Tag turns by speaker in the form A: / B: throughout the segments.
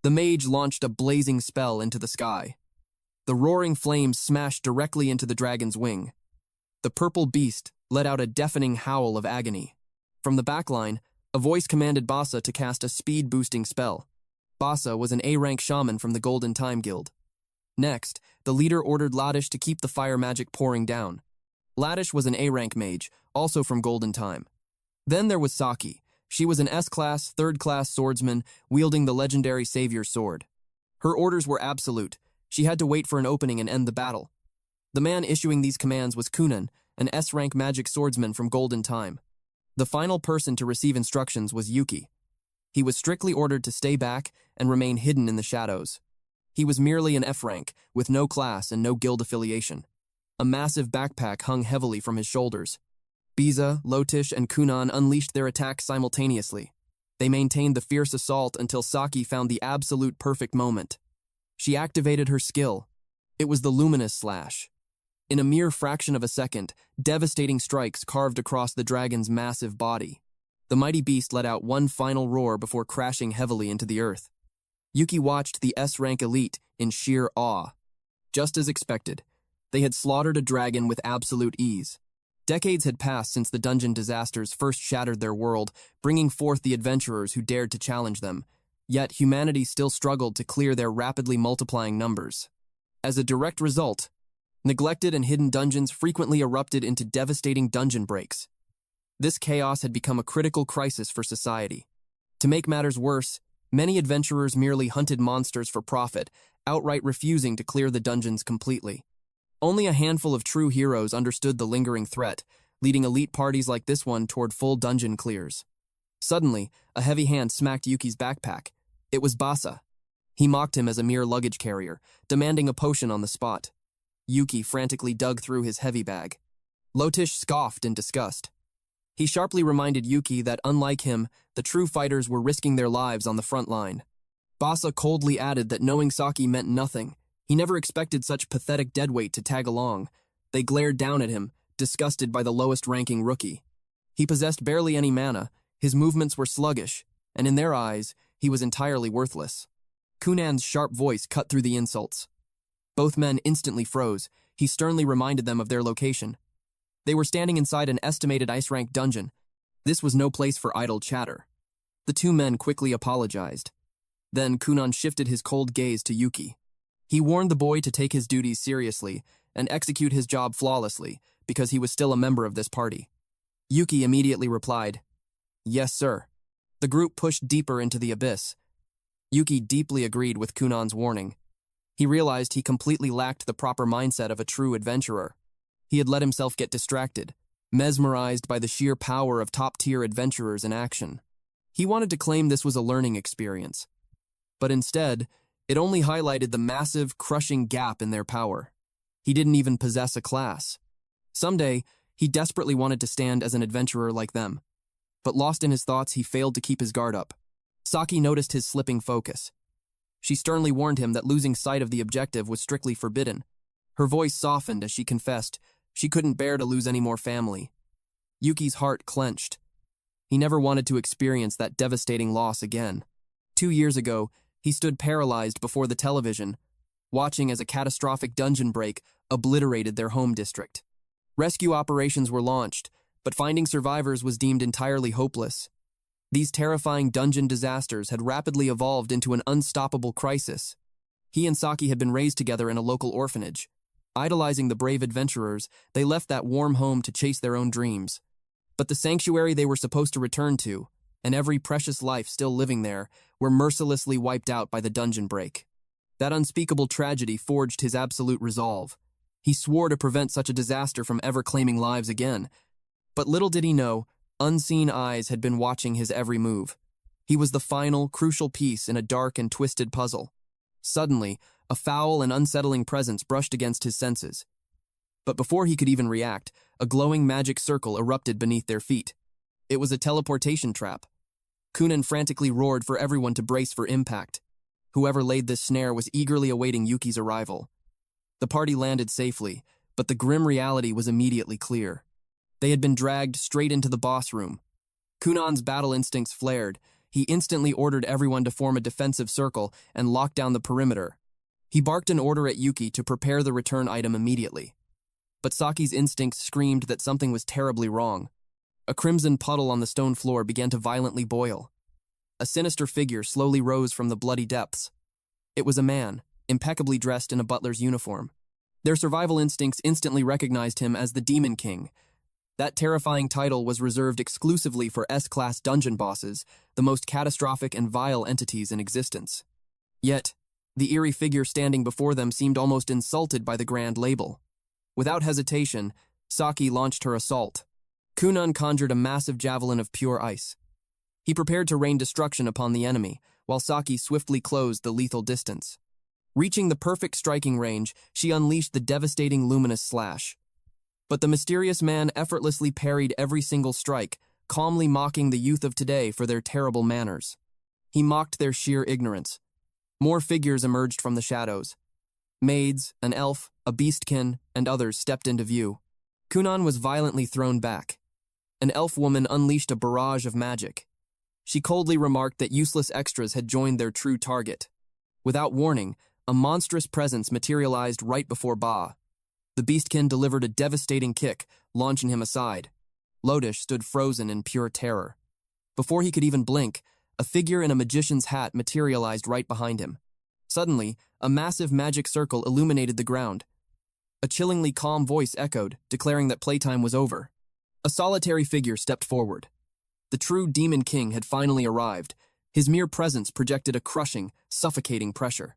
A: The mage launched a blazing spell into the sky. The roaring flames smashed directly into the dragon's wing. The purple beast let out a deafening howl of agony. From the backline, a voice commanded Basa to cast a speed-boosting spell. Basa was an A-rank shaman from the Golden Time Guild. Next, the leader ordered Ladish to keep the fire magic pouring down. Ladish was an A-rank mage, also from Golden Time. Then there was Saki. She was an S-class, third-class swordsman wielding the legendary Savior's sword. Her orders were absolute. She had to wait for an opening and end the battle. The man issuing these commands was Kunan, an S-rank magic swordsman from Golden Time. The final person to receive instructions was Yuki. He was strictly ordered to stay back and remain hidden in the shadows. He was merely an F-rank, with no class and no guild affiliation. A massive backpack hung heavily from his shoulders. Biza, Lotish, and Kunan unleashed their attacks simultaneously. They maintained the fierce assault until Saki found the absolute perfect moment. She activated her skill. It was the Luminous Slash. In a mere fraction of a second, devastating strikes carved across the dragon's massive body. The mighty beast let out one final roar before crashing heavily into the earth. Yuki watched the S-rank elite in sheer awe. Just as expected, they had slaughtered a dragon with absolute ease. Decades had passed since the dungeon disasters first shattered their world, bringing forth the adventurers who dared to challenge them. Yet humanity still struggled to clear their rapidly multiplying numbers. As a direct result, neglected and hidden dungeons frequently erupted into devastating dungeon breaks. This chaos had become a critical crisis for society. To make matters worse, many adventurers merely hunted monsters for profit, outright refusing to clear the dungeons completely. Only a handful of true heroes understood the lingering threat, leading elite parties like this one toward full dungeon clears. Suddenly, a heavy hand smacked Yuki's backpack. It was Basa. He mocked him as a mere luggage carrier, demanding a potion on the spot. Yuki frantically dug through his heavy bag. Lotish scoffed in disgust. He sharply reminded Yuki that, unlike him, the true fighters were risking their lives on the front line. Basa coldly added that knowing Saki meant nothing. He never expected such pathetic deadweight to tag along. They glared down at him, disgusted by the lowest-ranking rookie. He possessed barely any mana, his movements were sluggish, and in their eyes, he was entirely worthless. Kunan's sharp voice cut through the insults. Both men instantly froze. He sternly reminded them of their location. They were standing inside an estimated ice-rank dungeon. This was no place for idle chatter. The two men quickly apologized. Then Kunan shifted his cold gaze to Yuki. He warned the boy to take his duties seriously and execute his job flawlessly because he was still a member of this party. Yuki immediately replied, "Yes, sir." The group pushed deeper into the abyss. Yuki deeply agreed with Kunan's warning. He realized he completely lacked the proper mindset of a true adventurer. He had let himself get distracted, mesmerized by the sheer power of top-tier adventurers in action. He wanted to claim this was a learning experience, but instead, it only highlighted the massive, crushing gap in their power. He didn't even possess a class. Someday, he desperately wanted to stand as an adventurer like them. But lost in his thoughts, he failed to keep his guard up. Saki noticed his slipping focus. She sternly warned him that losing sight of the objective was strictly forbidden. Her voice softened as she confessed she couldn't bear to lose any more family. Yuki's heart clenched. He never wanted to experience that devastating loss again. 2 years ago, he stood paralyzed before the television, watching as a catastrophic dungeon break obliterated their home district. Rescue operations were launched, but finding survivors was deemed entirely hopeless. These terrifying dungeon disasters had rapidly evolved into an unstoppable crisis. He and Saki had been raised together in a local orphanage. Idolizing the brave adventurers, they left that warm home to chase their own dreams. But the sanctuary they were supposed to return to, and every precious life still living there, were mercilessly wiped out by the dungeon break. That unspeakable tragedy forged his absolute resolve. He swore to prevent such a disaster from ever claiming lives again. But little did he know, unseen eyes had been watching his every move. He was the final, crucial piece in a dark and twisted puzzle. Suddenly, a foul and unsettling presence brushed against his senses. But before he could even react, a glowing magic circle erupted beneath their feet. It was a teleportation trap. Kunan frantically roared for everyone to brace for impact. Whoever laid this snare was eagerly awaiting Yuki's arrival. The party landed safely, but the grim reality was immediately clear. They had been dragged straight into the boss room. Kunan's battle instincts flared. he instantly ordered everyone to form a defensive circle and lock down the perimeter. He barked an order at Yuki to prepare the return item immediately. But Saki's instincts screamed that something was terribly wrong. A crimson puddle on the stone floor began to violently boil. A sinister figure slowly rose from the bloody depths. It was a man, impeccably dressed in a butler's uniform. Their survival instincts instantly recognized him as the Demon King. That terrifying title was reserved exclusively for S-class dungeon bosses, the most catastrophic and vile entities in existence. Yet, the eerie figure standing before them seemed almost insulted by the grand label. Without hesitation, Saki launched her assault. Kunan conjured a massive javelin of pure ice. He prepared to rain destruction upon the enemy, while Saki swiftly closed the lethal distance. Reaching the perfect striking range, she unleashed the devastating luminous slash. But the mysterious man effortlessly parried every single strike, calmly mocking the youth of today for their terrible manners. He mocked their sheer ignorance. More figures emerged from the shadows. Maids, an elf, a beastkin, and others stepped into view. Kunan was violently thrown back. An elf woman unleashed a barrage of magic. She coldly remarked that useless extras had joined their true target. Without warning, a monstrous presence materialized right before Ba. The beastkin delivered a devastating kick, launching him aside. Lotish stood frozen in pure terror. Before he could even blink, a figure in a magician's hat materialized right behind him. Suddenly, a massive magic circle illuminated the ground. A chillingly calm voice echoed, declaring that playtime was over. A solitary figure stepped forward. The true Demon King had finally arrived. His mere presence projected a crushing, suffocating pressure.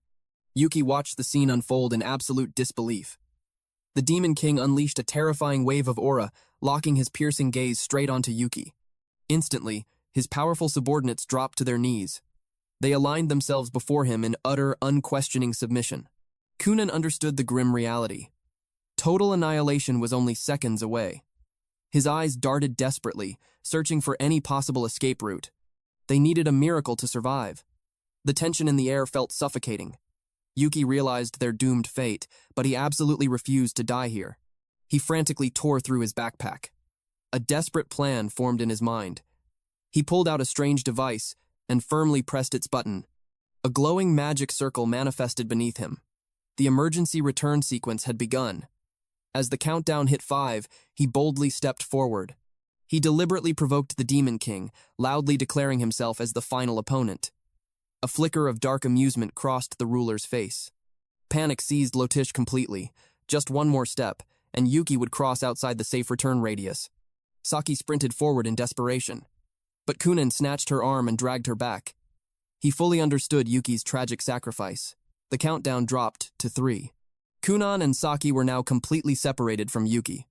A: Yuki watched the scene unfold in absolute disbelief. The Demon King unleashed a terrifying wave of aura, locking his piercing gaze straight onto Yuki. Instantly, his powerful subordinates dropped to their knees. They aligned themselves before him in utter, unquestioning submission. Kunan understood the grim reality. Total annihilation was only seconds away. His eyes darted desperately, searching for any possible escape route. They needed a miracle to survive. The tension in the air felt suffocating. Yuki realized their doomed fate, but he absolutely refused to die here. He frantically tore through his backpack. A desperate plan formed in his mind. He pulled out a strange device and firmly pressed its button. A glowing magic circle manifested beneath him. The emergency return sequence had begun. As the countdown hit 5, he boldly stepped forward. He deliberately provoked the Demon King, loudly declaring himself as the final opponent. A flicker of dark amusement crossed the ruler's face. Panic seized Lotish completely. Just one more step, and Yuki would cross outside the safe return radius. Saki sprinted forward in desperation. But Kunan snatched her arm and dragged her back. He fully understood Yuki's tragic sacrifice. The countdown dropped to 3. Kunan and Saki were now completely separated from Yuki.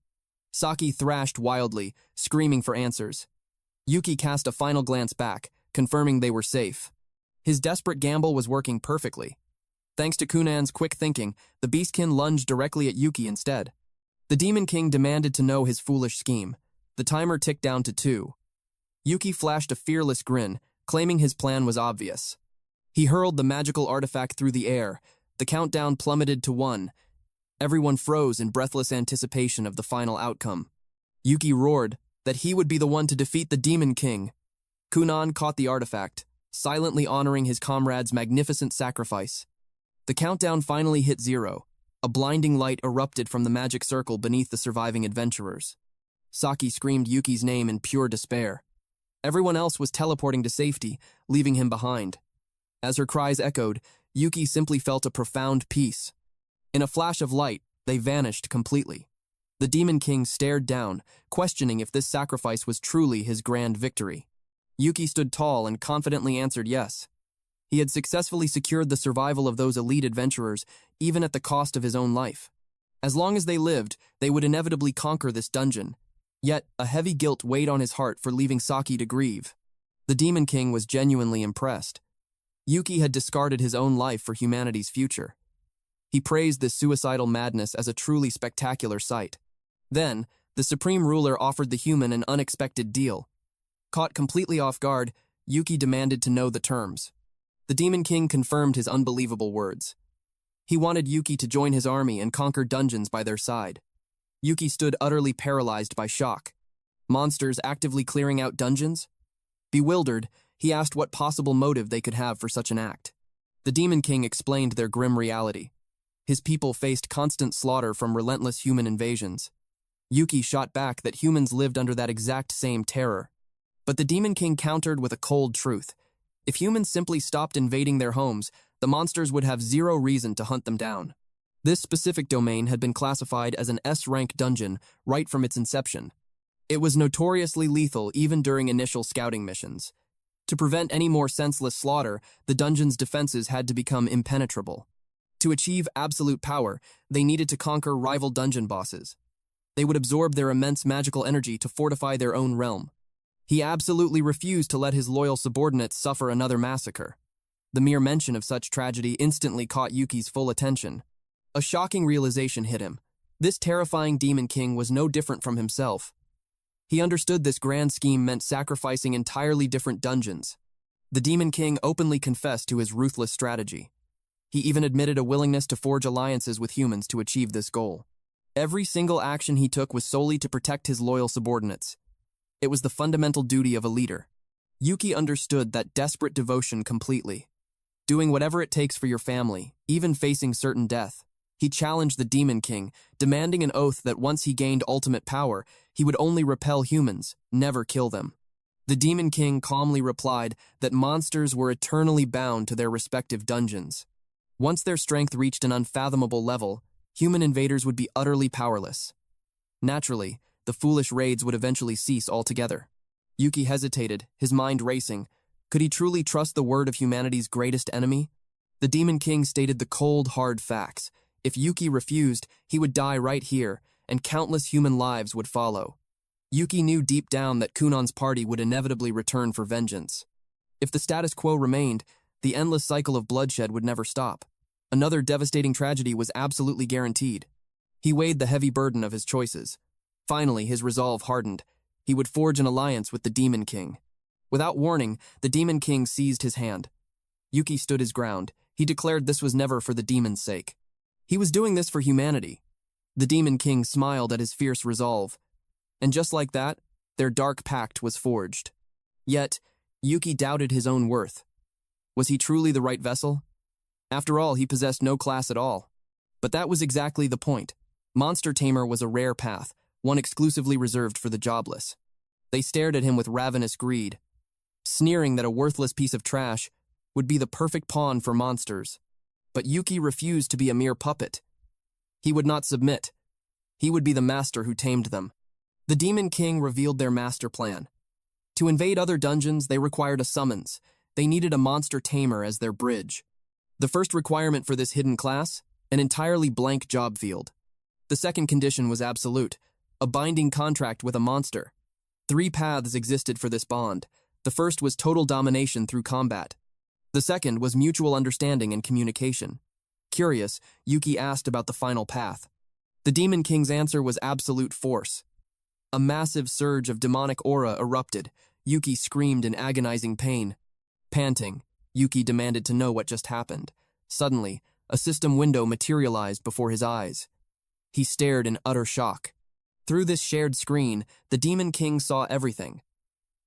A: Saki thrashed wildly, screaming for answers. Yuki cast a final glance back, confirming they were safe. His desperate gamble was working perfectly. Thanks to Kunan's quick thinking, the Beastkin lunged directly at Yuki instead. The Demon King demanded to know his foolish scheme. The timer ticked down to 2. Yuki flashed a fearless grin, claiming his plan was obvious. He hurled the magical artifact through the air. The countdown plummeted to 1. Everyone froze in breathless anticipation of the final outcome. Yuki roared that he would be the one to defeat the Demon King. Kunan caught the artifact, silently honoring his comrade's magnificent sacrifice. The countdown finally hit 0. A blinding light erupted from the magic circle beneath the surviving adventurers. Saki screamed Yuki's name in pure despair. Everyone else was teleporting to safety, leaving him behind. As her cries echoed, Yuki simply felt a profound peace. In a flash of light, they vanished completely. The Demon King stared down, questioning if this sacrifice was truly his grand victory. Yuki stood tall and confidently answered yes. He had successfully secured the survival of those elite adventurers, even at the cost of his own life. As long as they lived, they would inevitably conquer this dungeon. Yet, a heavy guilt weighed on his heart for leaving Saki to grieve. The Demon King was genuinely impressed. Yuki had discarded his own life for humanity's future. He praised this suicidal madness as a truly spectacular sight. Then, the Supreme Ruler offered the human an unexpected deal. Caught completely off guard, Yuki demanded to know the terms. The Demon King confirmed his unbelievable words. He wanted Yuki to join his army and conquer dungeons by their side. Yuki stood utterly paralyzed by shock. Monsters actively clearing out dungeons? Bewildered, He asked what possible motive they could have for such an act. The Demon King explained their grim reality. His people faced constant slaughter from relentless human invasions. Yuki shot back that humans lived under that exact same terror. But the Demon King countered with a cold truth. If humans simply stopped invading their homes, the monsters would have zero reason to hunt them down. This specific domain had been classified as an S-rank dungeon right from its inception. It was notoriously lethal even during initial scouting missions. To prevent any more senseless slaughter, the dungeon's defenses had to become impenetrable. To achieve absolute power, they needed to conquer rival dungeon bosses. They would absorb their immense magical energy to fortify their own realm. He absolutely refused to let his loyal subordinates suffer another massacre. The mere mention of such tragedy instantly caught Yuki's full attention. A shocking realization hit him. This terrifying Demon King was no different from himself. He understood this grand scheme meant sacrificing entirely different dungeons. The Demon King openly confessed to his ruthless strategy. He even admitted a willingness to forge alliances with humans to achieve this goal. Every single action he took was solely to protect his loyal subordinates. It was the fundamental duty of a leader. Yuki understood that desperate devotion completely. Doing whatever it takes for your family, even facing certain death. He challenged the Demon King, demanding an oath that once he gained ultimate power, he would only repel humans, never kill them. The Demon King calmly replied that monsters were eternally bound to their respective dungeons. Once their strength reached an unfathomable level, human invaders would be utterly powerless. Naturally, the foolish raids would eventually cease altogether. Yuki hesitated, his mind racing. Could he truly trust the word of humanity's greatest enemy? The Demon King stated the cold, hard facts. If Yuki refused, he would die right here, and countless human lives would follow. Yuki knew deep down that Kunon's party would inevitably return for vengeance. If the status quo remained, the endless cycle of bloodshed would never stop. Another devastating tragedy was absolutely guaranteed. He weighed the heavy burden of his choices. Finally, his resolve hardened. He would forge an alliance with the Demon King. Without warning, the Demon King seized his hand. Yuki stood his ground. He declared this was never for the demon's sake. He was doing this for humanity. The Demon King smiled at his fierce resolve. And just like that, their dark pact was forged. Yet, Yuki doubted his own worth. Was he truly the right vessel? After all, he possessed no class at all. But that was exactly the point. Monster Tamer was a rare path, one exclusively reserved for the jobless. They stared at him with ravenous greed, sneering that a worthless piece of trash would be the perfect pawn for monsters. But Yuki refused to be a mere puppet. He would not submit. He would be the master who tamed them. The Demon King revealed their master plan. To invade other dungeons, they required a summons. They needed a monster tamer as their bridge. The first requirement for this hidden class, an entirely blank job field. The second condition was absolute, a binding contract with a monster. 3 paths existed for this bond. The first was total domination through combat. The second was mutual understanding and communication. Curious, Yuki asked about the final path. The Demon King's answer was absolute force. A massive surge of demonic aura erupted. Yuki screamed in agonizing pain. Panting, Yuki demanded to know what just happened. Suddenly, a system window materialized before his eyes. He stared in utter shock. Through this shared screen, the Demon King saw everything.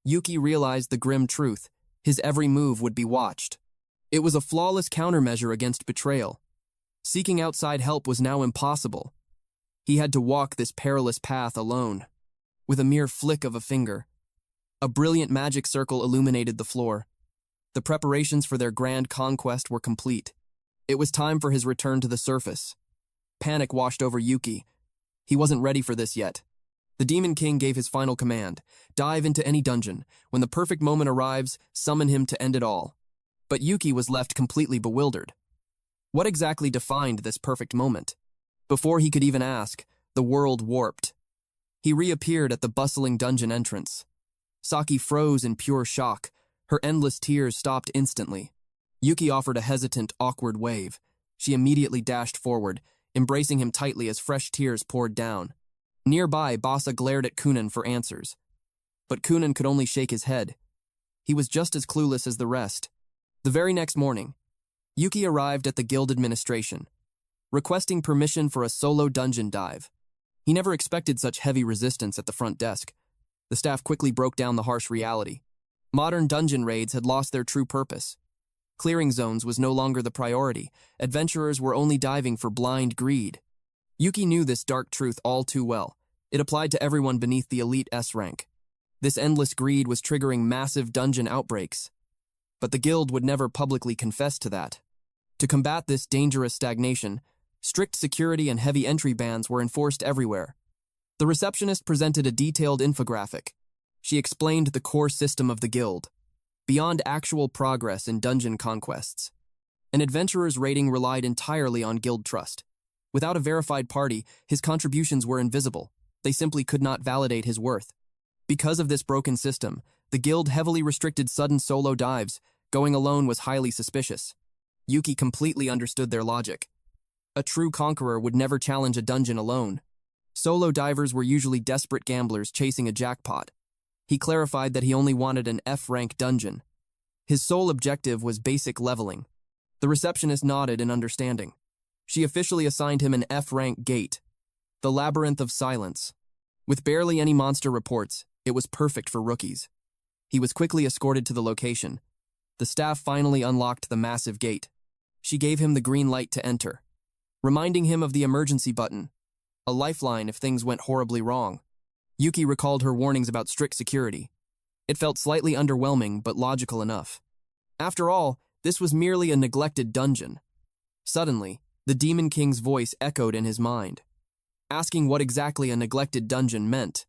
A: Yuki realized the grim truth. His every move would be watched. It was a flawless countermeasure against betrayal. Seeking outside help was now impossible. He had to walk this perilous path alone. With a mere flick of a finger, a brilliant magic circle illuminated the floor. The preparations for their grand conquest were complete. It was time for his return to the surface. Panic washed over Yuki. He wasn't ready for this yet. The Demon King gave his final command. Dive into any dungeon. When the perfect moment arrives, summon him to end it all. But Yuki was left completely bewildered. What exactly defined this perfect moment? Before he could even ask, the world warped. He reappeared at the bustling dungeon entrance. Saki froze in pure shock. Her endless tears stopped instantly. Yuki offered a hesitant, awkward wave. She immediately dashed forward, embracing him tightly as fresh tears poured down. Nearby, Basa glared at Kunan for answers. But Kunan could only shake his head. He was just as clueless as the rest. The very next morning, Yuki arrived at the guild administration, requesting permission for a solo dungeon dive. He never expected such heavy resistance at the front desk. The staff quickly broke down the harsh reality. Modern dungeon raids had lost their true purpose. Clearing zones was no longer the priority. Adventurers were only diving for blind greed. Yuki knew this dark truth all too well. It applied to everyone beneath the elite S rank. This endless greed was triggering massive dungeon outbreaks. But the guild would never publicly confess to that. To combat this dangerous stagnation, strict security and heavy entry bans were enforced everywhere. The receptionist presented a detailed infographic. She explained the core system of the guild, beyond actual progress in dungeon conquests. An adventurer's rating relied entirely on guild trust. Without a verified party, his contributions were invisible. They simply could not validate his worth. Because of this broken system, the guild heavily restricted sudden solo dives. Going alone was highly suspicious. Yuki completely understood their logic. A true conqueror would never challenge a dungeon alone. Solo divers were usually desperate gamblers chasing a jackpot. He clarified that he only wanted an F-rank dungeon. His sole objective was basic leveling. The receptionist nodded in understanding. She officially assigned him an F-rank gate, the Labyrinth of Silence. With barely any monster reports, it was perfect for rookies. He was quickly escorted to the location. The staff finally unlocked the massive gate. She gave him the green light to enter, reminding him of the emergency button, a lifeline if things went horribly wrong. Yuki recalled her warnings about strict security. It felt slightly underwhelming, but logical enough. After all, this was merely a neglected dungeon. Suddenly, the Demon King's voice echoed in his mind, asking what exactly a neglected dungeon meant.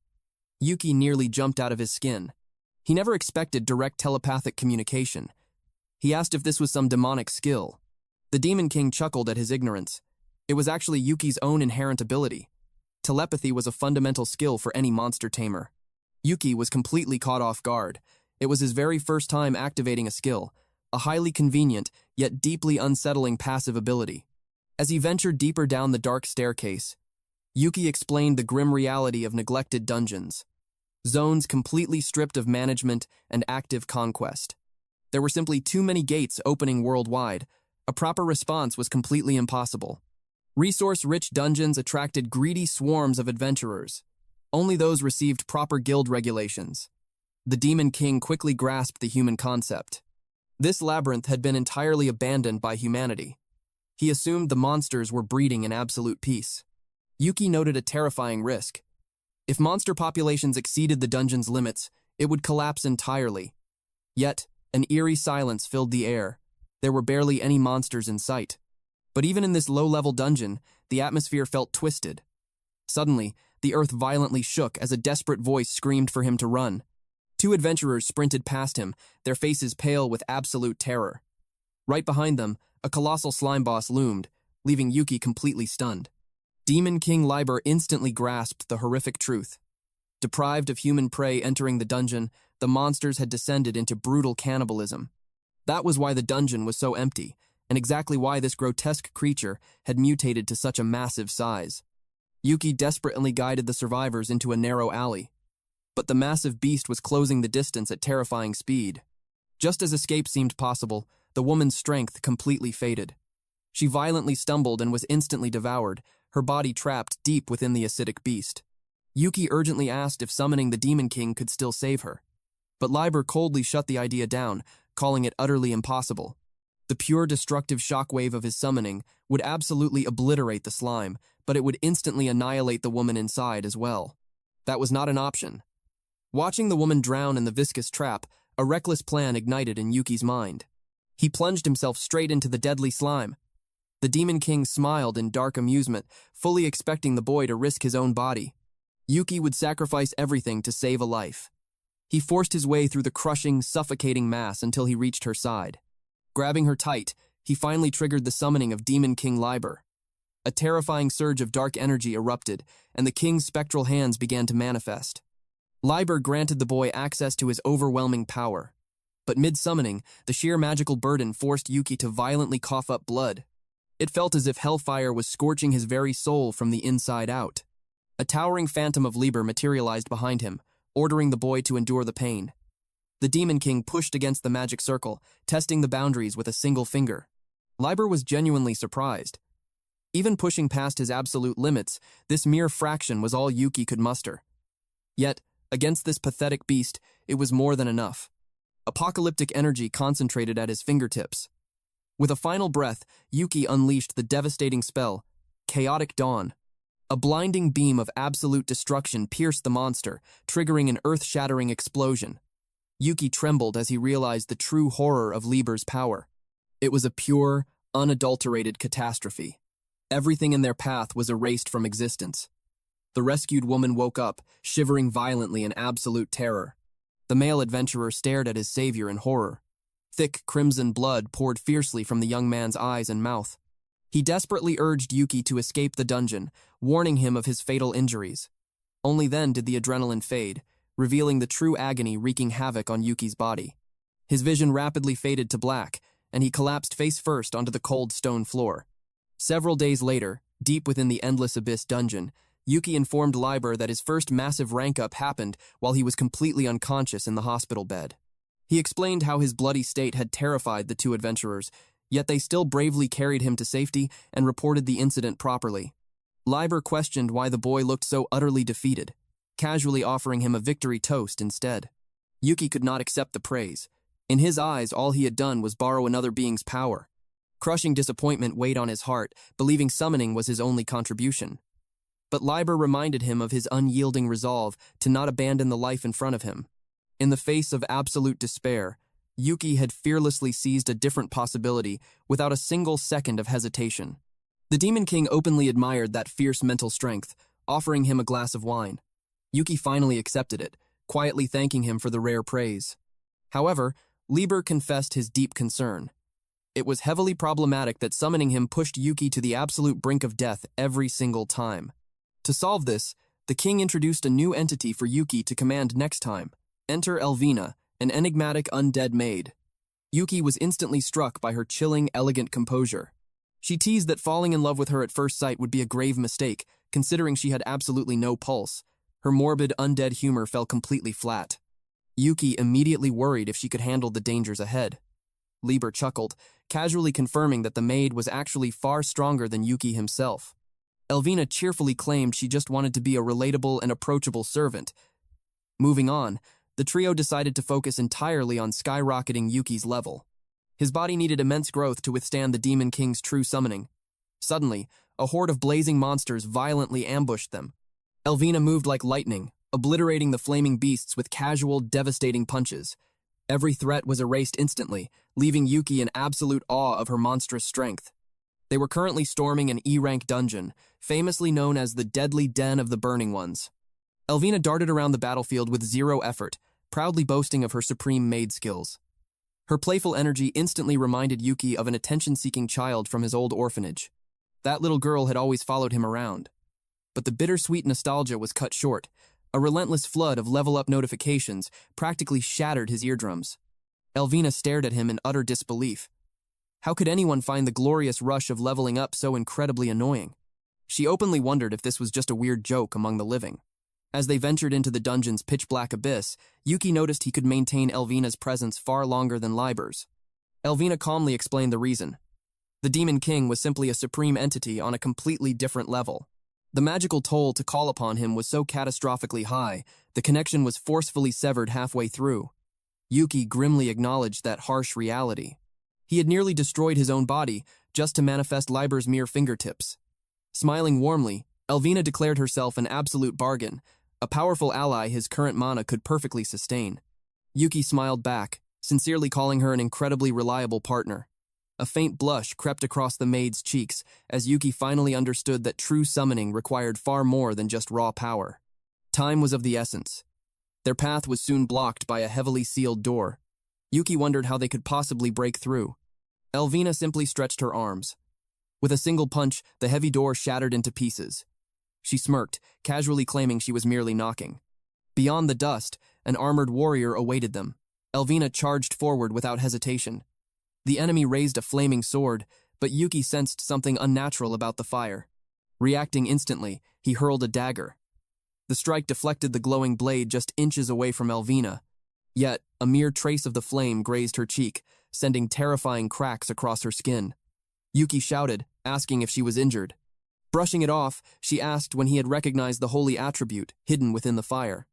A: Yuki nearly jumped out of his skin. He never expected direct telepathic communication. He asked if this was some demonic skill. The Demon King chuckled at his ignorance. It was actually Yuki's own inherent ability. Telepathy was a fundamental skill for any monster tamer. Yuki was completely caught off guard. It was his very first time activating a skill, a highly convenient, yet deeply unsettling passive ability. As he ventured deeper down the dark staircase, Yuki explained the grim reality of neglected dungeons. Zones completely stripped of management and active conquest. There were simply too many gates opening worldwide. A proper response was completely impossible. Resource-rich dungeons attracted greedy swarms of adventurers. Only those received proper guild regulations. The Demon King quickly grasped the human concept. This labyrinth had been entirely abandoned by humanity. He assumed the monsters were breeding in absolute peace. Yuki noted a terrifying risk. If monster populations exceeded the dungeon's limits, it would collapse entirely. Yet, an eerie silence filled the air. There were barely any monsters in sight. But even in this low-level dungeon, the atmosphere felt twisted. Suddenly, the earth violently shook as a desperate voice screamed for him to run. Two adventurers sprinted past him, their faces pale with absolute terror. Right behind them, a colossal slime boss loomed, leaving Yuki completely stunned. Demon King Liber instantly grasped the horrific truth. Deprived of human prey entering the dungeon, the monsters had descended into brutal cannibalism. That was why the dungeon was so empty, and exactly why this grotesque creature had mutated to such a massive size. Yuki desperately guided the survivors into a narrow alley. But the massive beast was closing the distance at terrifying speed. Just as escape seemed possible, the woman's strength completely faded. She violently stumbled and was instantly devoured, her body trapped deep within the acidic beast. Yuki urgently asked if summoning the Demon King could still save her. But Liber coldly shut the idea down, calling it utterly impossible. The pure destructive shockwave of his summoning would absolutely obliterate the slime, but it would instantly annihilate the woman inside as well. That was not an option. Watching the woman drown in the viscous trap, a reckless plan ignited in Yuki's mind. He plunged himself straight into the deadly slime. The Demon King smiled in dark amusement, fully expecting the boy to risk his own body. Yuki would sacrifice everything to save a life. He forced his way through the crushing, suffocating mass until he reached her side. Grabbing her tight, he finally triggered the summoning of Demon King Liber. A terrifying surge of dark energy erupted, and the king's spectral hands began to manifest. Liber granted the boy access to his overwhelming power. But mid-summoning, the sheer magical burden forced Yuki to violently cough up blood. It felt as if hellfire was scorching his very soul from the inside out. A towering phantom of Liber materialized behind him, ordering the boy to endure the pain. The Demon King pushed against the magic circle, testing the boundaries with a single finger. Liber was genuinely surprised. Even pushing past his absolute limits, this mere fraction was all Yuki could muster. Yet, against this pathetic beast, it was more than enough. apocalyptic energy concentrated at his fingertips. With a final breath, Yuki unleashed the devastating spell, Chaotic Dawn. A blinding beam of absolute destruction pierced the monster, triggering an earth-shattering explosion. Yuki trembled as he realized the true horror of Lieber's power. It was a pure, unadulterated catastrophe. Everything in their path was erased from existence. The rescued woman woke up, shivering violently in absolute terror. The male adventurer stared at his savior in horror. Thick, crimson blood poured fiercely from the young man's eyes and mouth. He desperately urged Yuki to escape the dungeon, warning him of his fatal injuries. Only then did the adrenaline fade, revealing the true agony wreaking havoc on Yuki's body. His vision rapidly faded to black, and he collapsed face first onto the cold stone floor. Several days later, deep within the Endless Abyss dungeon, Yuki informed Lieber that his first massive rank-up happened while he was completely unconscious in the hospital bed. He explained how his bloody state had terrified the two adventurers, yet they still bravely carried him to safety and reported the incident properly. Lieber questioned why the boy looked so utterly defeated, casually offering him a victory toast instead. Yuki could not accept the praise. In his eyes, all he had done was borrow another being's power. Crushing disappointment weighed on his heart, believing summoning was his only contribution. But Lieber reminded him of his unyielding resolve to not abandon the life in front of him. In the face of absolute despair, Yuki had fearlessly seized a different possibility without a single second of hesitation. The Demon King openly admired that fierce mental strength, offering him a glass of wine. Yuki finally accepted it, quietly thanking him for the rare praise. However, Lieber confessed his deep concern. It was heavily problematic that summoning him pushed Yuki to the absolute brink of death every single time. To solve this, the king introduced a new entity for Yuki to command next time. Enter Elvina, an enigmatic undead maid. Yuki was instantly struck by her chilling, elegant composure. She teased that falling in love with her at first sight would be a grave mistake, considering she had absolutely no pulse. Her morbid, undead humor fell completely flat. Yuki immediately worried if she could handle the dangers ahead. Lieber chuckled, casually confirming that the maid was actually far stronger than Yuki himself. Elvina cheerfully claimed she just wanted to be a relatable and approachable servant. Moving on, the trio decided to focus entirely on skyrocketing Yuki's level. His body needed immense growth to withstand the Demon King's true summoning. Suddenly, a horde of blazing monsters violently ambushed them. Elvina moved like lightning, obliterating the flaming beasts with casual, devastating punches. Every threat was erased instantly, leaving Yuki in absolute awe of her monstrous strength. They were currently storming an E-rank dungeon, famously known as the Deadly Den of the Burning Ones. Elvina darted around the battlefield with zero effort, proudly boasting of her supreme maid skills. Her playful energy instantly reminded Yuki of an attention-seeking child from his old orphanage. That little girl had always followed him around. But the bittersweet nostalgia was cut short. A relentless flood of level-up notifications practically shattered his eardrums. Elvina stared at him in utter disbelief. How could anyone find the glorious rush of leveling up so incredibly annoying? She openly wondered if this was just a weird joke among the living. As they ventured into the dungeon's pitch-black abyss, Yuki noticed he could maintain Elvina's presence far longer than Lieber's. Elvina calmly explained the reason. The Demon King was simply a supreme entity on a completely different level. The magical toll to call upon him was so catastrophically high, the connection was forcefully severed halfway through. Yuki grimly acknowledged that harsh reality. He had nearly destroyed his own body just to manifest Lieber's mere fingertips. Smiling warmly, Elvina declared herself an absolute bargain, a powerful ally his current mana could perfectly sustain. Yuki smiled back, sincerely calling her an incredibly reliable partner. A faint blush crept across the maid's cheeks as Yuki finally understood that true summoning required far more than just raw power. Time was of the essence. Their path was soon blocked by a heavily sealed door. Yuki wondered how they could possibly break through. Elvina simply stretched her arms. With a single punch, the heavy door shattered into pieces. She smirked, casually claiming she was merely knocking. Beyond the dust, an armored warrior awaited them. Elvina charged forward without hesitation. The enemy raised a flaming sword, but Yuki sensed something unnatural about the fire. Reacting instantly, he hurled a dagger. The strike deflected the glowing blade just inches away from Elvina. Yet, a mere trace of the flame grazed her cheek, sending terrifying cracks across her skin. Yuki shouted, asking if she was injured. Brushing it off, she asked when he had recognized the holy attribute hidden within the fire.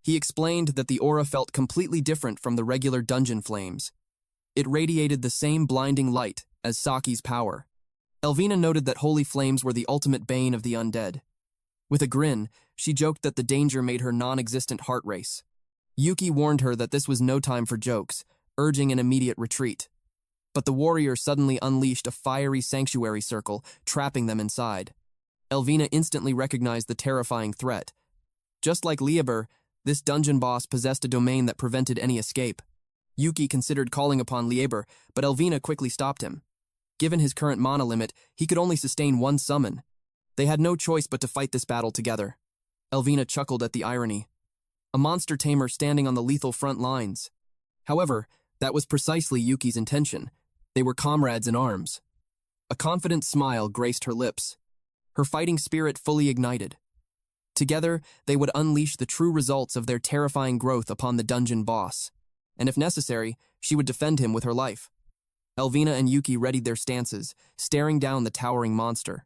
A: He explained that the aura felt completely different from the regular dungeon flames. It radiated the same blinding light as Saki's power. Elvina noted that holy flames were the ultimate bane of the undead. With a grin, she joked that the danger made her non-existent heart race. Yuki warned her that this was no time for jokes, urging an immediate retreat. But the warrior suddenly unleashed a fiery sanctuary circle, trapping them inside. Elvina instantly recognized the terrifying threat. Just like Lieber, this dungeon boss possessed a domain that prevented any escape. Yuki considered calling upon Lieber, but Elvina quickly stopped him. Given his current mana limit, he could only sustain one summon. They had no choice but to fight this battle together. Elvina chuckled at the irony. A monster tamer standing on the lethal front lines. However, that was precisely Yuki's intention. They were comrades in arms. A confident smile graced her lips. Her fighting spirit fully ignited. Together, they would unleash the true results of their terrifying growth upon the dungeon boss. And if necessary, she would defend him with her life. Elvina and Yuki readied their stances, staring down the towering monster.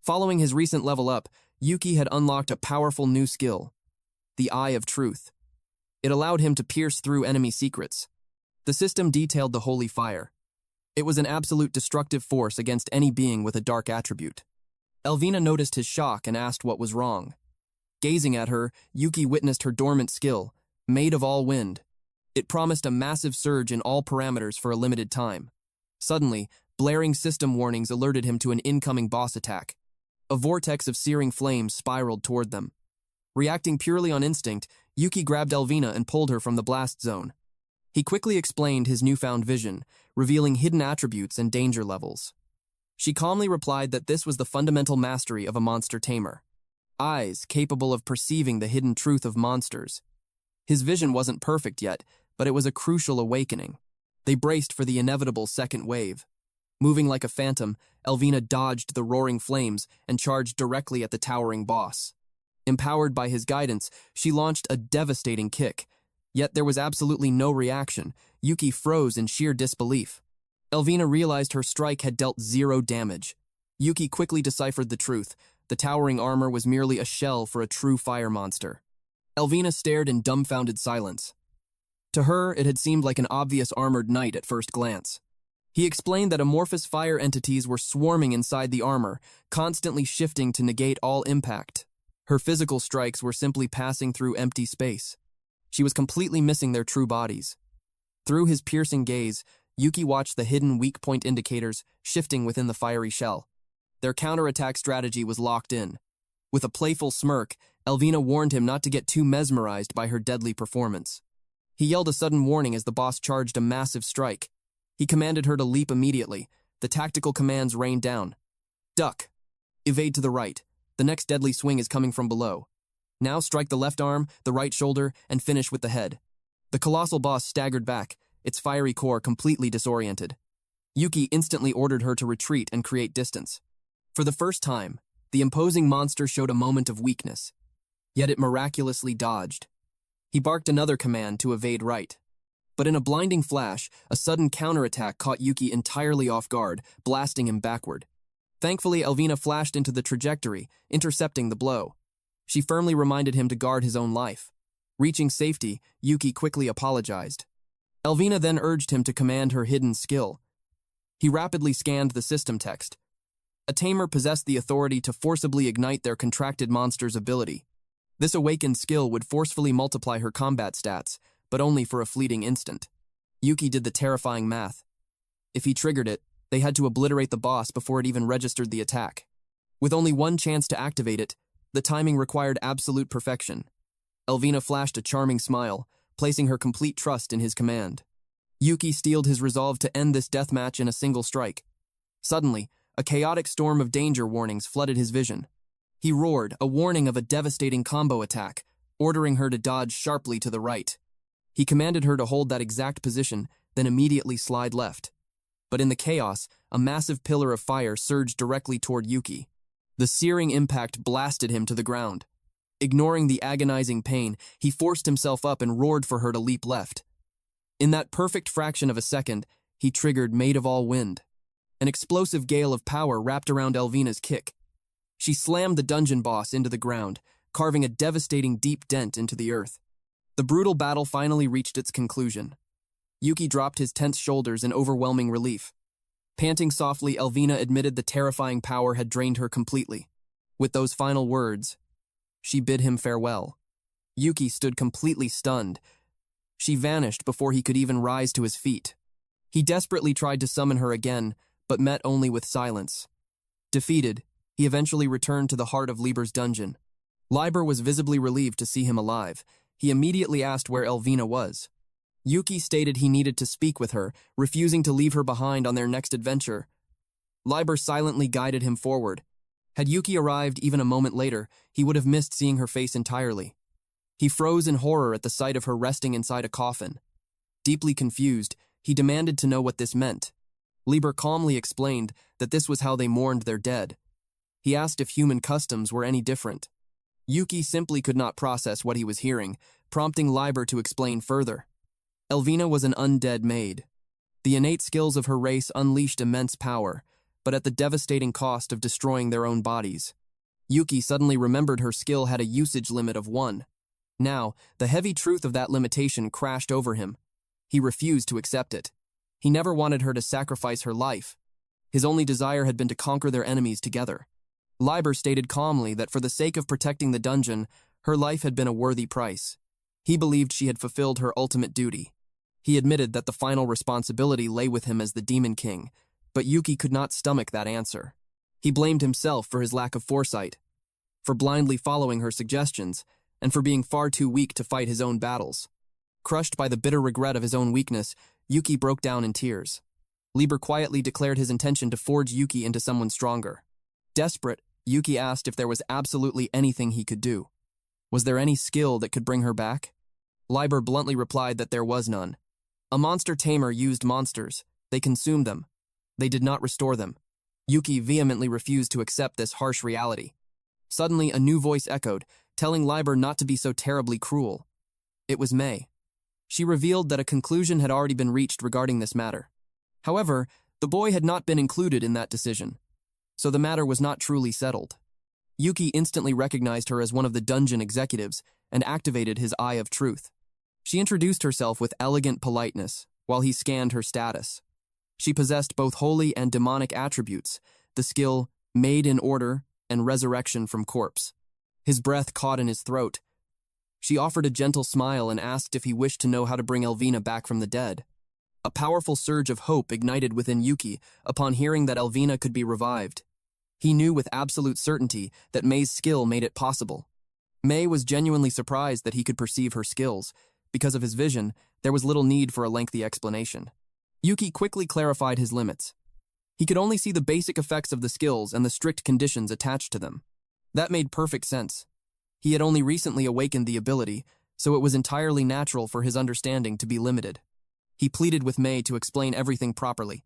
A: Following his recent level up, Yuki had unlocked a powerful new skill, the Eye of Truth. It allowed him to pierce through enemy secrets. The system detailed the holy fire. It was an absolute destructive force against any being with a dark attribute. Elvina noticed his shock and asked what was wrong. Gazing at her, Yuki witnessed her dormant skill, made of all wind. It promised a massive surge in all parameters for a limited time. Suddenly, blaring system warnings alerted him to an incoming boss attack. A vortex of searing flames spiraled toward them. Reacting purely on instinct, Yuki grabbed Elvina and pulled her from the blast zone. He quickly explained his newfound vision, revealing hidden attributes and danger levels. She calmly replied that this was the fundamental mastery of a monster tamer. Eyes capable of perceiving the hidden truth of monsters. His vision wasn't perfect yet, but it was a crucial awakening. They braced for the inevitable second wave. Moving like a phantom, Elvina dodged the roaring flames and charged directly at the towering boss. Empowered by his guidance, she launched a devastating kick. Yet there was absolutely no reaction. Yuki froze in sheer disbelief. Elvina realized her strike had dealt 0 damage. Yuki quickly deciphered the truth. The towering armor was merely a shell for a true fire monster. Elvina stared in dumbfounded silence. To her, it had seemed like an obvious armored knight at first glance. He explained that amorphous fire entities were swarming inside the armor, constantly shifting to negate all impact. Her physical strikes were simply passing through empty space. She was completely missing their true bodies. Through his piercing gaze, Yuki watched the hidden weak point indicators shifting within the fiery shell. Their counterattack strategy was locked in. With a playful smirk, Elvina warned him not to get too mesmerized by her deadly performance. He yelled a sudden warning as the boss charged a massive strike. He commanded her to leap immediately. The tactical commands rained down. Duck. Evade to the right. The next deadly swing is coming from below. Now strike the left arm, the right shoulder, and finish with the head. The colossal boss staggered back, its fiery core completely disoriented. Yuki instantly ordered her to retreat and create distance. For the first time, the imposing monster showed a moment of weakness. Yet it miraculously dodged. He barked another command to evade right. But in a blinding flash, a sudden counterattack caught Yuki entirely off guard, blasting him backward. Thankfully, Elvina flashed into the trajectory, intercepting the blow. She firmly reminded him to guard his own life. Reaching safety, Yuki quickly apologized. Elvina then urged him to command her hidden skill. He rapidly scanned the system text. A tamer possessed the authority to forcibly ignite their contracted monster's ability. This awakened skill would forcefully multiply her combat stats, but only for a fleeting instant. Yuki did the terrifying math. If he triggered it, they had to obliterate the boss before it even registered the attack. With only one chance to activate it, the timing required absolute perfection. Elvina flashed a charming smile, placing her complete trust in his command. Yuki steeled his resolve to end this deathmatch in a single strike. Suddenly, a chaotic storm of danger warnings flooded his vision. He roared, a warning of a devastating combo attack, ordering her to dodge sharply to the right. He commanded her to hold that exact position, then immediately slide left. But in the chaos, a massive pillar of fire surged directly toward Yuki. The searing impact blasted him to the ground. Ignoring the agonizing pain, he forced himself up and roared for her to leap left. In that perfect fraction of a second, he triggered Maid of All Wind. An explosive gale of power wrapped around Elvina's kick. She slammed the dungeon boss into the ground, carving a devastating deep dent into the earth. The brutal battle finally reached its conclusion. Yuki dropped his tense shoulders in overwhelming relief. Panting softly, Elvina admitted the terrifying power had drained her completely. With those final words, she bid him farewell. Yuki stood completely stunned. She vanished before he could even rise to his feet. He desperately tried to summon her again, but met only with silence. Defeated, he eventually returned to the heart of Lieber's dungeon. Lieber was visibly relieved to see him alive. He immediately asked where Elvina was. Yuki stated he needed to speak with her, refusing to leave her behind on their next adventure. Lieber silently guided him forward. Had Yuki arrived even a moment later, he would have missed seeing her face entirely. He froze in horror at the sight of her resting inside a coffin. Deeply confused, he demanded to know what this meant. Lieber calmly explained that this was how they mourned their dead. He asked if human customs were any different. Yuki simply could not process what he was hearing, prompting Lieber to explain further. Elvina was an undead maid. The innate skills of her race unleashed immense power, but at the devastating cost of destroying their own bodies. Yuki suddenly remembered her skill had a usage limit of 1. Now, the heavy truth of that limitation crashed over him. He refused to accept it. He never wanted her to sacrifice her life. His only desire had been to conquer their enemies together. Lieber stated calmly that for the sake of protecting the dungeon, her life had been a worthy price. He believed she had fulfilled her ultimate duty. He admitted that the final responsibility lay with him as the Demon King, but Yuki could not stomach that answer. He blamed himself for his lack of foresight, for blindly following her suggestions, and for being far too weak to fight his own battles. Crushed by the bitter regret of his own weakness, Yuki broke down in tears. Lieber quietly declared his intention to forge Yuki into someone stronger. Desperate, Yuki asked if there was absolutely anything he could do. Was there any skill that could bring her back? Lieber bluntly replied that there was none. A monster tamer used monsters. They consumed them. They did not restore them. Yuki vehemently refused to accept this harsh reality. Suddenly, a new voice echoed, telling Lieber not to be so terribly cruel. It was May. She revealed that a conclusion had already been reached regarding this matter. However, the boy had not been included in that decision, so the matter was not truly settled. Yuki instantly recognized her as one of the dungeon executives and activated his Eye of Truth. She introduced herself with elegant politeness while he scanned her status. She possessed both holy and demonic attributes, the skill Made in Order and Resurrection from Corpse. His breath caught in his throat. She offered a gentle smile and asked if he wished to know how to bring Elvina back from the dead. A powerful surge of hope ignited within Yuki upon hearing that Elvina could be revived. He knew with absolute certainty that May's skill made it possible. May was genuinely surprised that he could perceive her skills. Because of his vision, there was little need for a lengthy explanation. Yuki quickly clarified his limits. He could only see the basic effects of the skills and the strict conditions attached to them. That made perfect sense. He had only recently awakened the ability, so it was entirely natural for his understanding to be limited. He pleaded with May to explain everything properly.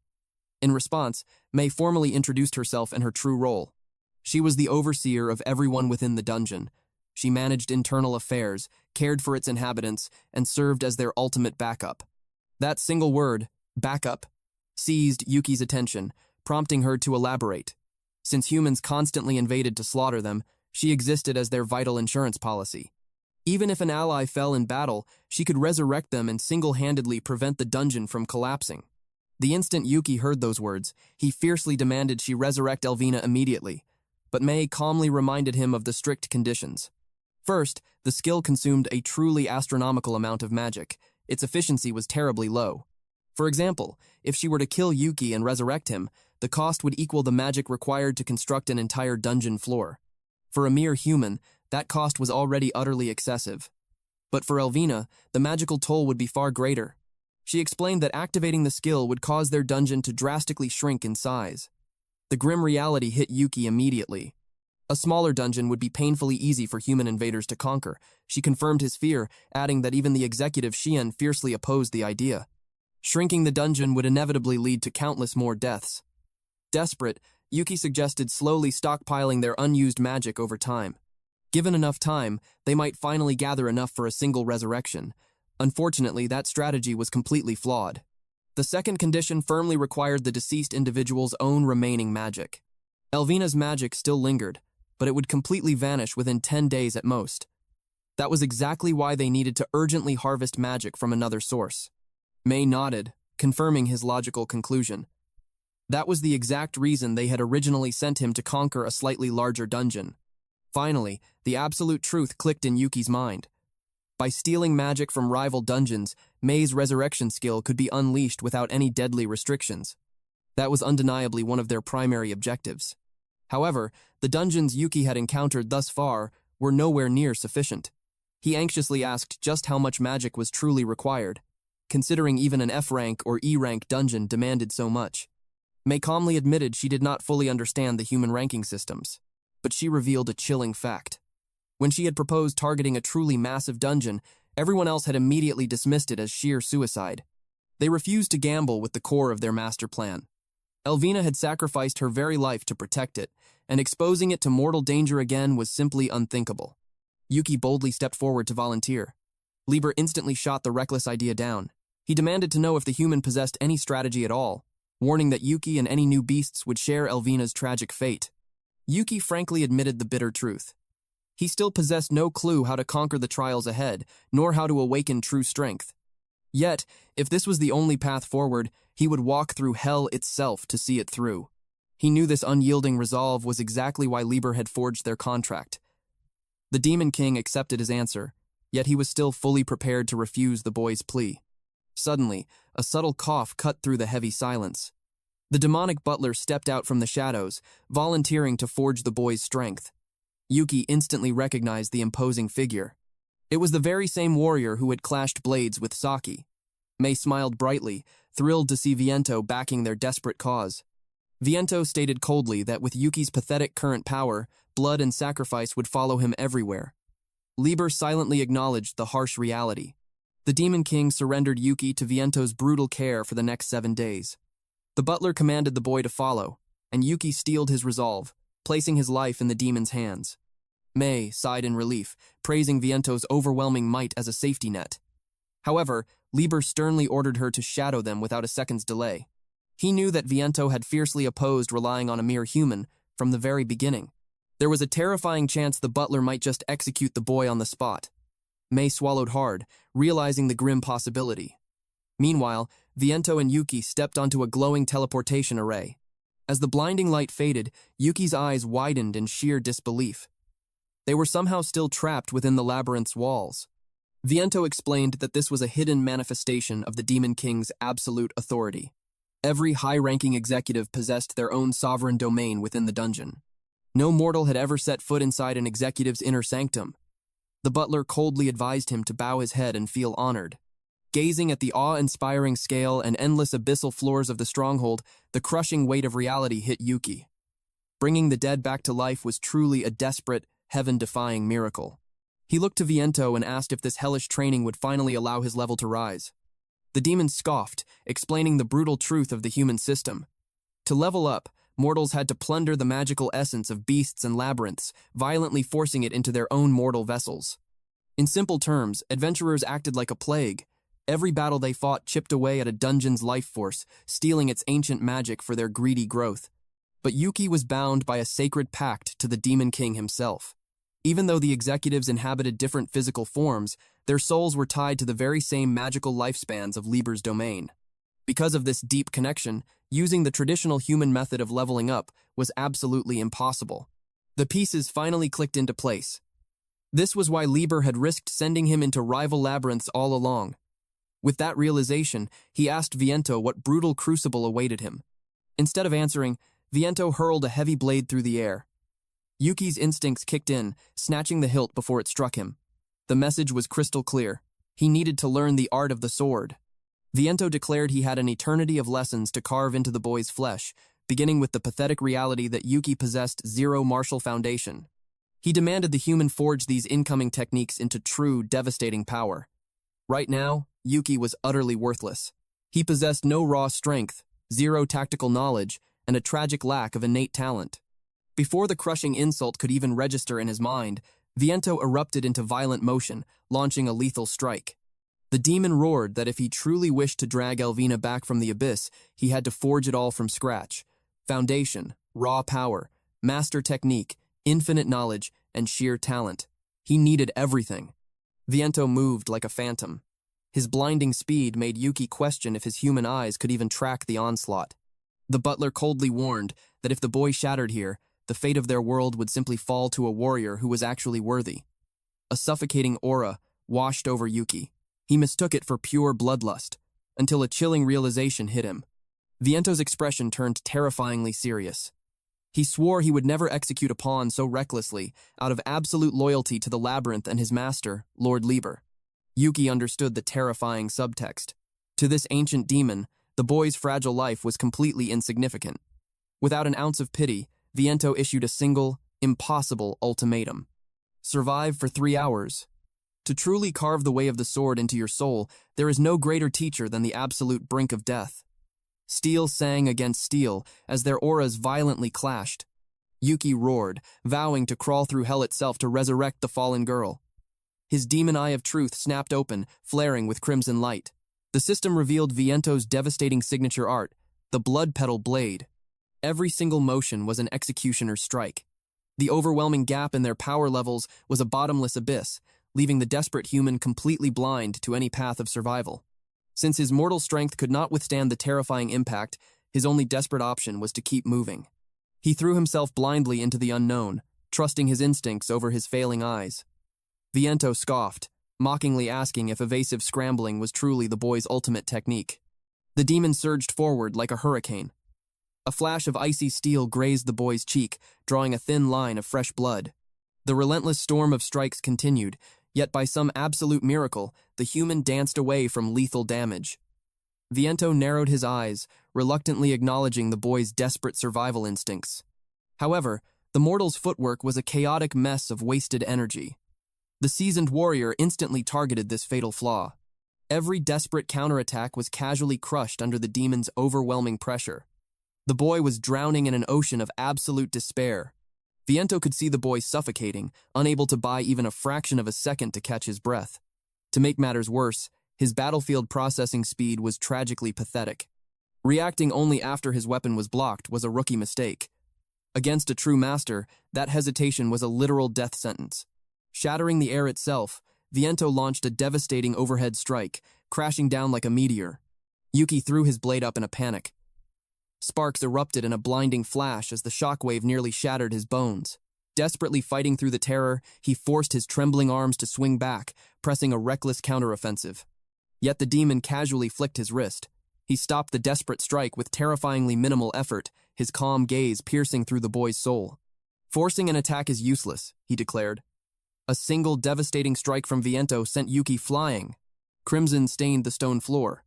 A: In response, May formally introduced herself and her true role. She was the overseer of everyone within the dungeon. She managed internal affairs, cared for its inhabitants, and served as their ultimate backup. That single word, backup, seized Yuki's attention, prompting her to elaborate. Since humans constantly invaded to slaughter them, she existed as their vital insurance policy. Even if an ally fell in battle, she could resurrect them and single-handedly prevent the dungeon from collapsing. The instant Yuki heard those words, he fiercely demanded she resurrect Elvina immediately, but May calmly reminded him of the strict conditions. First, the skill consumed a truly astronomical amount of magic. Its efficiency was terribly low. For example, if she were to kill Yuki and resurrect him, the cost would equal the magic required to construct an entire dungeon floor. For a mere human, that cost was already utterly excessive. But for Elvina, the magical toll would be far greater. She explained that activating the skill would cause their dungeon to drastically shrink in size. The grim reality hit Yuki immediately. A smaller dungeon would be painfully easy for human invaders to conquer. She confirmed his fear, adding that even the executive Xian fiercely opposed the idea. Shrinking the dungeon would inevitably lead to countless more deaths. Desperate, Yuki suggested slowly stockpiling their unused magic over time. Given enough time, they might finally gather enough for a single resurrection. Unfortunately, that strategy was completely flawed. The second condition firmly required the deceased individual's own remaining magic. Elvina's magic still lingered, but it would completely vanish within 10 days at most. That was exactly why they needed to urgently harvest magic from another source. May nodded, confirming his logical conclusion. That was the exact reason they had originally sent him to conquer a slightly larger dungeon. Finally, the absolute truth clicked in Yuki's mind. By stealing magic from rival dungeons, May's resurrection skill could be unleashed without any deadly restrictions. That was undeniably one of their primary objectives. However, the dungeons Yuki had encountered thus far were nowhere near sufficient. He anxiously asked just how much magic was truly required, considering even an F-rank or E-rank dungeon demanded so much. May calmly admitted she did not fully understand the human ranking systems, but she revealed a chilling fact. When she had proposed targeting a truly massive dungeon, everyone else had immediately dismissed it as sheer suicide. They refused to gamble with the core of their master plan. Elvina had sacrificed her very life to protect it, and exposing it to mortal danger again was simply unthinkable. Yuki boldly stepped forward to volunteer. Lieber instantly shot the reckless idea down. He demanded to know if the human possessed any strategy at all, warning that Yuki and any new beasts would share Elvina's tragic fate. Yuki frankly admitted the bitter truth. He still possessed no clue how to conquer the trials ahead, nor how to awaken true strength. Yet, if this was the only path forward, he would walk through hell itself to see it through. He knew this unyielding resolve was exactly why Lieber had forged their contract. The Demon King accepted his answer, yet he was still fully prepared to refuse the boy's plea. Suddenly, a subtle cough cut through the heavy silence. The demonic butler stepped out from the shadows, volunteering to forge the boy's strength. Yuki instantly recognized the imposing figure. It was the very same warrior who had clashed blades with Saki. May smiled brightly, thrilled to see Viento backing their desperate cause. Viento stated coldly that with Yuki's pathetic current power, blood and sacrifice would follow him everywhere. Lieber silently acknowledged the harsh reality. The Demon King surrendered Yuki to Viento's brutal care for the next 7 days. The butler commanded the boy to follow, and Yuki steeled his resolve, placing his life in the demon's hands. May sighed in relief, praising Viento's overwhelming might as a safety net. However, Lieber sternly ordered her to shadow them without a second's delay. He knew that Viento had fiercely opposed relying on a mere human from the very beginning. There was a terrifying chance the butler might just execute the boy on the spot. May swallowed hard, realizing the grim possibility. Meanwhile, Viento and Yuki stepped onto a glowing teleportation array. As the blinding light faded, Yuki's eyes widened in sheer disbelief. They were somehow still trapped within the labyrinth's walls. Viento explained that this was a hidden manifestation of the Demon King's absolute authority. Every high-ranking executive possessed their own sovereign domain within the dungeon. No mortal had ever set foot inside an executive's inner sanctum. The butler coldly advised him to bow his head and feel honored. Gazing at the awe-inspiring scale and endless abyssal floors of the stronghold, the crushing weight of reality hit Yuki. Bringing the dead back to life was truly a desperate, heaven-defying miracle. He looked to Viento and asked if this hellish training would finally allow his level to rise. The demon scoffed, explaining the brutal truth of the human system. To level up, mortals had to plunder the magical essence of beasts and labyrinths, violently forcing it into their own mortal vessels. In simple terms, adventurers acted like a plague. Every battle they fought chipped away at a dungeon's life force, stealing its ancient magic for their greedy growth. But Yuki was bound by a sacred pact to the Demon King himself. Even though the executives inhabited different physical forms, their souls were tied to the very same magical lifespans of Lieber's domain. Because of this deep connection, using the traditional human method of leveling up was absolutely impossible. The pieces finally clicked into place. This was why Lieber had risked sending him into rival labyrinths all along. With that realization, he asked Viento what brutal crucible awaited him. Instead of answering, Viento hurled a heavy blade through the air. Yuki's instincts kicked in, snatching the hilt before it struck him. The message was crystal clear. He needed to learn the art of the sword. Viento declared he had an eternity of lessons to carve into the boy's flesh, beginning with the pathetic reality that Yuki possessed zero martial foundation. He demanded the human forge these incoming techniques into true, devastating power. Right now, Yuki was utterly worthless. He possessed no raw strength, zero tactical knowledge, and a tragic lack of innate talent. Before the crushing insult could even register in his mind, Viento erupted into violent motion, launching a lethal strike. The demon roared that if he truly wished to drag Elvina back from the abyss, he had to forge it all from scratch. Foundation, raw power, master technique, infinite knowledge, and sheer talent. He needed everything. Viento moved like a phantom. His blinding speed made Yuki question if his human eyes could even track the onslaught. The butler coldly warned that if the boy shattered here, the fate of their world would simply fall to a warrior who was actually worthy. A suffocating aura washed over Yuki. He mistook it for pure bloodlust, until a chilling realization hit him. Viento's expression turned terrifyingly serious. He swore he would never execute a pawn so recklessly, out of absolute loyalty to the labyrinth and his master, Lord Lieber. Yuki understood the terrifying subtext. To this ancient demon, the boy's fragile life was completely insignificant. Without an ounce of pity, Viento issued a single, impossible ultimatum. Survive for 3 hours. To truly carve the way of the sword into your soul, there is no greater teacher than the absolute brink of death. Steel sang against steel as their auras violently clashed. Yuki roared, vowing to crawl through hell itself to resurrect the fallen girl. His demon eye of truth snapped open, flaring with crimson light. The system revealed Viento's devastating signature art, the blood petal blade. Every single motion was an executioner's strike. The overwhelming gap in their power levels was a bottomless abyss, leaving the desperate human completely blind to any path of survival. Since his mortal strength could not withstand the terrifying impact, his only desperate option was to keep moving. He threw himself blindly into the unknown, trusting his instincts over his failing eyes. Viento scoffed, mockingly asking if evasive scrambling was truly the boy's ultimate technique. The demon surged forward like a hurricane. A flash of icy steel grazed the boy's cheek, drawing a thin line of fresh blood. The relentless storm of strikes continued, yet by some absolute miracle, the human danced away from lethal damage. Viento narrowed his eyes, reluctantly acknowledging the boy's desperate survival instincts. However, the mortal's footwork was a chaotic mess of wasted energy. The seasoned warrior instantly targeted this fatal flaw. Every desperate counterattack was casually crushed under the demon's overwhelming pressure. The boy was drowning in an ocean of absolute despair. Viento could see the boy suffocating, unable to buy even a fraction of a second to catch his breath. To make matters worse, his battlefield processing speed was tragically pathetic. Reacting only after his weapon was blocked was a rookie mistake. Against a true master, that hesitation was a literal death sentence. Shattering the air itself, Viento launched a devastating overhead strike, crashing down like a meteor. Yuki threw his blade up in a panic. Sparks erupted in a blinding flash as the shockwave nearly shattered his bones. Desperately fighting through the terror, he forced his trembling arms to swing back, pressing a reckless counteroffensive. Yet the demon casually flicked his wrist. He stopped the desperate strike with terrifyingly minimal effort, his calm gaze piercing through the boy's soul. Forcing an attack is useless, he declared. A single devastating strike from Viento sent Yuki flying. Crimson stained the stone floor.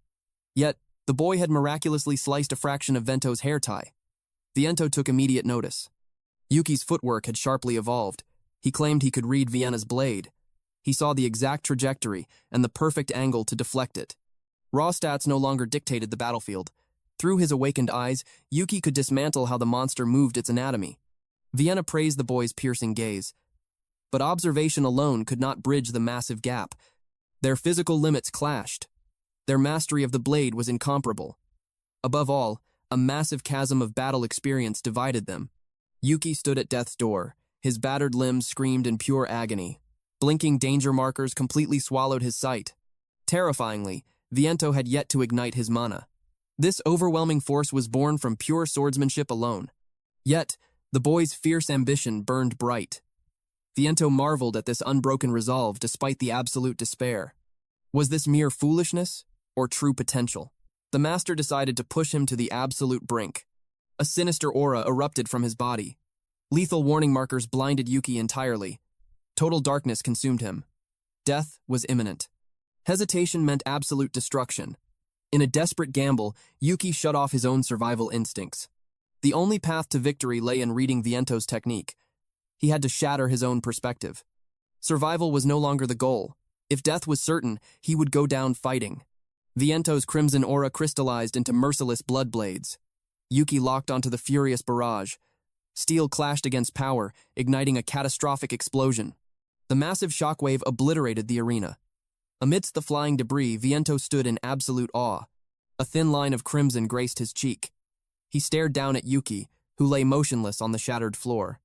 A: Yet, the boy had miraculously sliced a fraction of Vento's hair tie. Viento took immediate notice. Yuki's footwork had sharply evolved. He claimed he could read Vienna's blade. He saw the exact trajectory and the perfect angle to deflect it. Raw stats no longer dictated the battlefield. Through his awakened eyes, Yuki could dismantle how the monster moved its anatomy. Vienna praised the boy's piercing gaze. But observation alone could not bridge the massive gap. Their physical limits clashed. Their mastery of the blade was incomparable. Above all, a massive chasm of battle experience divided them. Yuki stood at death's door. His battered limbs screamed in pure agony. Blinking danger markers completely swallowed his sight. Terrifyingly, Viento had yet to ignite his mana. This overwhelming force was born from pure swordsmanship alone. Yet, the boy's fierce ambition burned bright. Viento marveled at this unbroken resolve despite the absolute despair. Was this mere foolishness or true potential? The master decided to push him to the absolute brink. A sinister aura erupted from his body. Lethal warning markers blinded Yuki entirely. Total darkness consumed him. Death was imminent. Hesitation meant absolute destruction. In a desperate gamble, Yuki shut off his own survival instincts. The only path to victory lay in reading Viento's technique. He had to shatter his own perspective. Survival was no longer the goal. If death was certain, he would go down fighting. Viento's crimson aura crystallized into merciless blood blades. Yuki locked onto the furious barrage. Steel clashed against power, igniting a catastrophic explosion. The massive shockwave obliterated the arena. Amidst the flying debris, Viento stood in absolute awe. A thin line of crimson graced his cheek. He stared down at Yuki, who lay motionless on the shattered floor.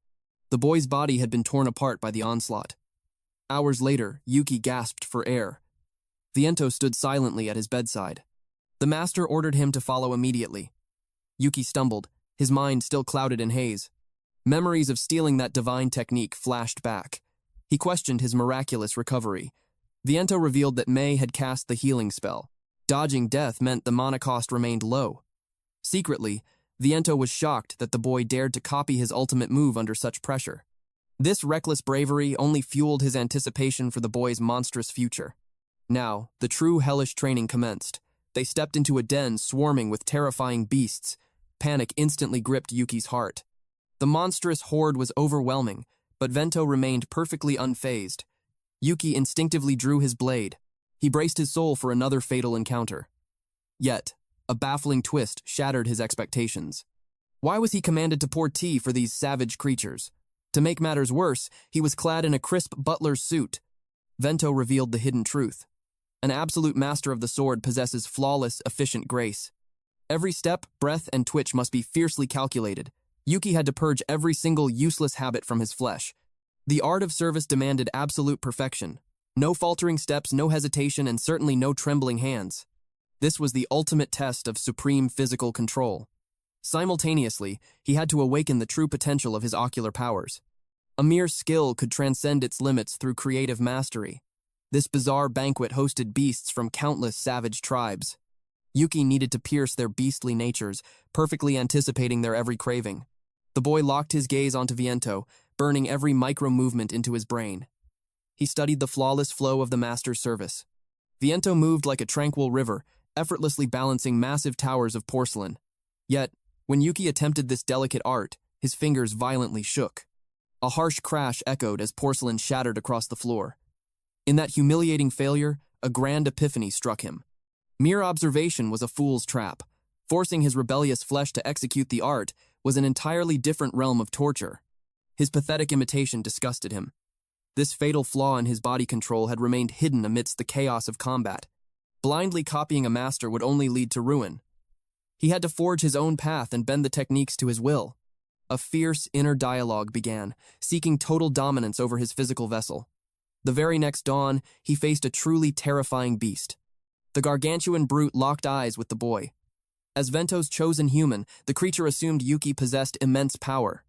A: The boy's body had been torn apart by the onslaught. Hours later, Yuki gasped for air. Viento stood silently at his bedside. The master ordered him to follow immediately. Yuki stumbled, his mind still clouded in haze. Memories of stealing that divine technique flashed back. He questioned his miraculous recovery. Viento revealed that Mei had cast the healing spell. Dodging death meant the mana cost remained low. Secretly, Viento was shocked that the boy dared to copy his ultimate move under such pressure. This reckless bravery only fueled his anticipation for the boy's monstrous future. Now, the true hellish training commenced. They stepped into a den swarming with terrifying beasts. Panic instantly gripped Yuki's heart. The monstrous horde was overwhelming, but Vento remained perfectly unfazed. Yuki instinctively drew his blade. He braced his soul for another fatal encounter. Yet, a baffling twist shattered his expectations. Why was he commanded to pour tea for these savage creatures? To make matters worse, he was clad in a crisp butler's suit. Vento revealed the hidden truth. An absolute master of the sword possesses flawless, efficient grace. Every step, breath, and twitch must be fiercely calculated. Yuki had to purge every single useless habit from his flesh. The art of service demanded absolute perfection. No faltering steps, no hesitation, and certainly no trembling hands. This was the ultimate test of supreme physical control. Simultaneously, he had to awaken the true potential of his ocular powers. A mere skill could transcend its limits through creative mastery. This bizarre banquet hosted beasts from countless savage tribes. Yuki needed to pierce their beastly natures, perfectly anticipating their every craving. The boy locked his gaze onto Viento, burning every micro-movement into his brain. He studied the flawless flow of the master's service. Viento moved like a tranquil river, effortlessly balancing massive towers of porcelain. Yet, when Yuki attempted this delicate art, his fingers violently shook. A harsh crash echoed as porcelain shattered across the floor. In that humiliating failure, a grand epiphany struck him. Mere observation was a fool's trap. Forcing his rebellious flesh to execute the art was an entirely different realm of torture. His pathetic imitation disgusted him. This fatal flaw in his body control had remained hidden amidst the chaos of combat. Blindly copying a master would only lead to ruin. He had to forge his own path and bend the techniques to his will. A fierce inner dialogue began, seeking total dominance over his physical vessel. The very next dawn, he faced a truly terrifying beast. The gargantuan brute locked eyes with the boy. As Vento's chosen human, the creature assumed Yuki possessed immense power.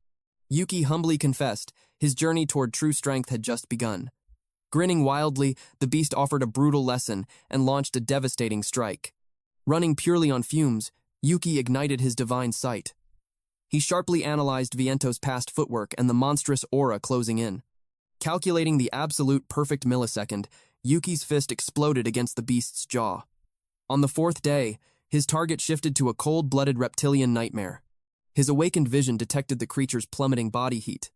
A: Yuki humbly confessed his journey toward true strength had just begun. Grinning wildly, the beast offered a brutal lesson and launched a devastating strike. Running purely on fumes, Yuki ignited his divine sight. He sharply analyzed Viento's past footwork and the monstrous aura closing in. Calculating the absolute perfect millisecond, Yuki's fist exploded against the beast's jaw. On the fourth day, his target shifted to a cold-blooded reptilian nightmare. His awakened vision detected the creature's plummeting body heat.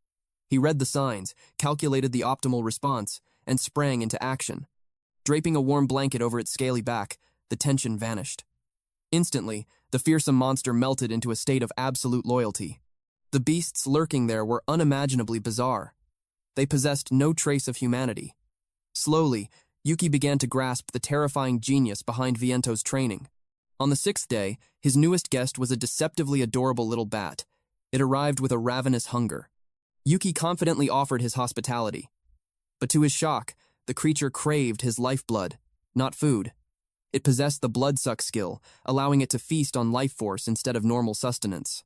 A: He read the signs, calculated the optimal response, and sprang into action. Draping a warm blanket over its scaly back, the tension vanished. Instantly, the fearsome monster melted into a state of absolute loyalty. The beasts lurking there were unimaginably bizarre. They possessed no trace of humanity. Slowly, Yuki began to grasp the terrifying genius behind Viento's training. On the sixth day, his newest guest was a deceptively adorable little bat. It arrived with a ravenous hunger. Yuki confidently offered his hospitality. But to his shock, the creature craved his lifeblood, not food. It possessed the blood-suck skill, allowing it to feast on life force instead of normal sustenance.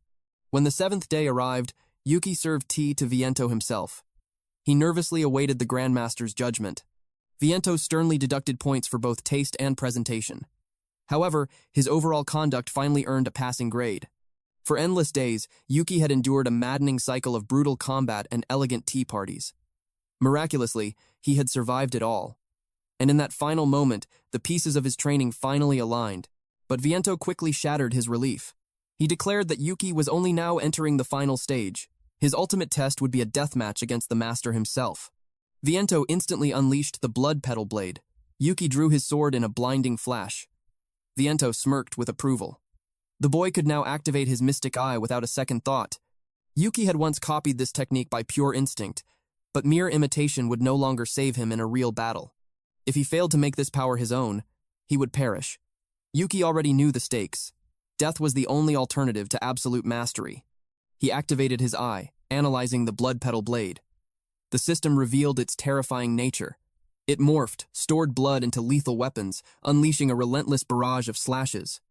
A: When the seventh day arrived, Yuki served tea to Viento himself. He nervously awaited the Grandmaster's judgment. Viento sternly deducted points for both taste and presentation. However, his overall conduct finally earned a passing grade. For endless days, Yuki had endured a maddening cycle of brutal combat and elegant tea parties. Miraculously, he had survived it all. And in that final moment, the pieces of his training finally aligned. But Viento quickly shattered his relief. He declared that Yuki was only now entering the final stage. His ultimate test would be a deathmatch against the master himself. Viento instantly unleashed the blood petal blade. Yuki drew his sword in a blinding flash. Viento smirked with approval. The boy could now activate his mystic eye without a second thought. Yuki had once copied this technique by pure instinct, but mere imitation would no longer save him in a real battle. If he failed to make this power his own, he would perish. Yuki already knew the stakes. Death was the only alternative to absolute mastery. He activated his eye, analyzing the blood petal blade. The system revealed its terrifying nature. It morphed, stored blood into lethal weapons, unleashing a relentless barrage of slashes.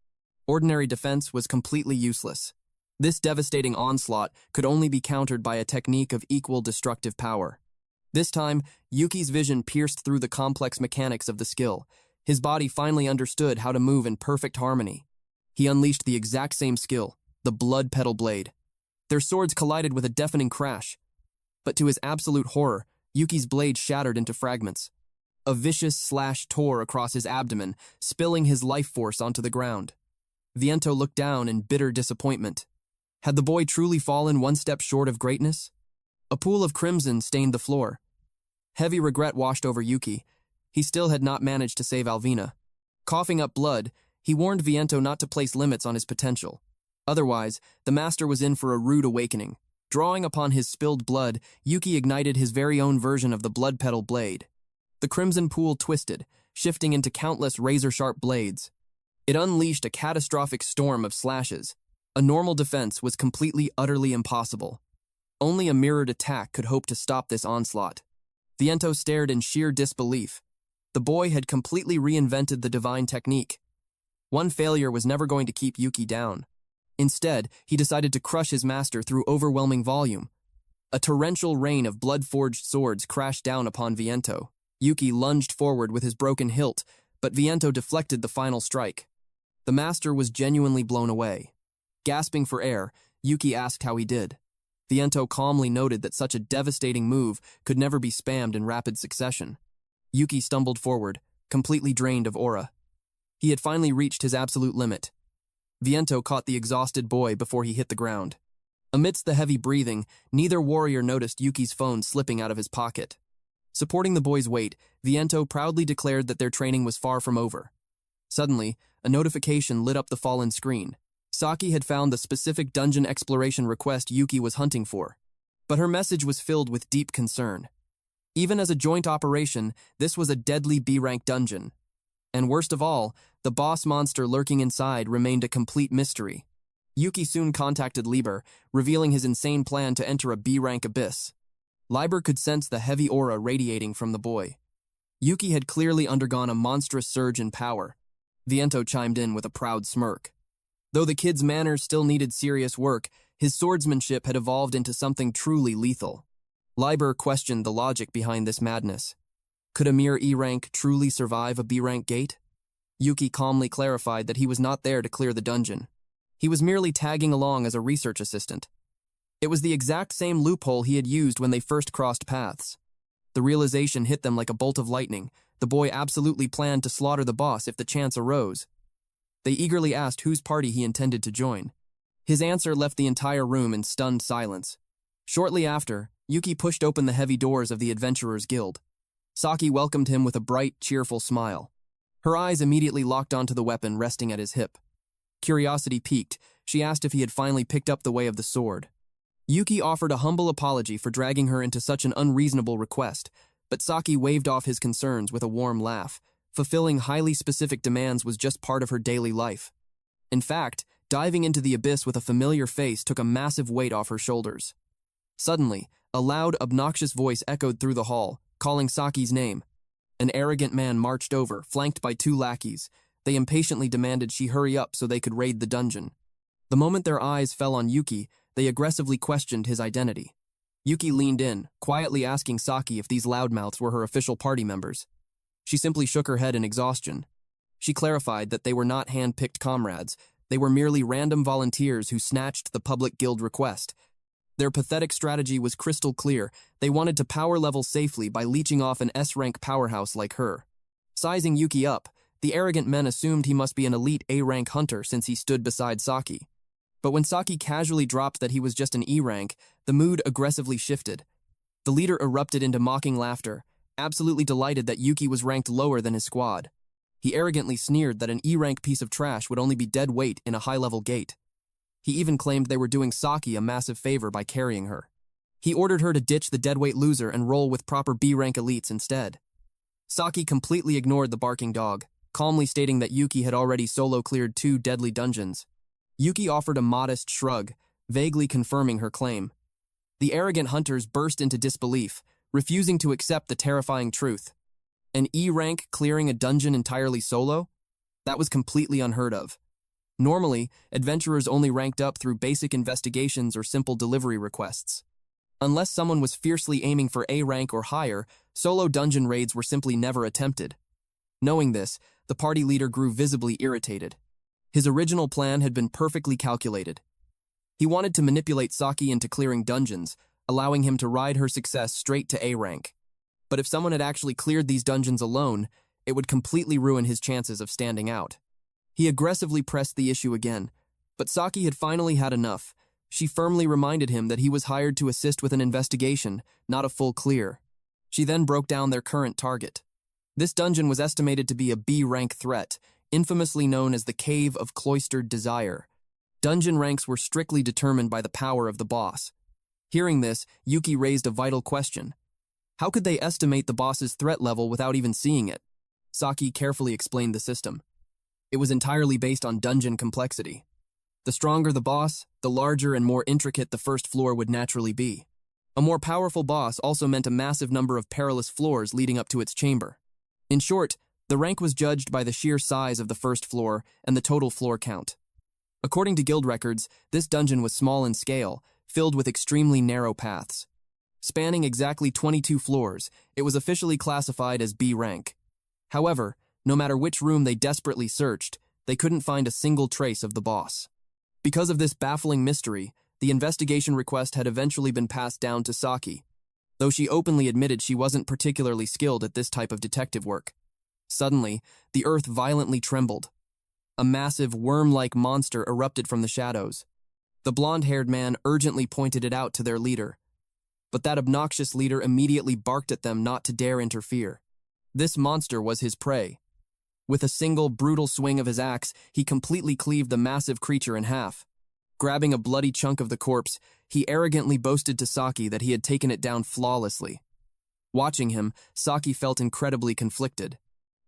A: Ordinary defense was completely useless. This devastating onslaught could only be countered by a technique of equal destructive power. This time, Yuki's vision pierced through the complex mechanics of the skill. His body finally understood how to move in perfect harmony. He unleashed the exact same skill, the blood petal blade. Their swords collided with a deafening crash. But to his absolute horror, Yuki's blade shattered into fragments. A vicious slash tore across his abdomen, spilling his life force onto the ground. Viento looked down in bitter disappointment. Had the boy truly fallen one step short of greatness? A pool of crimson stained the floor. Heavy regret washed over Yuki. He still had not managed to save Alvina. Coughing up blood, he warned Viento not to place limits on his potential. Otherwise, the master was in for a rude awakening. Drawing upon his spilled blood, Yuki ignited his very own version of the blood petal blade. The crimson pool twisted, shifting into countless razor-sharp blades. It unleashed a catastrophic storm of slashes. A normal defense was completely, utterly impossible. Only a mirrored attack could hope to stop this onslaught. Viento stared in sheer disbelief. The boy had completely reinvented the divine technique. One failure was never going to keep Yuki down. Instead, he decided to crush his master through overwhelming volume. A torrential rain of blood-forged swords crashed down upon Viento. Yuki lunged forward with his broken hilt, but Viento deflected the final strike. The master was genuinely blown away. Gasping for air, Yuki asked how he did. Viento calmly noted that such a devastating move could never be spammed in rapid succession. Yuki stumbled forward, completely drained of aura. He had finally reached his absolute limit. Viento caught the exhausted boy before he hit the ground. Amidst the heavy breathing, neither warrior noticed Yuki's phone slipping out of his pocket. Supporting the boy's weight, Viento proudly declared that their training was far from over. Suddenly, a notification lit up the fallen screen. Saki had found the specific dungeon exploration request Yuki was hunting for. But her message was filled with deep concern. Even as a joint operation, this was a deadly B-rank dungeon. And worst of all, the boss monster lurking inside remained a complete mystery. Yuki soon contacted Liber, revealing his insane plan to enter a B-rank abyss. Liber could sense the heavy aura radiating from the boy. Yuki had clearly undergone a monstrous surge in power. Viento chimed in with a proud smirk. Though the kid's manners still needed serious work, his swordsmanship had evolved into something truly lethal. Liber questioned the logic behind this madness. Could a mere E-rank truly survive a B-rank gate? Yuki calmly clarified that he was not there to clear the dungeon. He was merely tagging along as a research assistant. It was the exact same loophole he had used when they first crossed paths. The realization hit them like a bolt of lightning. The boy absolutely planned to slaughter the boss if the chance arose. They eagerly asked whose party he intended to join. His answer left the entire room in stunned silence. Shortly after, Yuki pushed open the heavy doors of the Adventurers Guild. Saki welcomed him with a bright, cheerful smile. Her eyes immediately locked onto the weapon resting at his hip. Curiosity piqued, she asked if he had finally picked up the way of the sword. Yuki offered a humble apology for dragging her into such an unreasonable request, but Saki waved off his concerns with a warm laugh. Fulfilling highly specific demands was just part of her daily life. In fact, diving into the abyss with a familiar face took a massive weight off her shoulders. Suddenly, a loud, obnoxious voice echoed through the hall, calling Saki's name. An arrogant man marched over, flanked by 2 lackeys. They impatiently demanded she hurry up so they could raid the dungeon. The moment their eyes fell on Yuki, they aggressively questioned his identity. Yuki leaned in, quietly asking Saki if these loudmouths were her official party members. She simply shook her head in exhaustion. She clarified that they were not hand-picked comrades. They were merely random volunteers who snatched the public guild request. Their pathetic strategy was crystal clear. They wanted to power level safely by leeching off an S-rank powerhouse like her. Sizing Yuki up, the arrogant men assumed he must be an elite A-rank hunter since he stood beside Saki. But when Saki casually dropped that he was just an E-rank, the mood aggressively shifted. The leader erupted into mocking laughter, absolutely delighted that Yuki was ranked lower than his squad. He arrogantly sneered that an E-rank piece of trash would only be dead weight in a high-level gate. He even claimed they were doing Saki a massive favor by carrying her. He ordered her to ditch the deadweight loser and roll with proper B-rank elites instead. Saki completely ignored the barking dog, calmly stating that Yuki had already solo-cleared 2 deadly dungeons. Yuki offered a modest shrug, vaguely confirming her claim. The arrogant hunters burst into disbelief, refusing to accept the terrifying truth. An E rank clearing a dungeon entirely solo? That was completely unheard of. Normally, adventurers only ranked up through basic investigations or simple delivery requests. Unless someone was fiercely aiming for A rank or higher, solo dungeon raids were simply never attempted. Knowing this, the party leader grew visibly irritated. His original plan had been perfectly calculated. He wanted to manipulate Saki into clearing dungeons, allowing him to ride her success straight to A rank. But if someone had actually cleared these dungeons alone, it would completely ruin his chances of standing out. He aggressively pressed the issue again, but Saki had finally had enough. She firmly reminded him that he was hired to assist with an investigation, not a full clear. She then broke down their current target. This dungeon was estimated to be a B-rank threat, infamously known as the Cave of Cloistered Desire. Dungeon ranks were strictly determined by the power of the boss. Hearing this, Yuki raised a vital question. How could they estimate the boss's threat level without even seeing it? Saki carefully explained the system. It was entirely based on dungeon complexity. The stronger the boss, the larger and more intricate the first floor would naturally be. A more powerful boss also meant a massive number of perilous floors leading up to its chamber. In short, the rank was judged by the sheer size of the first floor and the total floor count. According to guild records, this dungeon was small in scale, filled with extremely narrow paths. Spanning exactly 22 floors, it was officially classified as B rank. However, no matter which room they desperately searched, they couldn't find a single trace of the boss. Because of this baffling mystery, the investigation request had eventually been passed down to Saki, though she openly admitted she wasn't particularly skilled at this type of detective work. Suddenly, the earth violently trembled. A massive, worm-like monster erupted from the shadows. The blonde-haired man urgently pointed it out to their leader, but that obnoxious leader immediately barked at them not to dare interfere. This monster was his prey. With a single, brutal swing of his axe, he completely cleaved the massive creature in half. Grabbing a bloody chunk of the corpse, he arrogantly boasted to Saki that he had taken it down flawlessly. Watching him, Saki felt incredibly conflicted.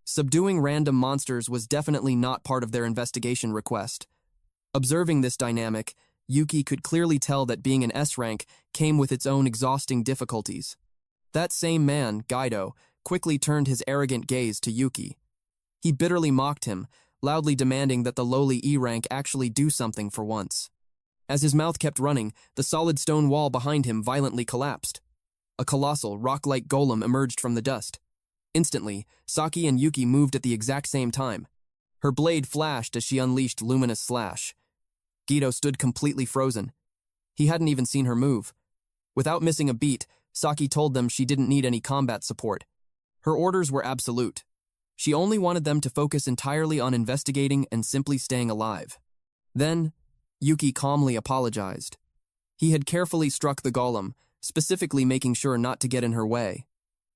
A: Subduing random monsters was definitely not part of their investigation request. Observing this dynamic, Yuki could clearly tell that being an S rank came with its own exhausting difficulties. That same man, Gaido, quickly turned his arrogant gaze to Yuki. He bitterly mocked him, loudly demanding that the lowly E rank actually do something for once. As his mouth kept running, the solid stone wall behind him violently collapsed. A colossal, rock-like golem emerged from the dust. Instantly, Saki and Yuki moved at the exact same time. Her blade flashed as she unleashed luminous slash. Guido stood completely frozen. He hadn't even seen her move. Without missing a beat, Saki told them she didn't need any combat support. Her orders were absolute. She only wanted them to focus entirely on investigating and simply staying alive. Then, Yuki calmly apologized. He had carefully struck the golem, specifically making sure not to get in her way.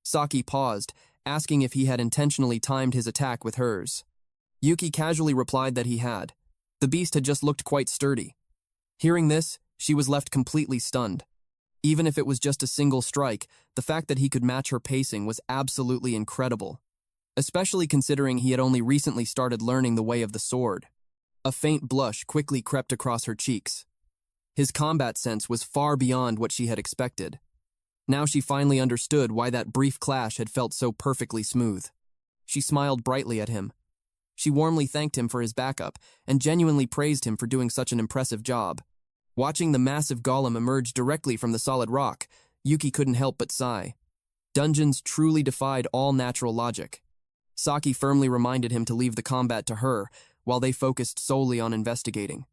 A: Saki paused, asking if he had intentionally timed his attack with hers. Yuki casually replied that he had. The beast had just looked quite sturdy. Hearing this, she was left completely stunned. Even if it was just a single strike, the fact that he could match her pacing was absolutely incredible, especially considering he had only recently started learning the way of the sword. A faint blush quickly crept across her cheeks. His combat sense was far beyond what she had expected. Now she finally understood why that brief clash had felt so perfectly smooth. She smiled brightly at him. She warmly thanked him for his backup and genuinely praised him for doing such an impressive job. Watching the massive golem emerge directly from the solid rock, Yuki couldn't help but sigh. Dungeons truly defied all natural logic. Saki firmly reminded him to leave the combat to her, while they focused solely on investigating.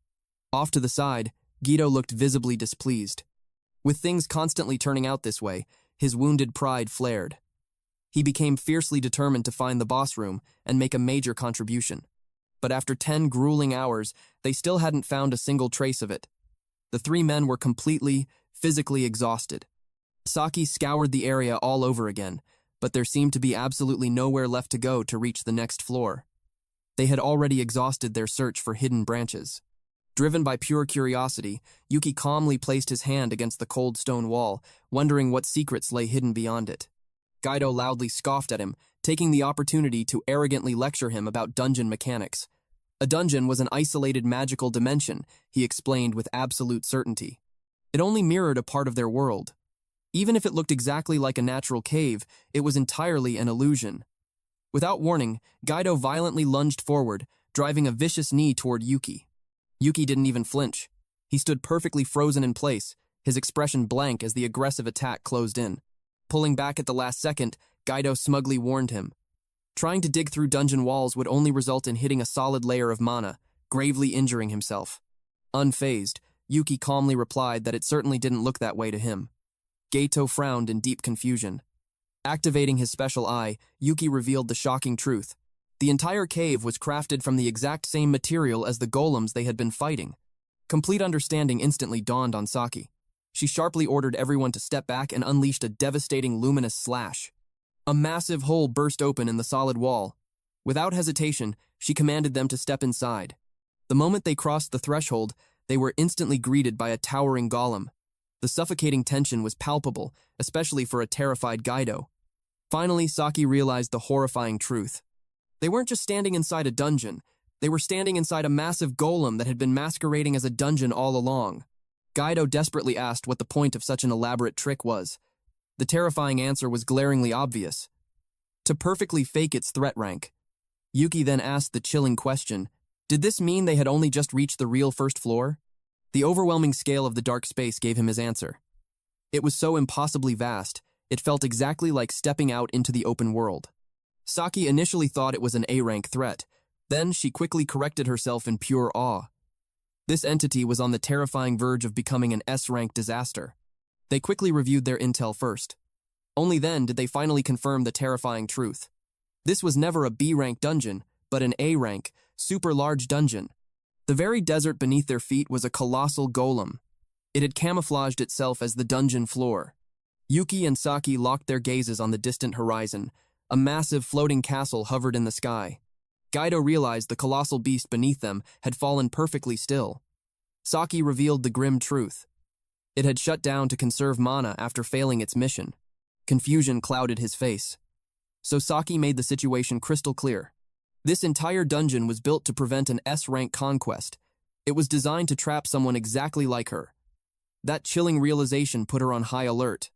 A: Off to the side, Guido looked visibly displeased. With things constantly turning out this way, his wounded pride flared. He became fiercely determined to find the boss room and make a major contribution. But after 10 grueling hours, they still hadn't found a single trace of it. The three men were completely, physically exhausted. Saki scoured the area all over again, but there seemed to be absolutely nowhere left to go to reach the next floor. They had already exhausted their search for hidden branches. Driven by pure curiosity, Yuki calmly placed his hand against the cold stone wall, wondering what secrets lay hidden beyond it. Gaido loudly scoffed at him, taking the opportunity to arrogantly lecture him about dungeon mechanics. A dungeon was an isolated magical dimension, he explained with absolute certainty. It only mirrored a part of their world. Even if it looked exactly like a natural cave, it was entirely an illusion. Without warning, Gaido violently lunged forward, driving a vicious knee toward Yuki. Yuki didn't even flinch. He stood perfectly frozen in place, his expression blank as the aggressive attack closed in. Pulling back at the last second, Gaido smugly warned him. Trying to dig through dungeon walls would only result in hitting a solid layer of mana, gravely injuring himself. Unfazed, Yuki calmly replied that it certainly didn't look that way to him. Gato frowned in deep confusion. Activating his special eye, Yuki revealed the shocking truth. The entire cave was crafted from the exact same material as the golems they had been fighting. Complete understanding instantly dawned on Saki. She sharply ordered everyone to step back and unleashed a devastating luminous slash. A massive hole burst open in the solid wall. Without hesitation, she commanded them to step inside. The moment they crossed the threshold, they were instantly greeted by a towering golem. The suffocating tension was palpable, especially for a terrified Gaido. Finally, Saki realized the horrifying truth. They weren't just standing inside a dungeon. They were standing inside a massive golem that had been masquerading as a dungeon all along. Gaido desperately asked what the point of such an elaborate trick was. The terrifying answer was glaringly obvious. To perfectly fake its threat rank. Yuki then asked the chilling question, did this mean they had only just reached the real first floor? The overwhelming scale of the dark space gave him his answer. It was so impossibly vast, it felt exactly like stepping out into the open world. Saki initially thought it was an A-rank threat. Then she quickly corrected herself in pure awe. This entity was on the terrifying verge of becoming an S-rank disaster. They quickly reviewed their intel first. Only then did they finally confirm the terrifying truth. This was never a B-rank dungeon, but an A-rank, super-large dungeon. The very desert beneath their feet was a colossal golem. It had camouflaged itself as the dungeon floor. Yuki and Saki locked their gazes on the distant horizon. A massive floating castle hovered in the sky. Gaido realized the colossal beast beneath them had fallen perfectly still. Saki revealed the grim truth. It had shut down to conserve mana after failing its mission. Confusion clouded his face. So Saki made the situation crystal clear. This entire dungeon was built to prevent an S-rank conquest. It was designed to trap someone exactly like her. That chilling realization put her on high alert.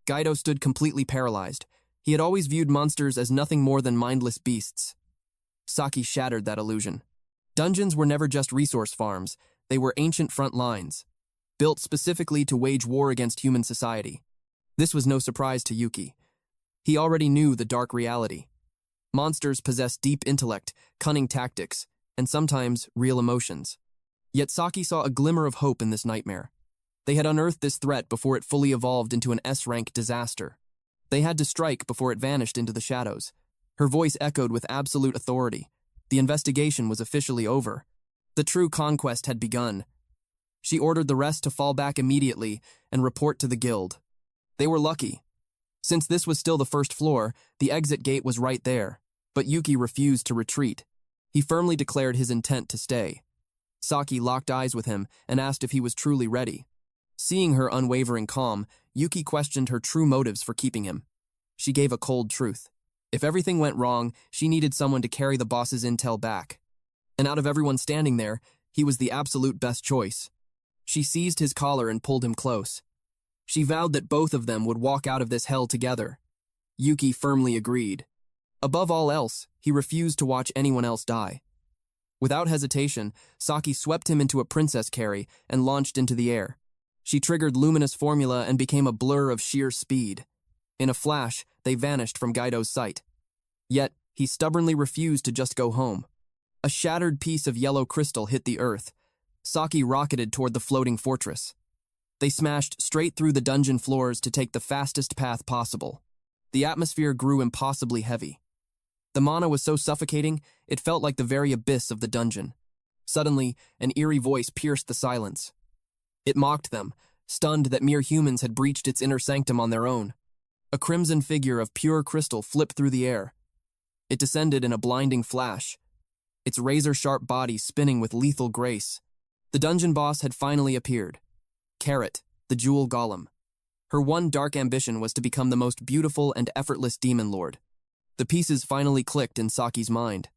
A: Gaido stood completely paralyzed. He had always viewed monsters as nothing more than mindless beasts. Saki shattered that illusion. Dungeons were never just resource farms. They were ancient front lines, built specifically to wage war against human society. This was no surprise to Yuki. He already knew the dark reality. Monsters possess deep intellect, cunning tactics, and sometimes real emotions. Yet Saki saw a glimmer of hope in this nightmare. They had unearthed this threat before it fully evolved into an S-rank disaster. They had to strike before it vanished into the shadows. Her voice echoed with absolute authority. The investigation was officially over. The true conquest had begun. She ordered the rest to fall back immediately and report to the guild. They were lucky. Since this was still the first floor, the exit gate was right there. But Yuki refused to retreat. He firmly declared his intent to stay. Saki locked eyes with him and asked if he was truly ready. Seeing her unwavering calm, Yuki questioned her true motives for keeping him. She gave a cold truth. If everything went wrong, she needed someone to carry the boss's intel back. And out of everyone standing there, he was the absolute best choice. She seized his collar and pulled him close. She vowed that both of them would walk out of this hell together. Yuki firmly agreed. Above all else, he refused to watch anyone else die. Without hesitation, Saki swept him into a princess carry and launched into the air. She triggered luminous formula and became a blur of sheer speed. In a flash, they vanished from Gaido's sight. Yet, he stubbornly refused to just go home. A shattered piece of yellow crystal hit the earth. Saki rocketed toward the floating fortress. They smashed straight through the dungeon floors to take the fastest path possible. The atmosphere grew impossibly heavy. The mana was so suffocating, it felt like the very abyss of the dungeon. Suddenly, an eerie voice pierced the silence. It mocked them, stunned that mere humans had breached its inner sanctum on their own. A crimson figure of pure crystal flipped through the air. It descended in a blinding flash, its razor-sharp body spinning with lethal grace. The dungeon boss had finally appeared. Carrot, the jewel golem. Her one dark ambition was to become the most beautiful and effortless demon lord. The pieces finally clicked in Saki's mind.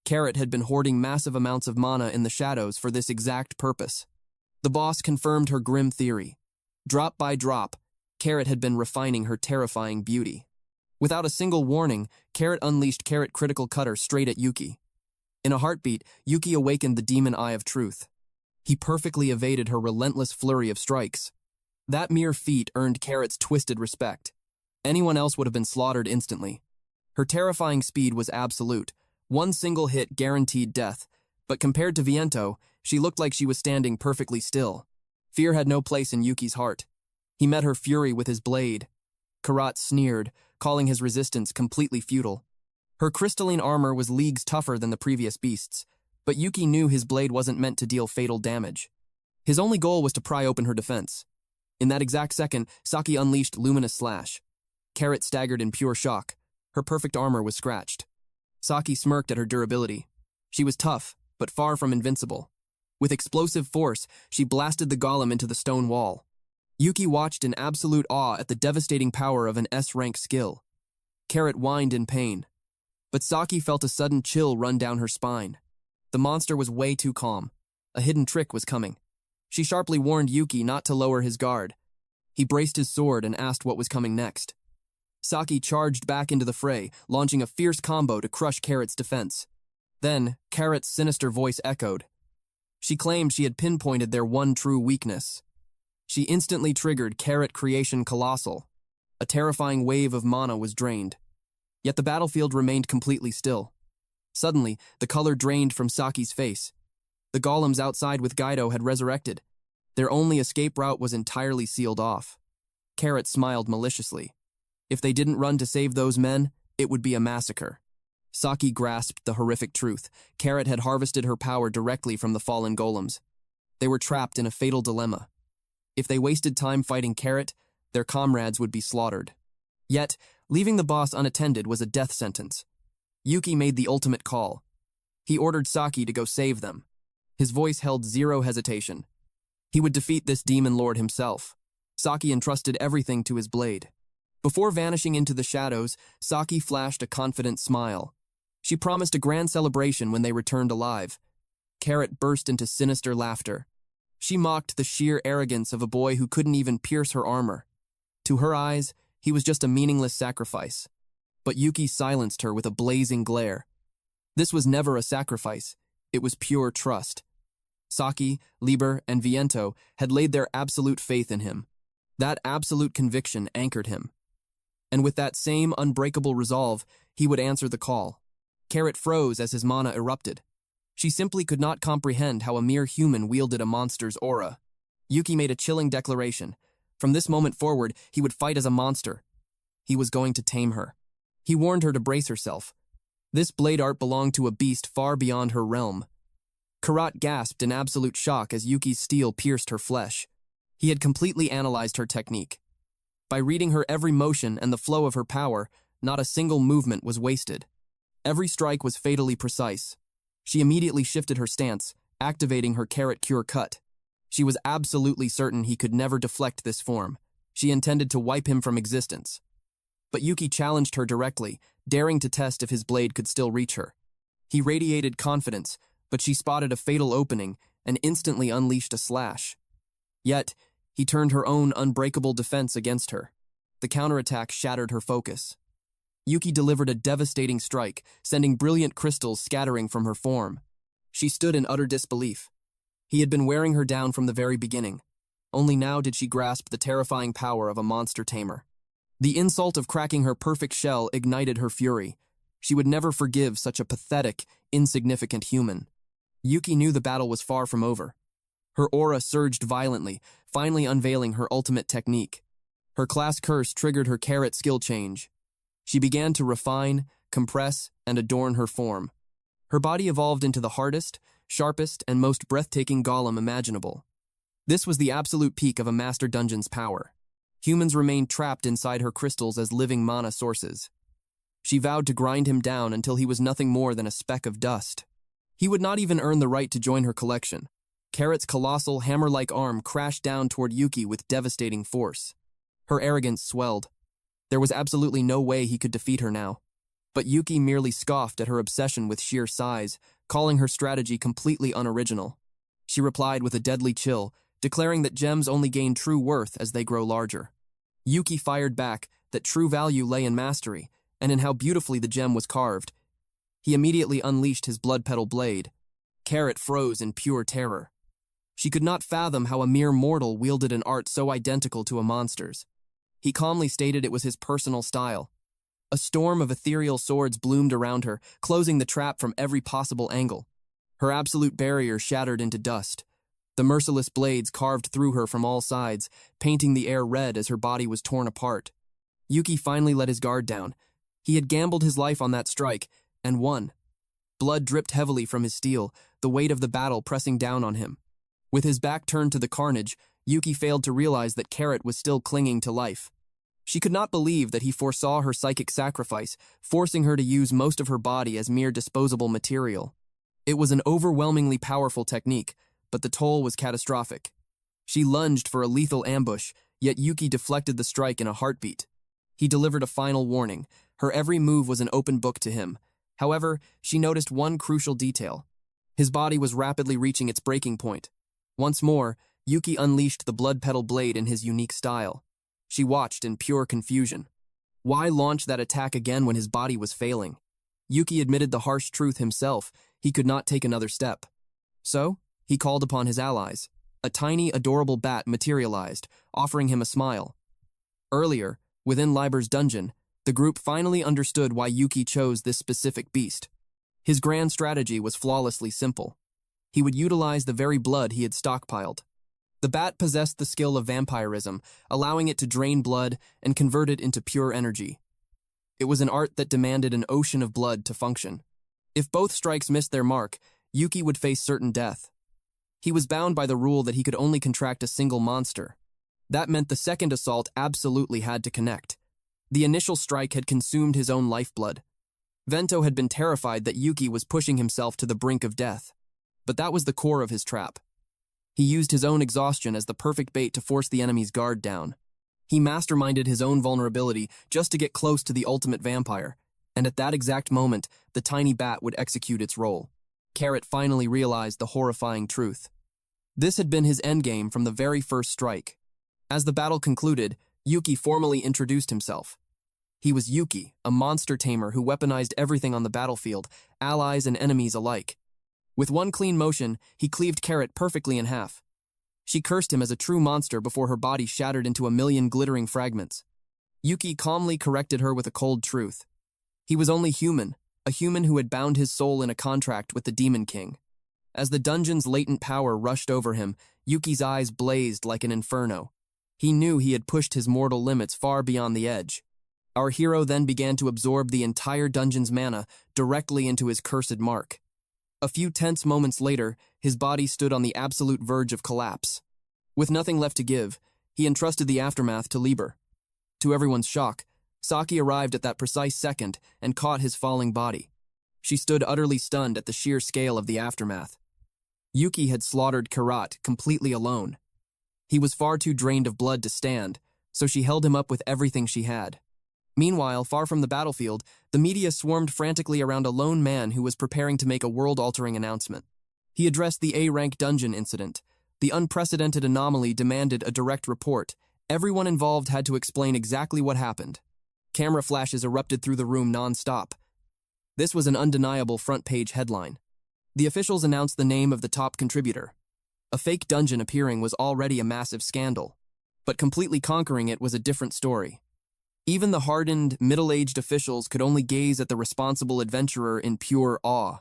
A: Carrot had been hoarding massive amounts of mana in the shadows for this exact purpose. The boss confirmed her grim theory. Drop by drop, Carrot had been refining her terrifying beauty. Without a single warning, Carrot unleashed Carrot Critical Cutter straight at Yuki. In a heartbeat, Yuki awakened the demon eye of truth. He perfectly evaded her relentless flurry of strikes. That mere feat earned Carrot's twisted respect. Anyone else would have been slaughtered instantly. Her terrifying speed was absolute. One single hit guaranteed death, but compared to Viento, she looked like she was standing perfectly still. Fear had no place in Yuki's heart. He met her fury with his blade. Karat sneered, calling his resistance completely futile. Her crystalline armor was leagues tougher than the previous beasts, but Yuki knew his blade wasn't meant to deal fatal damage. His only goal was to pry open her defense. In that exact second, Saki unleashed Luminous Slash. Carrot staggered in pure shock. Her perfect armor was scratched. Saki smirked at her durability. She was tough, but far from invincible. With explosive force, she blasted the golem into the stone wall. Yuki watched in absolute awe at the devastating power of an S-rank skill. Carrot whined in pain. But Saki felt a sudden chill run down her spine. The monster was way too calm. A hidden trick was coming. She sharply warned Yuki not to lower his guard. He braced his sword and asked what was coming next. Saki charged back into the fray, launching a fierce combo to crush Carrot's defense. Then, Carrot's sinister voice echoed. She claimed she had pinpointed their one true weakness. She instantly triggered Carrot Creation Colossal. A terrifying wave of mana was drained. Yet the battlefield remained completely still. Suddenly, the color drained from Saki's face. The golems outside with Gaido had resurrected. Their only escape route was entirely sealed off. Carrot smiled maliciously. If they didn't run to save those men, it would be a massacre. Saki grasped the horrific truth. Carrot had harvested her power directly from the fallen golems. They were trapped in a fatal dilemma. If they wasted time fighting Carrot, their comrades would be slaughtered. Yet, leaving the boss unattended was a death sentence. Yuki made the ultimate call. He ordered Saki to go save them. His voice held zero hesitation. He would defeat this demon lord himself. Saki entrusted everything to his blade. Before vanishing into the shadows, Saki flashed a confident smile. She promised a grand celebration when they returned alive. Carrot burst into sinister laughter. She mocked the sheer arrogance of a boy who couldn't even pierce her armor. To her eyes, he was just a meaningless sacrifice. But Yuki silenced her with a blazing glare. This was never a sacrifice. It was pure trust. Saki, Liber, and Viento had laid their absolute faith in him. That absolute conviction anchored him. And with that same unbreakable resolve, he would answer the call. Carrot froze as his mana erupted. She simply could not comprehend how a mere human wielded a monster's aura. Yuki made a chilling declaration. From this moment forward, he would fight as a monster. He was going to tame her. He warned her to brace herself. This blade art belonged to a beast far beyond her realm. Karat gasped in absolute shock as Yuki's steel pierced her flesh. He had completely analyzed her technique. By reading her every motion and the flow of her power, not a single movement was wasted. Every strike was fatally precise. She immediately shifted her stance, activating her Carrot Cure Cut. She was absolutely certain he could never deflect this form. She intended to wipe him from existence. But Yuki challenged her directly, daring to test if his blade could still reach her. He radiated confidence, but she spotted a fatal opening and instantly unleashed a slash. Yet, he turned her own unbreakable defense against her. The counterattack shattered her focus. Yuki delivered a devastating strike, sending brilliant crystals scattering from her form. She stood in utter disbelief. He had been wearing her down from the very beginning. Only now did she grasp the terrifying power of a monster tamer. The insult of cracking her perfect shell ignited her fury. She would never forgive such a pathetic, insignificant human. Yuki knew the battle was far from over. Her aura surged violently, finally unveiling her ultimate technique. Her class curse triggered her Carrot skill change. She began to refine, compress, and adorn her form. Her body evolved into the hardest, sharpest, and most breathtaking golem imaginable. This was the absolute peak of a Master Dungeon's power. Humans remained trapped inside her crystals as living mana sources. She vowed to grind him down until he was nothing more than a speck of dust. He would not even earn the right to join her collection. Carrot's colossal, hammer-like arm crashed down toward Yuki with devastating force. Her arrogance swelled. There was absolutely no way he could defeat her now. But Yuki merely scoffed at her obsession with sheer size, calling her strategy completely unoriginal. She replied with a deadly chill, declaring that gems only gain true worth as they grow larger. Yuki fired back that true value lay in mastery, and in how beautifully the gem was carved. He immediately unleashed his blood petal blade. Carrot froze in pure terror. She could not fathom how a mere mortal wielded an art so identical to a monster's. He calmly stated it was his personal style. A storm of ethereal swords bloomed around her, closing the trap from every possible angle. Her absolute barrier shattered into dust. The merciless blades carved through her from all sides, painting the air red as her body was torn apart. Yuki finally let his guard down. He had gambled his life on that strike, and won. Blood dripped heavily from his steel, the weight of the battle pressing down on him. With his back turned to the carnage, Yuki failed to realize that Carrot was still clinging to life. She could not believe that he foresaw her psychic sacrifice, forcing her to use most of her body as mere disposable material. It was an overwhelmingly powerful technique, but the toll was catastrophic. She lunged for a lethal ambush, yet Yuki deflected the strike in a heartbeat. He delivered a final warning. Her every move was an open book to him. However, she noticed one crucial detail. His body was rapidly reaching its breaking point. Once more, Yuki unleashed the blood petal blade in his unique style. She watched in pure confusion. Why launch that attack again when his body was failing? Yuki admitted the harsh truth himself. He could not take another step. So, he called upon his allies. A tiny, adorable bat materialized, offering him a smile. Earlier, within Liber's dungeon, the group finally understood why Yuki chose this specific beast. His grand strategy was flawlessly simple. He would utilize the very blood he had stockpiled. The bat possessed the skill of vampirism, allowing it to drain blood and convert it into pure energy. It was an art that demanded an ocean of blood to function. If both strikes missed their mark, Yuki would face certain death. He was bound by the rule that he could only contract a single monster. That meant the second assault absolutely had to connect. The initial strike had consumed his own lifeblood. Vento had been terrified that Yuki was pushing himself to the brink of death. But that was the core of his trap. He used his own exhaustion as the perfect bait to force the enemy's guard down. He masterminded his own vulnerability just to get close to the ultimate vampire, and at that exact moment, the tiny bat would execute its role. Carrot finally realized the horrifying truth. This had been his endgame from the very first strike. As the battle concluded, Yuki formally introduced himself. He was Yuki, a monster tamer who weaponized everything on the battlefield, allies and enemies alike. With one clean motion, he cleaved Carrot perfectly in half. She cursed him as a true monster before her body shattered into a million glittering fragments. Yuki calmly corrected her with a cold truth. He was only human, a human who had bound his soul in a contract with the Demon King. As the dungeon's latent power rushed over him, Yuki's eyes blazed like an inferno. He knew he had pushed his mortal limits far beyond the edge. Our hero then began to absorb the entire dungeon's mana directly into his cursed mark. A few tense moments later, his body stood on the absolute verge of collapse. With nothing left to give, he entrusted the aftermath to Liber. To everyone's shock, Saki arrived at that precise second and caught his falling body. She stood utterly stunned at the sheer scale of the aftermath. Yuki had slaughtered Karat completely alone. He was far too drained of blood to stand, so she held him up with everything she had. Meanwhile, far from the battlefield, the media swarmed frantically around a lone man who was preparing to make a world-altering announcement. He addressed the A-rank dungeon incident. The unprecedented anomaly demanded a direct report. Everyone involved had to explain exactly what happened. Camera flashes erupted through the room non-stop. This was an undeniable front-page headline. The officials announced the name of the top contributor. A fake dungeon appearing was already a massive scandal, but completely conquering it was a different story. Even the hardened, middle-aged officials could only gaze at the responsible adventurer in pure awe.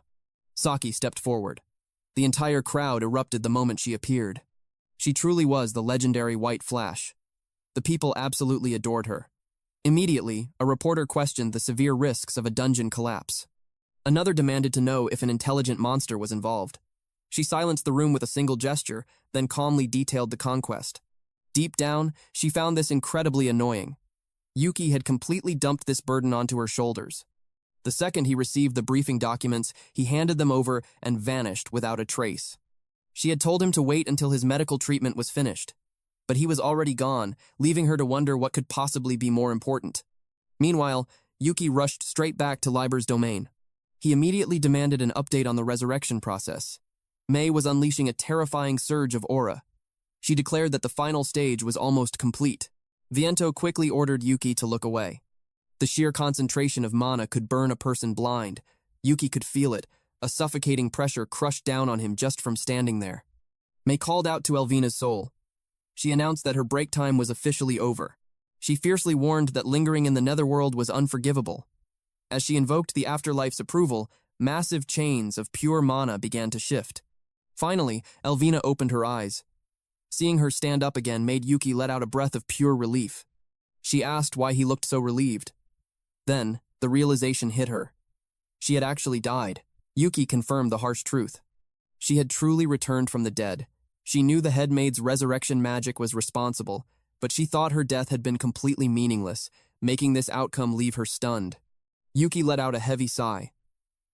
A: Saki stepped forward. The entire crowd erupted the moment she appeared. She truly was the legendary White Flash. The people absolutely adored her. Immediately, a reporter questioned the severe risks of a dungeon collapse. Another demanded to know if an intelligent monster was involved. She silenced the room with a single gesture, then calmly detailed the conquest. Deep down, she found this incredibly annoying. Yuki had completely dumped this burden onto her shoulders. The second he received the briefing documents, he handed them over and vanished without a trace. She had told him to wait until his medical treatment was finished, but he was already gone, leaving her to wonder what could possibly be more important. Meanwhile, Yuki rushed straight back to Liber's domain. He immediately demanded an update on the resurrection process. May was unleashing a terrifying surge of aura. She declared that the final stage was almost complete. Viento quickly ordered Yuki to look away. The sheer concentration of mana could burn a person blind. Yuki could feel it, a suffocating pressure crushed down on him just from standing there. May called out to Elvina's soul. She announced that her break time was officially over. She fiercely warned that lingering in the netherworld was unforgivable. As she invoked the afterlife's approval, massive chains of pure mana began to shift. Finally, Elvina opened her eyes. Seeing her stand up again made Yuki let out a breath of pure relief. She asked why he looked so relieved. Then, the realization hit her. She had actually died. Yuki confirmed the harsh truth. She had truly returned from the dead. She knew the headmaid's resurrection magic was responsible, but she thought her death had been completely meaningless, making this outcome leave her stunned. Yuki let out a heavy sigh.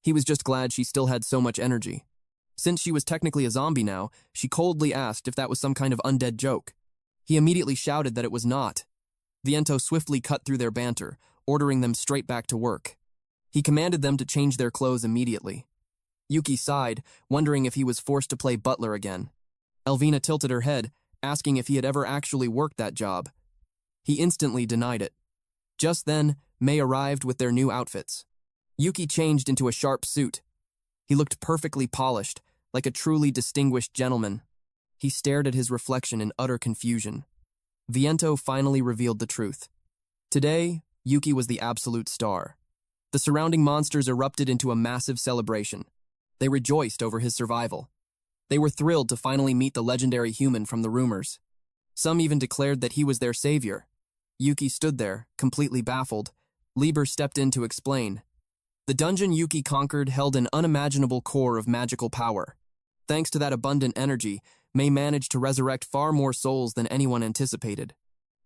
A: He was just glad she still had so much energy. Since she was technically a zombie now, she coldly asked if that was some kind of undead joke. He immediately shouted that it was not. Viento swiftly cut through their banter, ordering them straight back to work. He commanded them to change their clothes immediately. Yuki sighed, wondering if he was forced to play butler again. Elvina tilted her head, asking if he had ever actually worked that job. He instantly denied it. Just then, May arrived with their new outfits. Yuki changed into a sharp suit. He looked perfectly polished, like a truly distinguished gentleman. He stared at his reflection in utter confusion. Viento finally revealed the truth. Today, Yuki was the absolute star. The surrounding monsters erupted into a massive celebration. They rejoiced over his survival. They were thrilled to finally meet the legendary human from the rumors. Some even declared that he was their savior. Yuki stood there, completely baffled. Lieber stepped in to explain. The dungeon Yuki conquered held an unimaginable core of magical power. Thanks to that abundant energy, May managed to resurrect far more souls than anyone anticipated.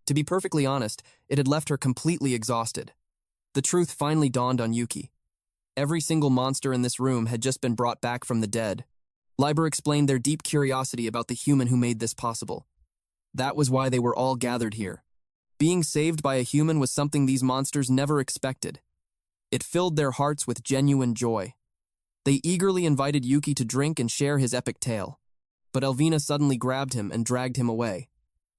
A: To be perfectly honest, it had left her completely exhausted. The truth finally dawned on Yuki. Every single monster in this room had just been brought back from the dead. Lieber explained their deep curiosity about the human who made this possible. That was why they were all gathered here. Being saved by a human was something these monsters never expected. It filled their hearts with genuine joy. They eagerly invited Yuki to drink and share his epic tale. But Elvina suddenly grabbed him and dragged him away.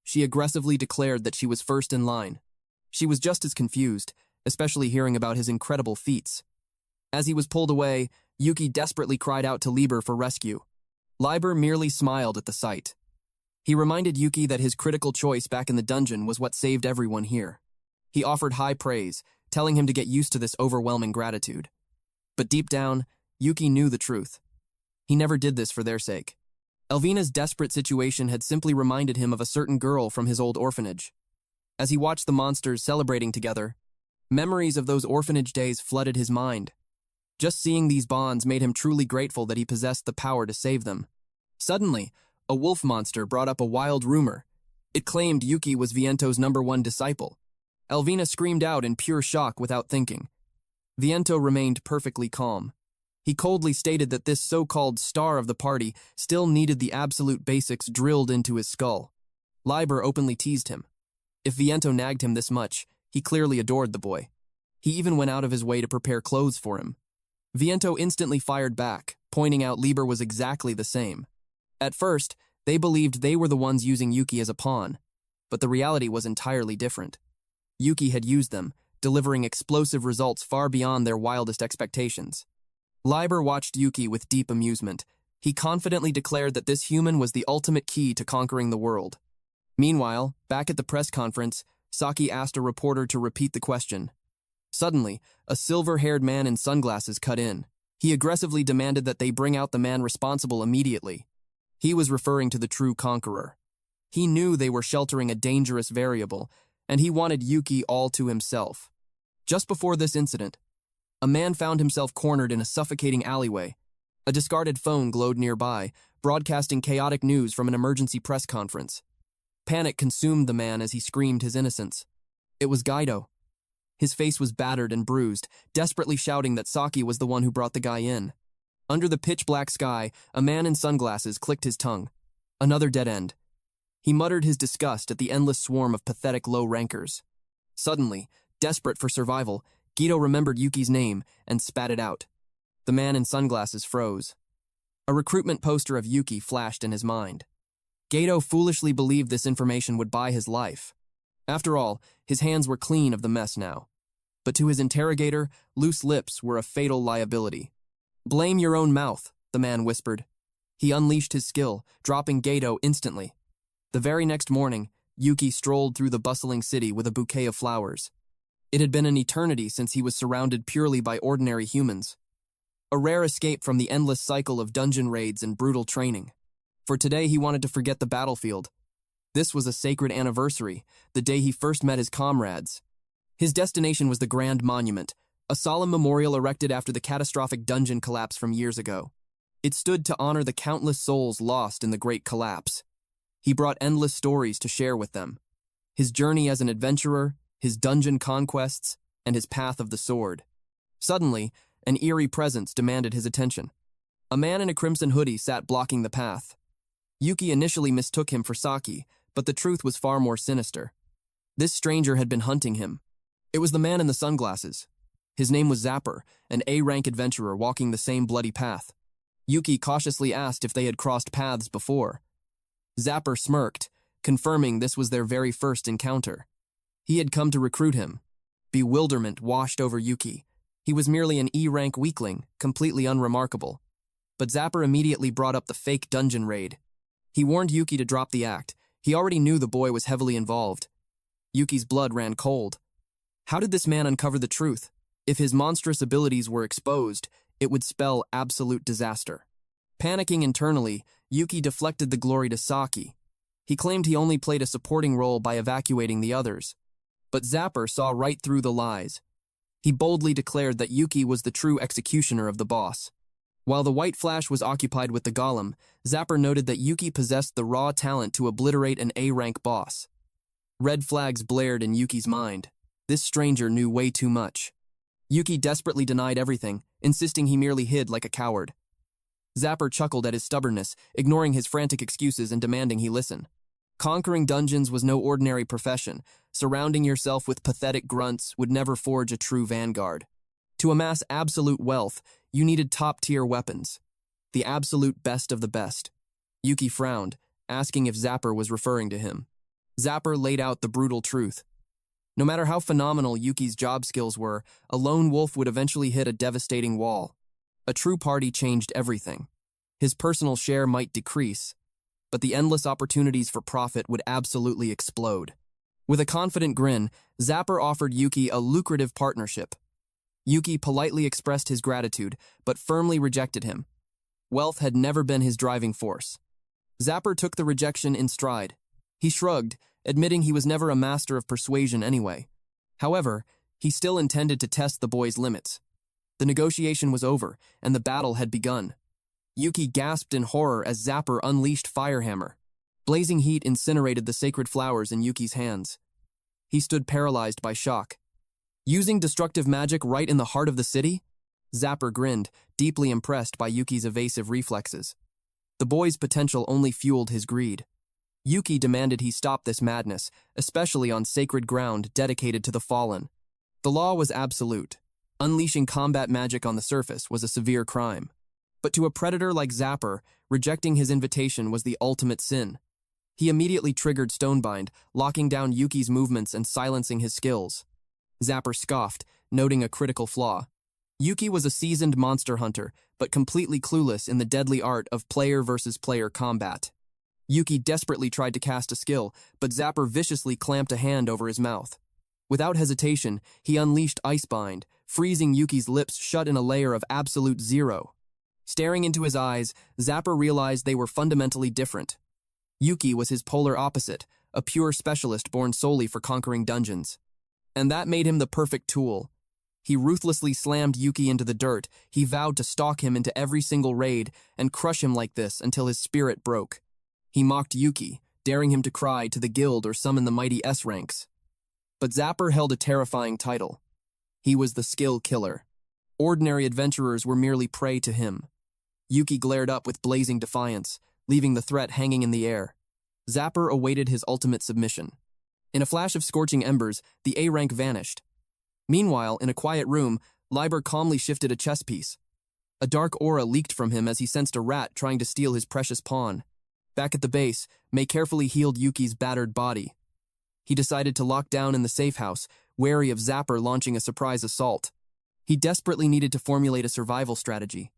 A: She aggressively declared that she was first in line. She was just as confused, especially hearing about his incredible feats. As he was pulled away, Yuki desperately cried out to Lieber for rescue. Lieber merely smiled at the sight. He reminded Yuki that his critical choice back in the dungeon was what saved everyone here. He offered high praise, telling him to get used to this overwhelming gratitude. But deep down, Yuki knew the truth. He never did this for their sake. Elvina's desperate situation had simply reminded him of a certain girl from his old orphanage. As he watched the monsters celebrating together, memories of those orphanage days flooded his mind. Just seeing these bonds made him truly grateful that he possessed the power to save them. Suddenly, a wolf monster brought up a wild rumor. It claimed Yuki was Viento's #1 disciple. Elvina screamed out in pure shock without thinking. Viento remained perfectly calm. He coldly stated that this so-called star of the party still needed the absolute basics drilled into his skull. Lieber openly teased him. If Viento nagged him this much, he clearly adored the boy. He even went out of his way to prepare clothes for him. Viento instantly fired back, pointing out Lieber was exactly the same. At first, they believed they were the ones using Yuki as a pawn, but the reality was entirely different. Yuki had used them, delivering explosive results far beyond their wildest expectations. Lieber watched Yuki with deep amusement. He confidently declared that this human was the ultimate key to conquering the world. Meanwhile, back at the press conference, Saki asked a reporter to repeat the question. Suddenly, a silver-haired man in sunglasses cut in. He aggressively demanded that they bring out the man responsible immediately. He was referring to the true conqueror. He knew they were sheltering a dangerous variable, and he wanted Yuki all to himself. Just before this incident, a man found himself cornered in a suffocating alleyway. A discarded phone glowed nearby, broadcasting chaotic news from an emergency press conference. Panic consumed the man as he screamed his innocence. It was Guido. His face was battered and bruised, desperately shouting that Saki was the one who brought the guy in. Under the pitch-black sky, a man in sunglasses clicked his tongue. Another dead end. He muttered his disgust at the endless swarm of pathetic low-rankers. Suddenly, desperate for survival, Guido remembered Yuki's name and spat it out. The man in sunglasses froze. A recruitment poster of Yuki flashed in his mind. Guido foolishly believed this information would buy his life. After all, his hands were clean of the mess now. But to his interrogator, loose lips were a fatal liability. "Blame your own mouth," the man whispered. He unleashed his skill, dropping Gato instantly. The very next morning, Yuki strolled through the bustling city with a bouquet of flowers. It had been an eternity since he was surrounded purely by ordinary humans. A rare escape from the endless cycle of dungeon raids and brutal training. For today he wanted to forget the battlefield. This was a sacred anniversary, the day he first met his comrades. His destination was the Grand Monument, a solemn memorial erected after the catastrophic dungeon collapse from years ago. It stood to honor the countless souls lost in the Great Collapse. He brought endless stories to share with them. His journey as an adventurer, his dungeon conquests, and his path of the sword. Suddenly, an eerie presence demanded his attention. A man in a crimson hoodie sat blocking the path. Yuki initially mistook him for Saki, but the truth was far more sinister. This stranger had been hunting him. It was the man in the sunglasses. His name was Zapper, an A-rank adventurer walking the same bloody path. Yuki cautiously asked if they had crossed paths before. Zapper smirked, confirming this was their very first encounter. He had come to recruit him. Bewilderment washed over Yuki. He was merely an E-rank weakling, completely unremarkable. But Zapper immediately brought up the fake dungeon raid. He warned Yuki to drop the act. He already knew the boy was heavily involved. Yuki's blood ran cold. How did this man uncover the truth? If his monstrous abilities were exposed, it would spell absolute disaster. Panicking internally, Yuki deflected the glory to Saki. He claimed he only played a supporting role by evacuating the others. But Zapper saw right through the lies. He boldly declared that Yuki was the true executioner of the boss. While the White Flash was occupied with the golem, Zapper noted that Yuki possessed the raw talent to obliterate an A-rank boss. Red flags blared in Yuki's mind. This stranger knew way too much. Yuki desperately denied everything, insisting he merely hid like a coward. Zapper chuckled at his stubbornness, ignoring his frantic excuses and demanding he listen. Conquering dungeons was no ordinary profession. Surrounding yourself with pathetic grunts would never forge a true vanguard. To amass absolute wealth, you needed top-tier weapons. The absolute best of the best. Yuki frowned, asking if Zapper was referring to him. Zapper laid out the brutal truth. No matter how phenomenal Yuki's job skills were, a lone wolf would eventually hit a devastating wall. A true party changed everything. His personal share might decrease, but the endless opportunities for profit would absolutely explode. With a confident grin, Zapper offered Yuki a lucrative partnership. Yuki politely expressed his gratitude, but firmly rejected him. Wealth had never been his driving force. Zapper took the rejection in stride. He shrugged, admitting he was never a master of persuasion anyway. However, he still intended to test the boy's limits. The negotiation was over, and the battle had begun. Yuki gasped in horror as Zapper unleashed Firehammer. Blazing heat incinerated the sacred flowers in Yuki's hands. He stood paralyzed by shock. Using destructive magic right in the heart of the city? Zapper grinned, deeply impressed by Yuki's evasive reflexes. The boy's potential only fueled his greed. Yuki demanded he stop this madness, especially on sacred ground dedicated to the fallen. The law was absolute. Unleashing combat magic on the surface was a severe crime. But to a predator like Zapper, rejecting his invitation was the ultimate sin. He immediately triggered Stonebind, locking down Yuki's movements and silencing his skills. Zapper scoffed, noting a critical flaw. Yuki was a seasoned monster hunter, but completely clueless in the deadly art of player-versus-player combat. Yuki desperately tried to cast a skill, but Zapper viciously clamped a hand over his mouth. Without hesitation, he unleashed Icebind, freezing Yuki's lips shut in a layer of absolute zero. Staring into his eyes, Zapper realized they were fundamentally different. Yuki was his polar opposite, a pure specialist born solely for conquering dungeons. And that made him the perfect tool. He ruthlessly slammed Yuki into the dirt. He vowed to stalk him into every single raid and crush him like this until his spirit broke. He mocked Yuki, daring him to cry to the guild or summon the mighty S ranks. But Zapper held a terrifying title. He was the skill killer. Ordinary adventurers were merely prey to him. Yuki glared up with blazing defiance, leaving the threat hanging in the air. Zapper awaited his ultimate submission. In a flash of scorching embers, the A rank vanished. Meanwhile, in a quiet room, Liber calmly shifted a chess piece. A dark aura leaked from him as he sensed a rat trying to steal his precious pawn. Back at the base, Mei carefully healed Yuki's battered body. He decided to lock down in the safe house, wary of Zapper launching a surprise assault. He desperately needed to formulate a survival strategy.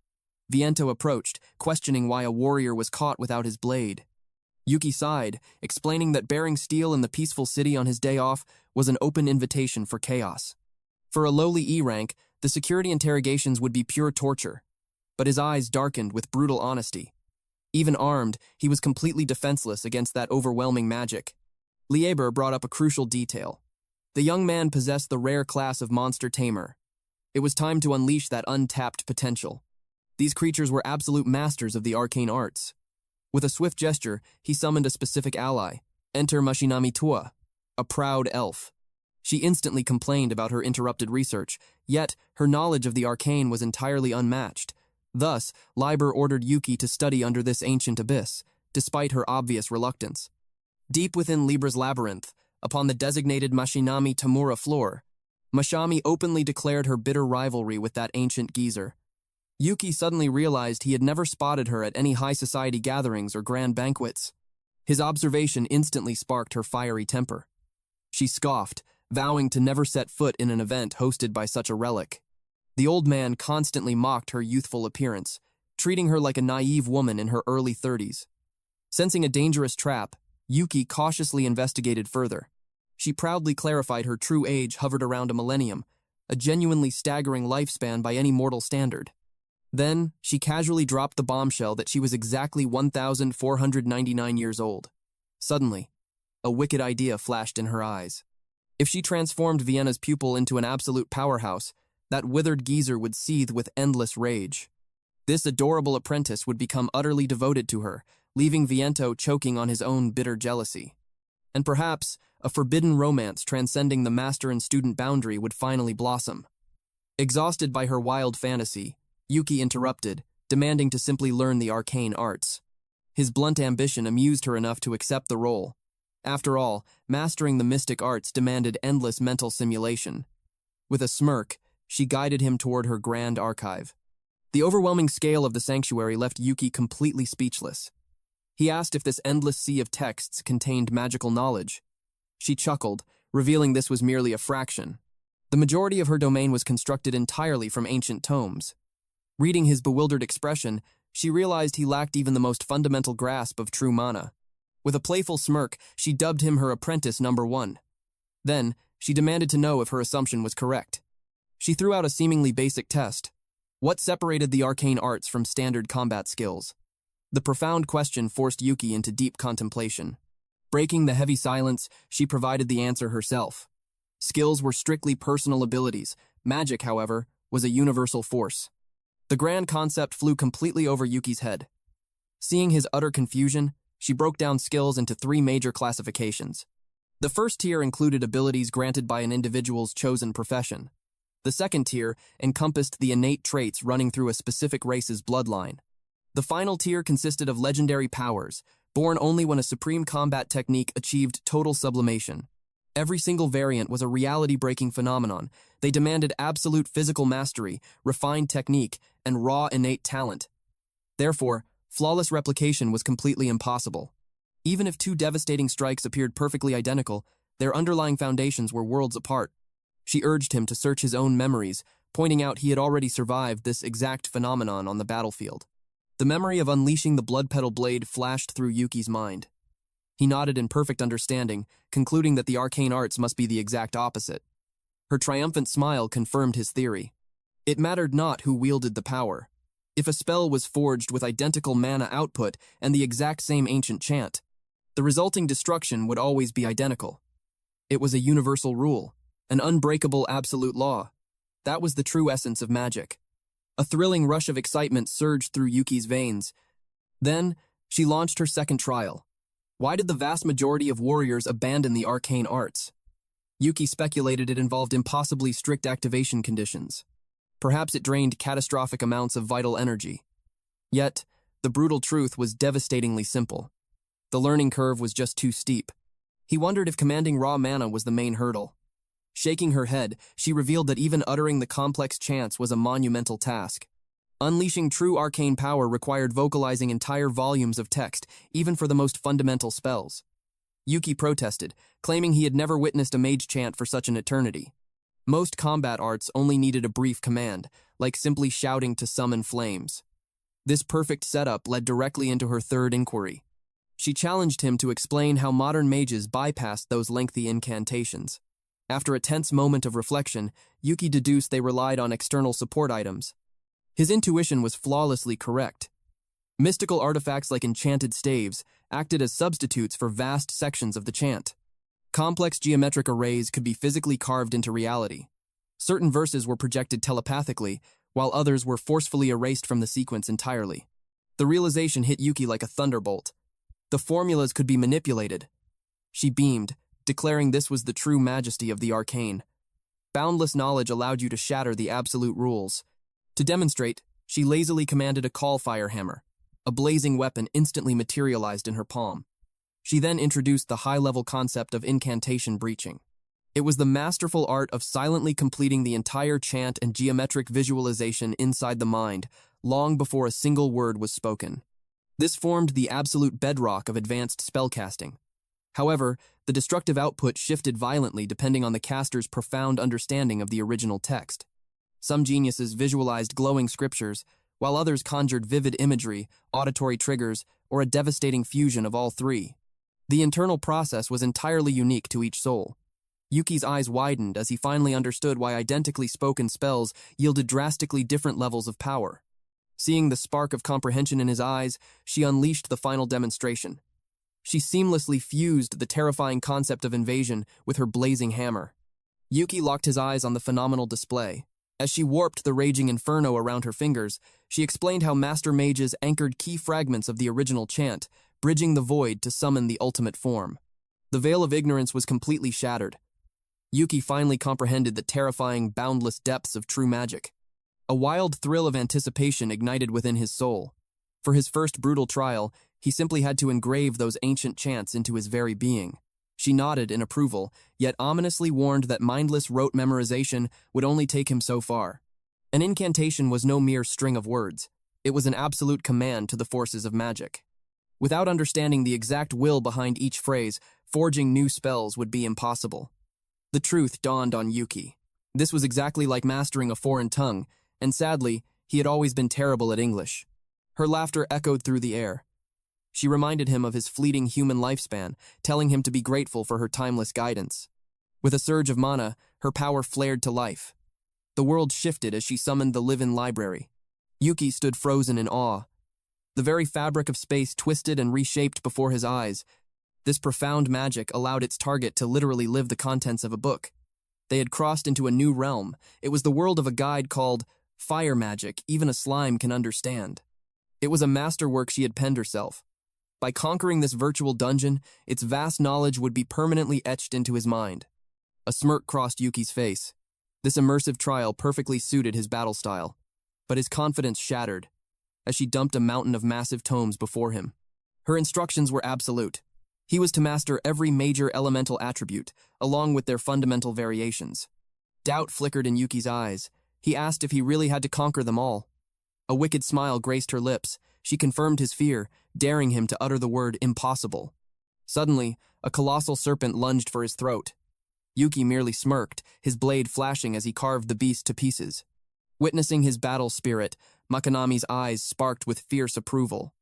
A: Viento approached, questioning why a warrior was caught without his blade. Yuki sighed, explaining that bearing steel in the peaceful city on his day off was an open invitation for chaos. For a lowly E rank, the security interrogations would be pure torture. But his eyes darkened with brutal honesty. Even armed, he was completely defenseless against that overwhelming magic. Lieber brought up a crucial detail. The young man possessed the rare class of monster tamer. It was time to unleash that untapped potential. These creatures were absolute masters of the arcane arts. With a swift gesture, he summoned a specific ally. Enter Mashinami Tua, a proud elf. She instantly complained about her interrupted research, yet her knowledge of the arcane was entirely unmatched. Thus, Lieber ordered Yuki to study under this ancient abyss, despite her obvious reluctance. Deep within Libra's labyrinth, upon the designated Mashinami Tamura floor, Mashami openly declared her bitter rivalry with that ancient geezer. Yuki suddenly realized he had never spotted her at any high society gatherings or grand banquets. His observation instantly sparked her fiery temper. She scoffed, vowing to never set foot in an event hosted by such a relic. The old man constantly mocked her youthful appearance, treating her like a naive woman in her early 30s. Sensing a dangerous trap, Yuki cautiously investigated further. She proudly clarified her true age hovered around a millennium, a genuinely staggering lifespan by any mortal standard. Then, she casually dropped the bombshell that she was exactly 1,499 years old. Suddenly, a wicked idea flashed in her eyes. If she transformed Vienna's pupil into an absolute powerhouse, that withered geezer would seethe with endless rage. This adorable apprentice would become utterly devoted to her, leaving Viento choking on his own bitter jealousy. And perhaps, a forbidden romance transcending the master and student boundary would finally blossom. Exhausted by her wild fantasy, Yuki interrupted, demanding to simply learn the arcane arts. His blunt ambition amused her enough to accept the role. After all, mastering the mystic arts demanded endless mental simulation. With a smirk, she guided him toward her grand archive. The overwhelming scale of the sanctuary left Yuki completely speechless. He asked if this endless sea of texts contained magical knowledge. She chuckled, revealing this was merely a fraction. The majority of her domain was constructed entirely from ancient tomes. Reading his bewildered expression, she realized he lacked even the most fundamental grasp of true mana. With a playful smirk, she dubbed him her apprentice number 1. Then, she demanded to know if her assumption was correct. She threw out a seemingly basic test. What separated the arcane arts from standard combat skills? The profound question forced Yuki into deep contemplation. Breaking the heavy silence, she provided the answer herself. Skills were strictly personal abilities. Magic, however, was a universal force. The grand concept flew completely over Yuki's head. Seeing his utter confusion, she broke down skills into 3 major classifications. The first tier included abilities granted by an individual's chosen profession. The second tier encompassed the innate traits running through a specific race's bloodline. The final tier consisted of legendary powers, born only when a supreme combat technique achieved total sublimation. Every single variant was a reality-breaking phenomenon. They demanded absolute physical mastery, refined technique, and raw innate talent. Therefore, flawless replication was completely impossible. Even if 2 devastating strikes appeared perfectly identical, their underlying foundations were worlds apart. She urged him to search his own memories, pointing out he had already survived this exact phenomenon on the battlefield. The memory of unleashing the blood petal blade flashed through Yuki's mind. He nodded in perfect understanding, concluding that the arcane arts must be the exact opposite. Her triumphant smile confirmed his theory. It mattered not who wielded the power. If a spell was forged with identical mana output and the exact same ancient chant, the resulting destruction would always be identical. It was a universal rule, an unbreakable absolute law. That was the true essence of magic. A thrilling rush of excitement surged through Yuki's veins. Then, she launched her second trial. Why did the vast majority of warriors abandon the arcane arts? Yuki speculated it involved impossibly strict activation conditions. Perhaps it drained catastrophic amounts of vital energy. Yet, the brutal truth was devastatingly simple. The learning curve was just too steep. He wondered if commanding raw mana was the main hurdle. Shaking her head, she revealed that even uttering the complex chants was a monumental task. Unleashing true arcane power required vocalizing entire volumes of text, even for the most fundamental spells. Yuki protested, claiming he had never witnessed a mage chant for such an eternity. Most combat arts only needed a brief command, like simply shouting to summon flames. This perfect setup led directly into her third inquiry. She challenged him to explain how modern mages bypassed those lengthy incantations. After a tense moment of reflection, Yuki deduced they relied on external support items. His intuition was flawlessly correct. Mystical artifacts like enchanted staves acted as substitutes for vast sections of the chant. Complex geometric arrays could be physically carved into reality. Certain verses were projected telepathically, while others were forcefully erased from the sequence entirely. The realization hit Yuki like a thunderbolt. The formulas could be manipulated. She beamed, declaring this was the true majesty of the arcane. Boundless knowledge allowed you to shatter the absolute rules. To demonstrate, she lazily commanded a call fire hammer. A blazing weapon instantly materialized in her palm. She then introduced the high-level concept of incantation breaching. It was the masterful art of silently completing the entire chant and geometric visualization inside the mind, long before a single word was spoken. This formed the absolute bedrock of advanced spellcasting. However, the destructive output shifted violently depending on the caster's profound understanding of the original text. Some geniuses visualized glowing scriptures, while others conjured vivid imagery, auditory triggers, or a devastating fusion of all three. The internal process was entirely unique to each soul. Yuki's eyes widened as he finally understood why identically spoken spells yielded drastically different levels of power. Seeing the spark of comprehension in his eyes, she unleashed the final demonstration. She seamlessly fused the terrifying concept of invasion with her blazing hammer. Yuki locked his eyes on the phenomenal display. As she warped the raging inferno around her fingers, she explained how master mages anchored key fragments of the original chant, bridging the void to summon the ultimate form. The veil of ignorance was completely shattered. Yuki finally comprehended the terrifying, boundless depths of true magic. A wild thrill of anticipation ignited within his soul. For his first brutal trial, he simply had to engrave those ancient chants into his very being. She nodded in approval, yet ominously warned that mindless rote memorization would only take him so far. An incantation was no mere string of words. It was an absolute command to the forces of magic. Without understanding the exact will behind each phrase, forging new spells would be impossible. The truth dawned on Yuki. This was exactly like mastering a foreign tongue, and sadly, he had always been terrible at English. Her laughter echoed through the air. She reminded him of his fleeting human lifespan, telling him to be grateful for her timeless guidance. With a surge of mana, her power flared to life. The world shifted as she summoned the live-in library. Yuki stood frozen in awe. The very fabric of space twisted and reshaped before his eyes. This profound magic allowed its target to literally live the contents of a book. They had crossed into a new realm. It was the world of a guide called Fire Magic Even a Slime Can Understand. It was a masterwork she had penned herself. By conquering this virtual dungeon, its vast knowledge would be permanently etched into his mind. A smirk crossed Yuki's face. This immersive trial perfectly suited his battle style. But his confidence shattered as she dumped a mountain of massive tomes before him. Her instructions were absolute. He was to master every major elemental attribute, along with their fundamental variations. Doubt flickered in Yuki's eyes. He asked if he really had to conquer them all. A wicked smile graced her lips. She confirmed his fear, daring him to utter the word impossible. Suddenly, a colossal serpent lunged for his throat. Yuki merely smirked, his blade flashing as he carved the beast to pieces. Witnessing his battle spirit, Makanami's eyes sparked with fierce approval.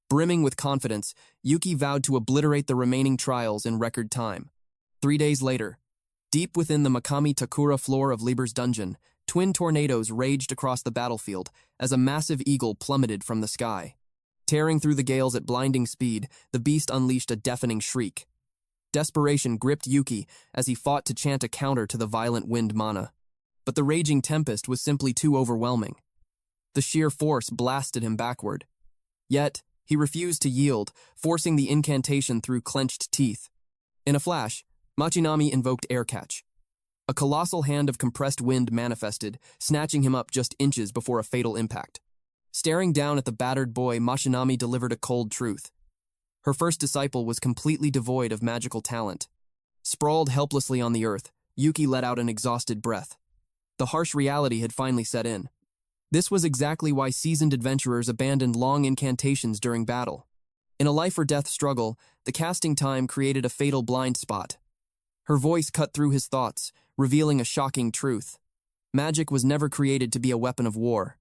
A: Brimming with confidence, Yuki vowed to obliterate the remaining trials in record time. 3 days later, deep within the Makami Takura floor of Lieber's dungeon, twin tornadoes raged across the battlefield as a massive eagle plummeted from the sky. Tearing through the gales at blinding speed, the beast unleashed a deafening shriek. Desperation gripped Yuki as he fought to chant a counter to the violent wind mana. But the raging tempest was simply too overwhelming. The sheer force blasted him backward. Yet, he refused to yield, forcing the incantation through clenched teeth. In a flash, Machinami invoked air catch. A colossal hand of compressed wind manifested, snatching him up just inches before a fatal impact. Staring down at the battered boy, Machinami delivered a cold truth. Her first disciple was completely devoid of magical talent. Sprawled helplessly on the earth, Yuki let out an exhausted breath. The harsh reality had finally set in. This was exactly why seasoned adventurers abandoned long incantations during battle. In a life-or-death struggle, the casting time created a fatal blind spot. Her voice cut through his thoughts, revealing a shocking truth. Magic was never created to be a weapon of war.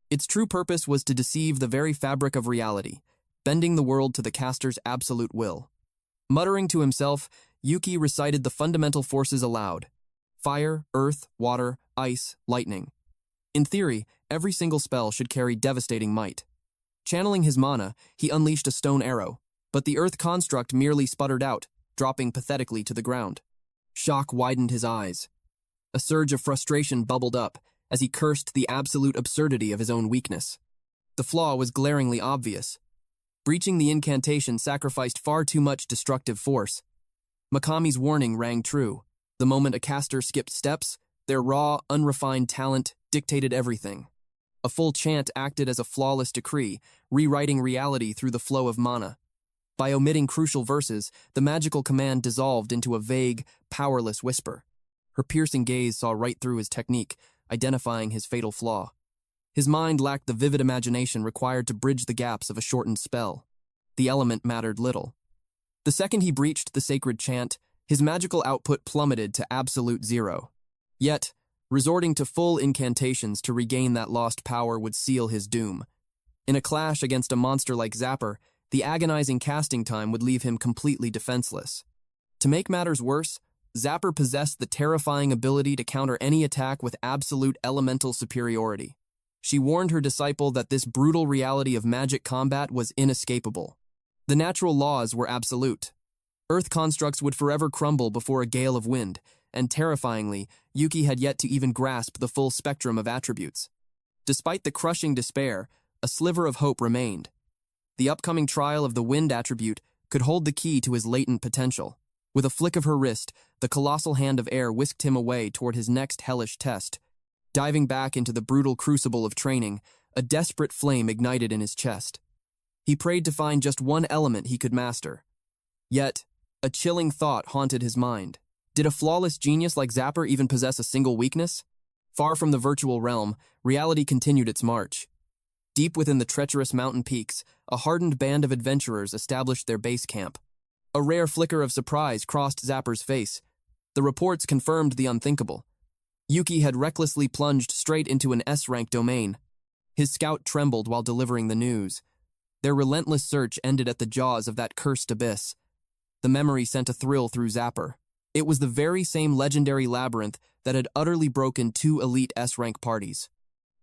A: Its true purpose was to deceive the very fabric of reality, bending the world to the caster's absolute will. Muttering to himself, Yuki recited the fundamental forces aloud: fire, earth, water, ice, lightning. In theory, every single spell should carry devastating might. Channeling his mana, he unleashed a stone arrow, but the earth construct merely sputtered out, dropping pathetically to the ground. Shock widened his eyes. A surge of frustration bubbled up as he cursed the absolute absurdity of his own weakness. The flaw was glaringly obvious. Breaching the incantation sacrificed far too much destructive force. Mikami's warning rang true. The moment a caster skipped steps, their raw, unrefined talent dictated everything. A full chant acted as a flawless decree, rewriting reality through the flow of mana. By omitting crucial verses, the magical command dissolved into a vague, powerless whisper. Her piercing gaze saw right through his technique, identifying his fatal flaw. His mind lacked the vivid imagination required to bridge the gaps of a shortened spell. The element mattered little. The second he breached the sacred chant, his magical output plummeted to absolute zero. Yet, resorting to full incantations to regain that lost power would seal his doom. In a clash against a monster like Zapper, the agonizing casting time would leave him completely defenseless. To make matters worse, Zapper possessed the terrifying ability to counter any attack with absolute elemental superiority. She warned her disciple that this brutal reality of magic combat was inescapable. The natural laws were absolute. Earth constructs would forever crumble before a gale of wind, and terrifyingly, Yuki had yet to even grasp the full spectrum of attributes. Despite the crushing despair, a sliver of hope remained. The upcoming trial of the wind attribute could hold the key to his latent potential. With a flick of her wrist, the colossal hand of air whisked him away toward his next hellish test. Diving back into the brutal crucible of training, a desperate flame ignited in his chest. He prayed to find just one element he could master. Yet, a chilling thought haunted his mind. Did a flawless genius like Zapper even possess a single weakness? Far from the virtual realm, reality continued its march. Deep within the treacherous mountain peaks, a hardened band of adventurers established their base camp. A rare flicker of surprise crossed Zapper's face. The reports confirmed the unthinkable. Yuki had recklessly plunged straight into an S-rank domain. His scout trembled while delivering the news. Their relentless search ended at the jaws of that cursed abyss. The memory sent a thrill through Zapper. It was the very same legendary labyrinth that had utterly broken two elite S-rank parties.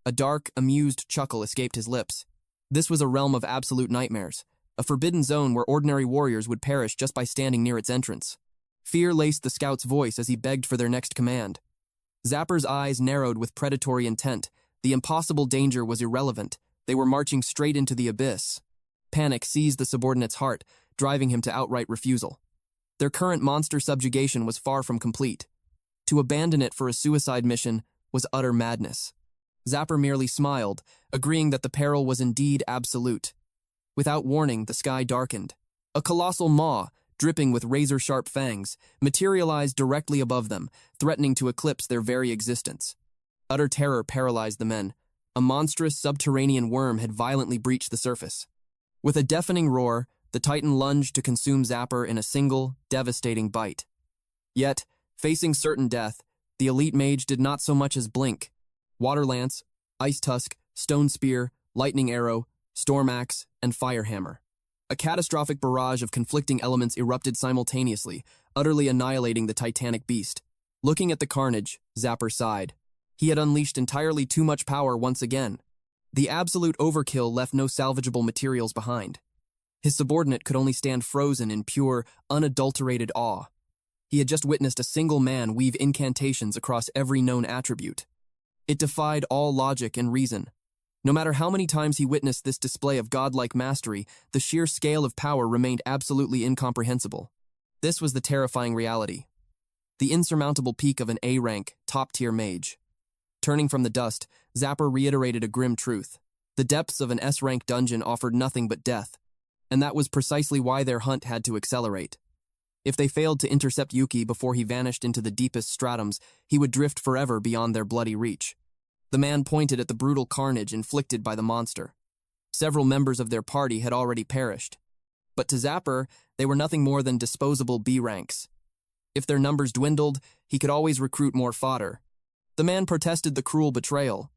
A: A dark, amused chuckle escaped his lips. This was a realm of absolute nightmares, a forbidden zone where ordinary warriors would perish just by standing near its entrance. Fear laced the scout's voice as he begged for their next command. Zapper's eyes narrowed with predatory intent. The impossible danger was irrelevant. They were marching straight into the abyss. Panic seized the subordinate's heart, driving him to outright refusal. Their current monster subjugation was far from complete. To abandon it for a suicide mission was utter madness. Zapper merely smiled, agreeing that the peril was indeed absolute. Without warning, the sky darkened. A colossal maw, dripping with razor-sharp fangs, materialized directly above them, threatening to eclipse their very existence. Utter terror paralyzed the men. A monstrous subterranean worm had violently breached the surface. With a deafening roar, the Titan lunged to consume Zapper in a single, devastating bite. Yet, facing certain death, the elite mage did not so much as blink. Water lance, ice tusk, stone spear, lightning arrow, storm axe, and fire hammer. A catastrophic barrage of conflicting elements erupted simultaneously, utterly annihilating the titanic beast. Looking at the carnage, Zapper sighed. He had unleashed entirely too much power once again. The absolute overkill left no salvageable materials behind. His subordinate could only stand frozen in pure, unadulterated awe. He had just witnessed a single man weave incantations across every known attribute. It defied all logic and reason. No matter how many times he witnessed this display of godlike mastery, the sheer scale of power remained absolutely incomprehensible. This was the terrifying reality. The insurmountable peak of an A-rank, top-tier mage. Turning from the dust, Zapper reiterated a grim truth. The depths of an S-rank dungeon offered nothing but death, and that was precisely why their hunt had to accelerate. If they failed to intercept Yuki before he vanished into the deepest stratums, he would drift forever beyond their bloody reach. The man pointed at the brutal carnage inflicted by the monster. Several members of their party had already perished. But to Zapper, they were nothing more than disposable B ranks. If their numbers dwindled, he could always recruit more fodder. The man protested the cruel betrayal.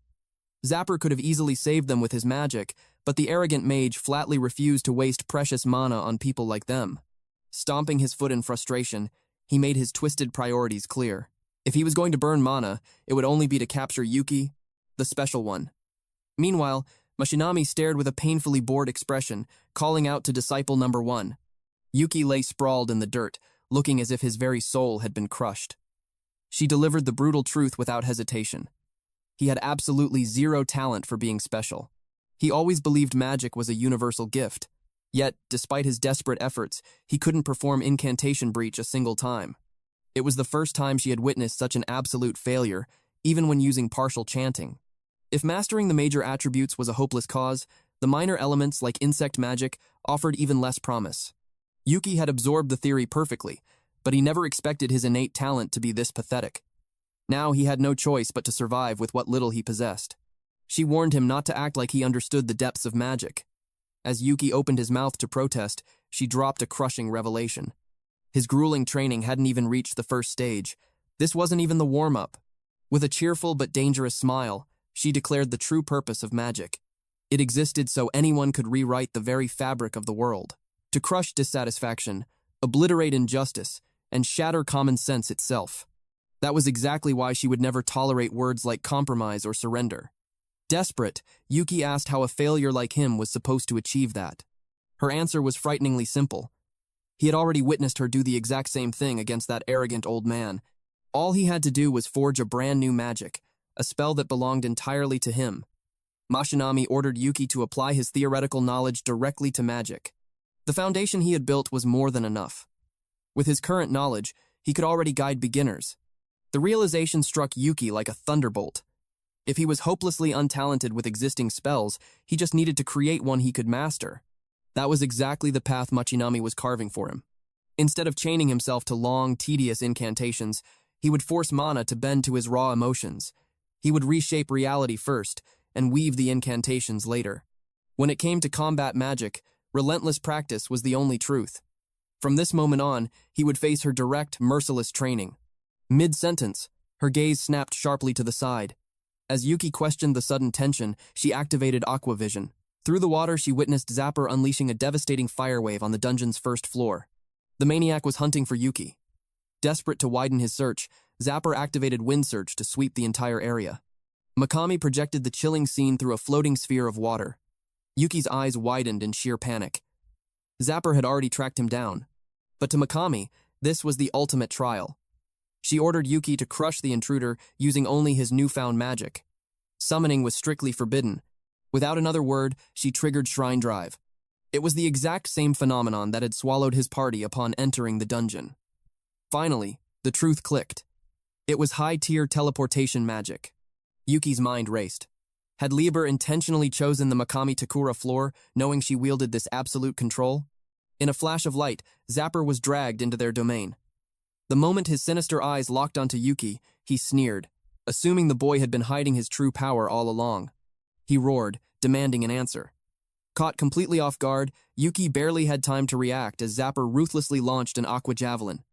A: Zapper could have easily saved them with his magic, but the arrogant mage flatly refused to waste precious mana on people like them. Stomping his foot in frustration, he made his twisted priorities clear. If he was going to burn mana, it would only be to capture Yuki, the special one. Meanwhile, Machinami stared with a painfully bored expression, calling out to disciple number 1. Yuki lay sprawled in the dirt, looking as if his very soul had been crushed. She delivered the brutal truth without hesitation. He had absolutely zero talent for being special. He always believed magic was a universal gift. Yet, despite his desperate efforts, he couldn't perform incantation breach a single time. It was the first time she had witnessed such an absolute failure, even when using partial chanting. If mastering the major attributes was a hopeless cause, the minor elements like insect magic offered even less promise. Yuki had absorbed the theory perfectly, but he never expected his innate talent to be this pathetic. Now he had no choice but to survive with what little he possessed. She warned him not to act like he understood the depths of magic. As Yuki opened his mouth to protest, she dropped a crushing revelation. His grueling training hadn't even reached the first stage. This wasn't even the warm-up. With a cheerful but dangerous smile, she declared the true purpose of magic. It existed so anyone could rewrite the very fabric of the world, to crush dissatisfaction, obliterate injustice, and shatter common sense itself. That was exactly why she would never tolerate words like compromise or surrender. Desperate, Yuki asked how a failure like him was supposed to achieve that. Her answer was frighteningly simple. He had already witnessed her do the exact same thing against that arrogant old man. All he had to do was forge a brand new magic, a spell that belonged entirely to him. Machinami ordered Yuki to apply his theoretical knowledge directly to magic. The foundation he had built was more than enough. With his current knowledge, he could already guide beginners. The realization struck Yuki like a thunderbolt. If he was hopelessly untalented with existing spells, he just needed to create one he could master. That was exactly the path Machinami was carving for him. Instead of chaining himself to long, tedious incantations, he would force mana to bend to his raw emotions. He would reshape reality first, and weave the incantations later. When it came to combat magic, relentless practice was the only truth. From this moment on, he would face her direct, merciless training. Mid-sentence, her gaze snapped sharply to the side. As Yuki questioned the sudden tension, she activated Aqua Vision. Through the water, she witnessed Zapper unleashing a devastating fire wave on the dungeon's first floor. The maniac was hunting for Yuki. Desperate to widen his search, Zapper activated Wind Surge to sweep the entire area. Makami projected the chilling scene through a floating sphere of water. Yuki's eyes widened in sheer panic. Zapper had already tracked him down. But to Makami, this was the ultimate trial. She ordered Yuki to crush the intruder using only his newfound magic. Summoning was strictly forbidden. Without another word, she triggered Shrine Drive. It was the exact same phenomenon that had swallowed his party upon entering the dungeon. Finally, the truth clicked. It was high-tier teleportation magic. Yuki's mind raced. Had Lieber intentionally chosen the Makami Takura floor, knowing she wielded this absolute control? In a flash of light, Zapper was dragged into their domain. The moment his sinister eyes locked onto Yuki, he sneered, assuming the boy had been hiding his true power all along. He roared, demanding an answer. Caught completely off guard, Yuki barely had time to react as Zapper ruthlessly launched an aqua javelin.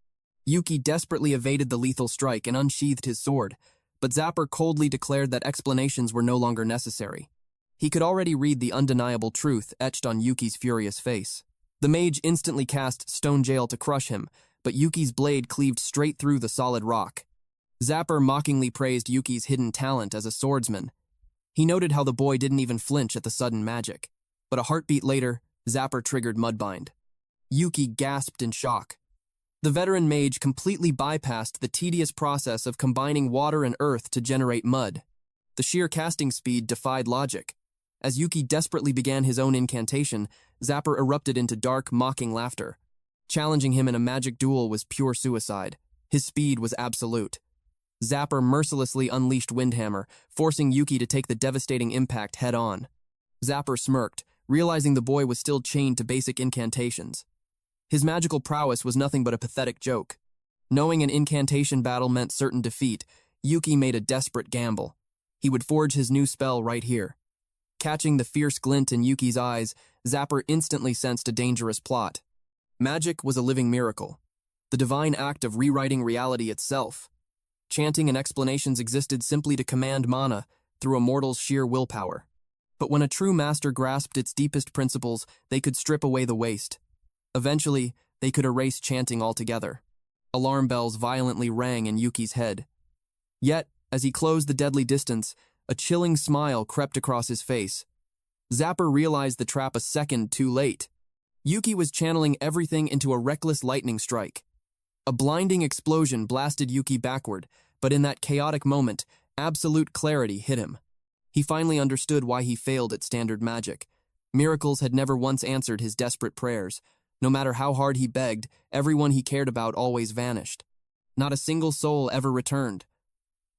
A: Yuki desperately evaded the lethal strike and unsheathed his sword, but Zapper coldly declared that explanations were no longer necessary. He could already read the undeniable truth etched on Yuki's furious face. The mage instantly cast Stone Jail to crush him, but Yuki's blade cleaved straight through the solid rock. Zapper mockingly praised Yuki's hidden talent as a swordsman. He noted how the boy didn't even flinch at the sudden magic. But a heartbeat later, Zapper triggered Mudbind. Yuki gasped in shock. The veteran mage completely bypassed the tedious process of combining water and earth to generate mud. The sheer casting speed defied logic. As Yuki desperately began his own incantation, Zapper erupted into dark, mocking laughter. Challenging him in a magic duel was pure suicide. His speed was absolute. Zapper mercilessly unleashed Windhammer, forcing Yuki to take the devastating impact head-on. Zapper smirked, realizing the boy was still chained to basic incantations. His magical prowess was nothing but a pathetic joke. Knowing an incantation battle meant certain defeat, Yuki made a desperate gamble. He would forge his new spell right here. Catching the fierce glint in Yuki's eyes, Zapper instantly sensed a dangerous plot. Magic was a living miracle, the divine act of rewriting reality itself. Chanting and explanations existed simply to command mana through a mortal's sheer willpower. But when a true master grasped its deepest principles, they could strip away the waste. Eventually, they could erase chanting altogether. Alarm bells violently rang in Yuki's head. Yet, as he closed the deadly distance, a chilling smile crept across his face. Zapper realized the trap a second too late. Yuki was channeling everything into a reckless lightning strike. A blinding explosion blasted Yuki backward, but in that chaotic moment, absolute clarity hit him. He finally understood why he failed at standard magic. Miracles had never once answered his desperate prayers. No matter how hard he begged, everyone he cared about always vanished. Not a single soul ever returned.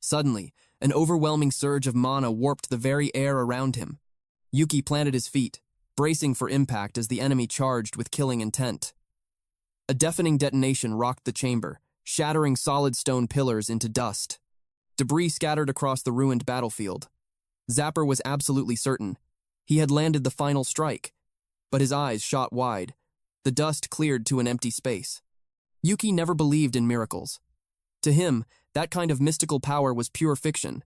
A: Suddenly, an overwhelming surge of mana warped the very air around him. Yuki planted his feet, bracing for impact as the enemy charged with killing intent. A deafening detonation rocked the chamber, shattering solid stone pillars into dust. Debris scattered across the ruined battlefield. Zapper was absolutely certain. He had landed the final strike, but his eyes shot wide. The dust cleared to an empty space. Yuki never believed in miracles. To him, that kind of mystical power was pure fiction.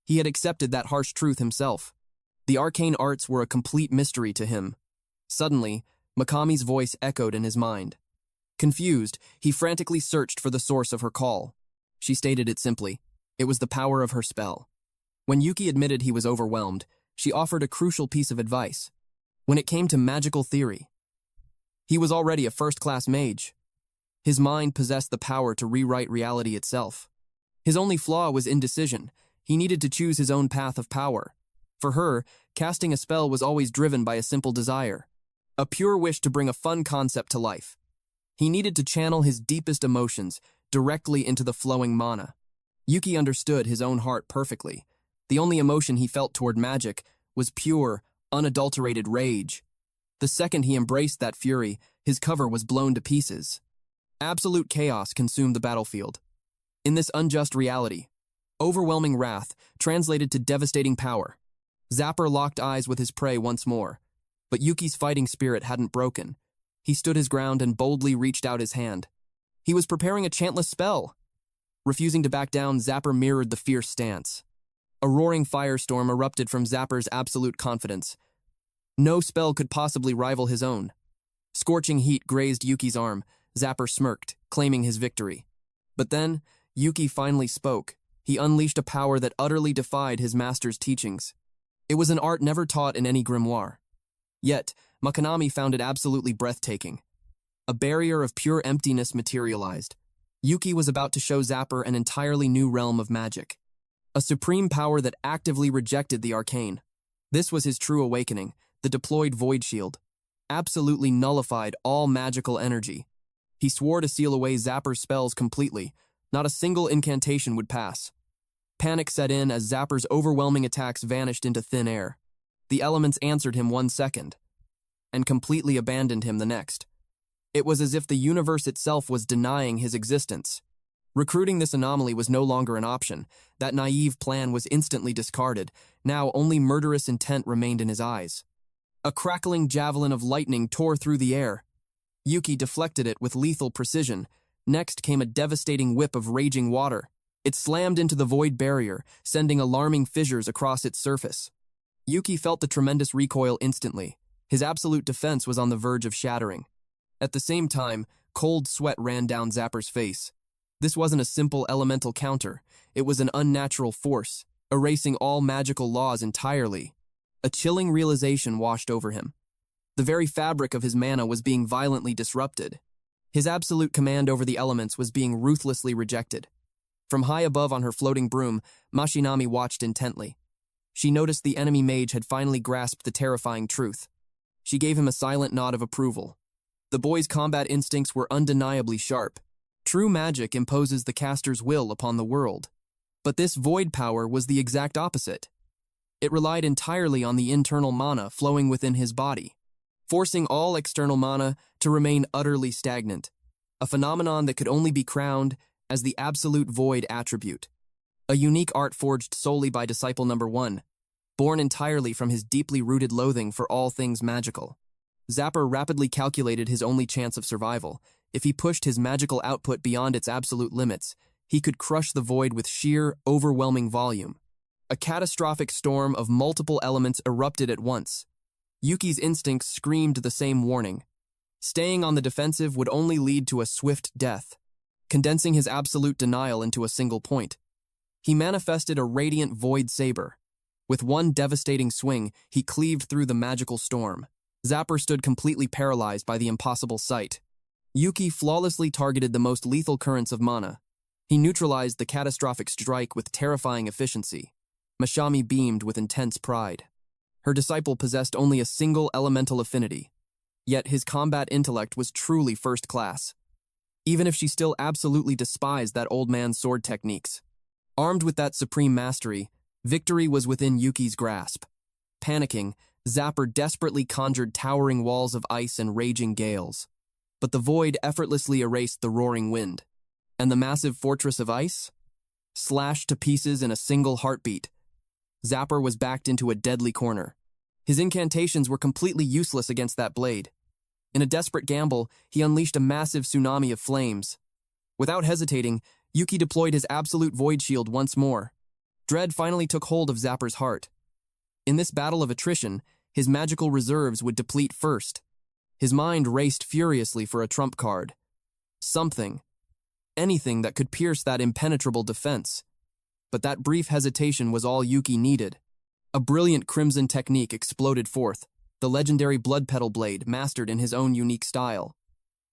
A: He had accepted that harsh truth himself. The arcane arts were a complete mystery to him. Suddenly, Mikami's voice echoed in his mind. Confused, he frantically searched for the source of her call. She stated it simply. It was the power of her spell. When Yuki admitted he was overwhelmed, she offered a crucial piece of advice. When it came to magical theory, he was already a first-class mage. His mind possessed the power to rewrite reality itself. His only flaw was indecision. He needed to choose his own path of power. For her, casting a spell was always driven by a simple desire, a pure wish to bring a fun concept to life. He needed to channel his deepest emotions directly into the flowing mana. Yuki understood his own heart perfectly. The only emotion he felt toward magic was pure, unadulterated rage. The second he embraced that fury, his cover was blown to pieces. Absolute chaos consumed the battlefield. In this unjust reality, overwhelming wrath translated to devastating power. Zapper locked eyes with his prey once more, but Yuki's fighting spirit hadn't broken. He stood his ground and boldly reached out his hand. He was preparing a chantless spell. Refusing to back down, Zapper mirrored the fierce stance. A roaring firestorm erupted from Zapper's absolute confidence. No spell could possibly rival his own. Scorching heat grazed Yuki's arm. Zapper smirked, claiming his victory. But then, Yuki finally spoke. He unleashed a power that utterly defied his master's teachings. It was an art never taught in any grimoire. Yet, Makanami found it absolutely breathtaking. A barrier of pure emptiness materialized. Yuki was about to show Zapper an entirely new realm of magic. A supreme power that actively rejected the arcane. This was his true awakening, the deployed void shield. Absolutely nullified all magical energy. He swore to seal away Zapper's spells completely. Not a single incantation would pass. Panic set in as Zapper's overwhelming attacks vanished into thin air. The elements answered him 1 second, and completely abandoned him the next. It was as if the universe itself was denying his existence. Recruiting this anomaly was no longer an option. That naive plan was instantly discarded. Now only murderous intent remained in his eyes. A crackling javelin of lightning tore through the air. Yuki deflected it with lethal precision. Next came a devastating whip of raging water. It slammed into the void barrier, sending alarming fissures across its surface. Yuki felt the tremendous recoil instantly. His absolute defense was on the verge of shattering. At the same time, cold sweat ran down Zapper's face. This wasn't a simple elemental counter. It was an unnatural force, erasing all magical laws entirely. A chilling realization washed over him. The very fabric of his mana was being violently disrupted. His absolute command over the elements was being ruthlessly rejected. From high above on her floating broom, Mashinami watched intently. She noticed the enemy mage had finally grasped the terrifying truth. She gave him a silent nod of approval. The boy's combat instincts were undeniably sharp. True magic imposes the caster's will upon the world. But this void power was the exact opposite. It relied entirely on the internal mana flowing within his body, forcing all external mana to remain utterly stagnant, a phenomenon that could only be crowned as the absolute void attribute, a unique art forged solely by disciple number 1. born entirely from his deeply rooted loathing for all things magical. Zapper rapidly calculated his only chance of survival. If he pushed his magical output beyond its absolute limits, he could crush the void with sheer, overwhelming volume. A catastrophic storm of multiple elements erupted at once. Yuki's instincts screamed the same warning. Staying on the defensive would only lead to a swift death, condensing his absolute denial into a single point. He manifested a radiant void saber. With one devastating swing, he cleaved through the magical storm. Zapper stood completely paralyzed by the impossible sight. Yuki flawlessly targeted the most lethal currents of mana. He neutralized the catastrophic strike with terrifying efficiency. Mashami beamed with intense pride. Her disciple possessed only a single elemental affinity, yet his combat intellect was truly first class, even if she still absolutely despised that old man's sword techniques. Armed with that supreme mastery, victory was within Yuki's grasp. Panicking, Zapper desperately conjured towering walls of ice and raging gales. But the void effortlessly erased the roaring wind. And the massive fortress of ice? Slashed to pieces in a single heartbeat. Zapper was backed into a deadly corner. His incantations were completely useless against that blade. In a desperate gamble, he unleashed a massive tsunami of flames. Without hesitating, Yuki deployed his absolute void shield once more. Dread finally took hold of Zapper's heart. In this battle of attrition, his magical reserves would deplete first. His mind raced furiously for a trump card. Something, anything that could pierce that impenetrable defense. But that brief hesitation was all Yuki needed. A brilliant crimson technique exploded forth, the legendary blood petal blade mastered in his own unique style.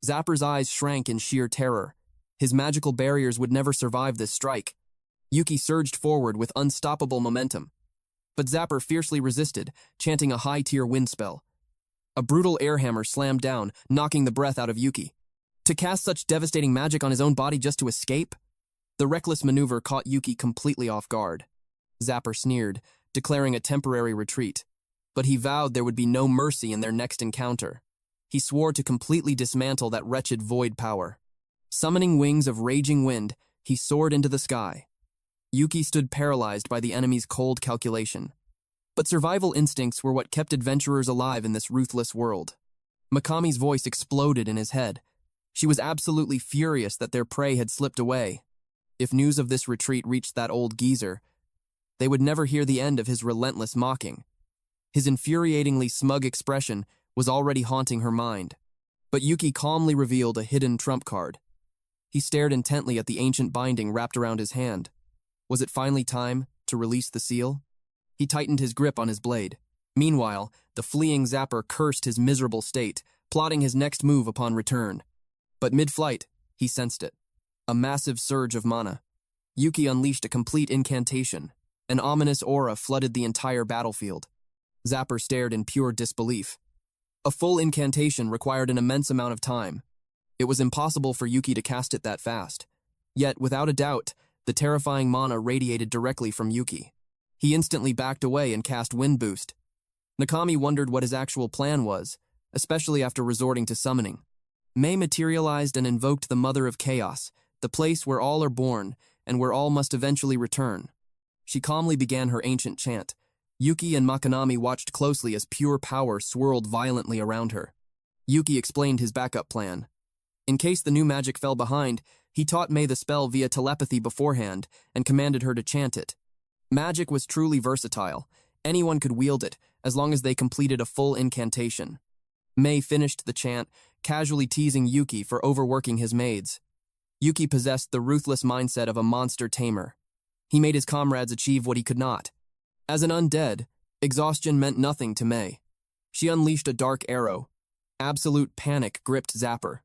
A: Zapper's eyes shrank in sheer terror. His magical barriers would never survive this strike. Yuki surged forward with unstoppable momentum. But Zapper fiercely resisted, chanting a high-tier wind spell. A brutal air hammer slammed down, knocking the breath out of Yuki. To cast such devastating magic on his own body just to escape? The reckless maneuver caught Yuki completely off guard. Zapper sneered, declaring a temporary retreat. But he vowed there would be no mercy in their next encounter. He swore to completely dismantle that wretched void power. Summoning wings of raging wind, he soared into the sky. Yuki stood paralyzed by the enemy's cold calculation. But survival instincts were what kept adventurers alive in this ruthless world. Makami's voice exploded in his head. She was absolutely furious that their prey had slipped away. If news of this retreat reached that old geezer, they would never hear the end of his relentless mocking. His infuriatingly smug expression was already haunting her mind. But Yuki calmly revealed a hidden trump card. He stared intently at the ancient binding wrapped around his hand. Was it finally time to release the seal? He tightened his grip on his blade. Meanwhile, the fleeing Zapper cursed his miserable state, plotting his next move upon return. But mid-flight, he sensed it. A massive surge of mana. Yuki unleashed a complete incantation. An ominous aura flooded the entire battlefield. Zapper stared in pure disbelief. A full incantation required an immense amount of time. It was impossible for Yuki to cast it that fast. Yet, without a doubt, the terrifying mana radiated directly from Yuki. He instantly backed away and cast Wind Boost. Nakami wondered what his actual plan was, especially after resorting to summoning. Mei materialized and invoked the Mother of Chaos, the place where all are born and where all must eventually return. She calmly began her ancient chant. Yuki and Makanami watched closely as pure power swirled violently around her. Yuki explained his backup plan. In case the new magic fell behind, he taught Mei the spell via telepathy beforehand and commanded her to chant it. Magic was truly versatile. Anyone could wield it, as long as they completed a full incantation. Mei finished the chant, casually teasing Yuki for overworking his maids. Yuki possessed the ruthless mindset of a monster tamer. He made his comrades achieve what he could not. As an undead, exhaustion meant nothing to Mei. She unleashed a dark arrow. Absolute panic gripped Zapper.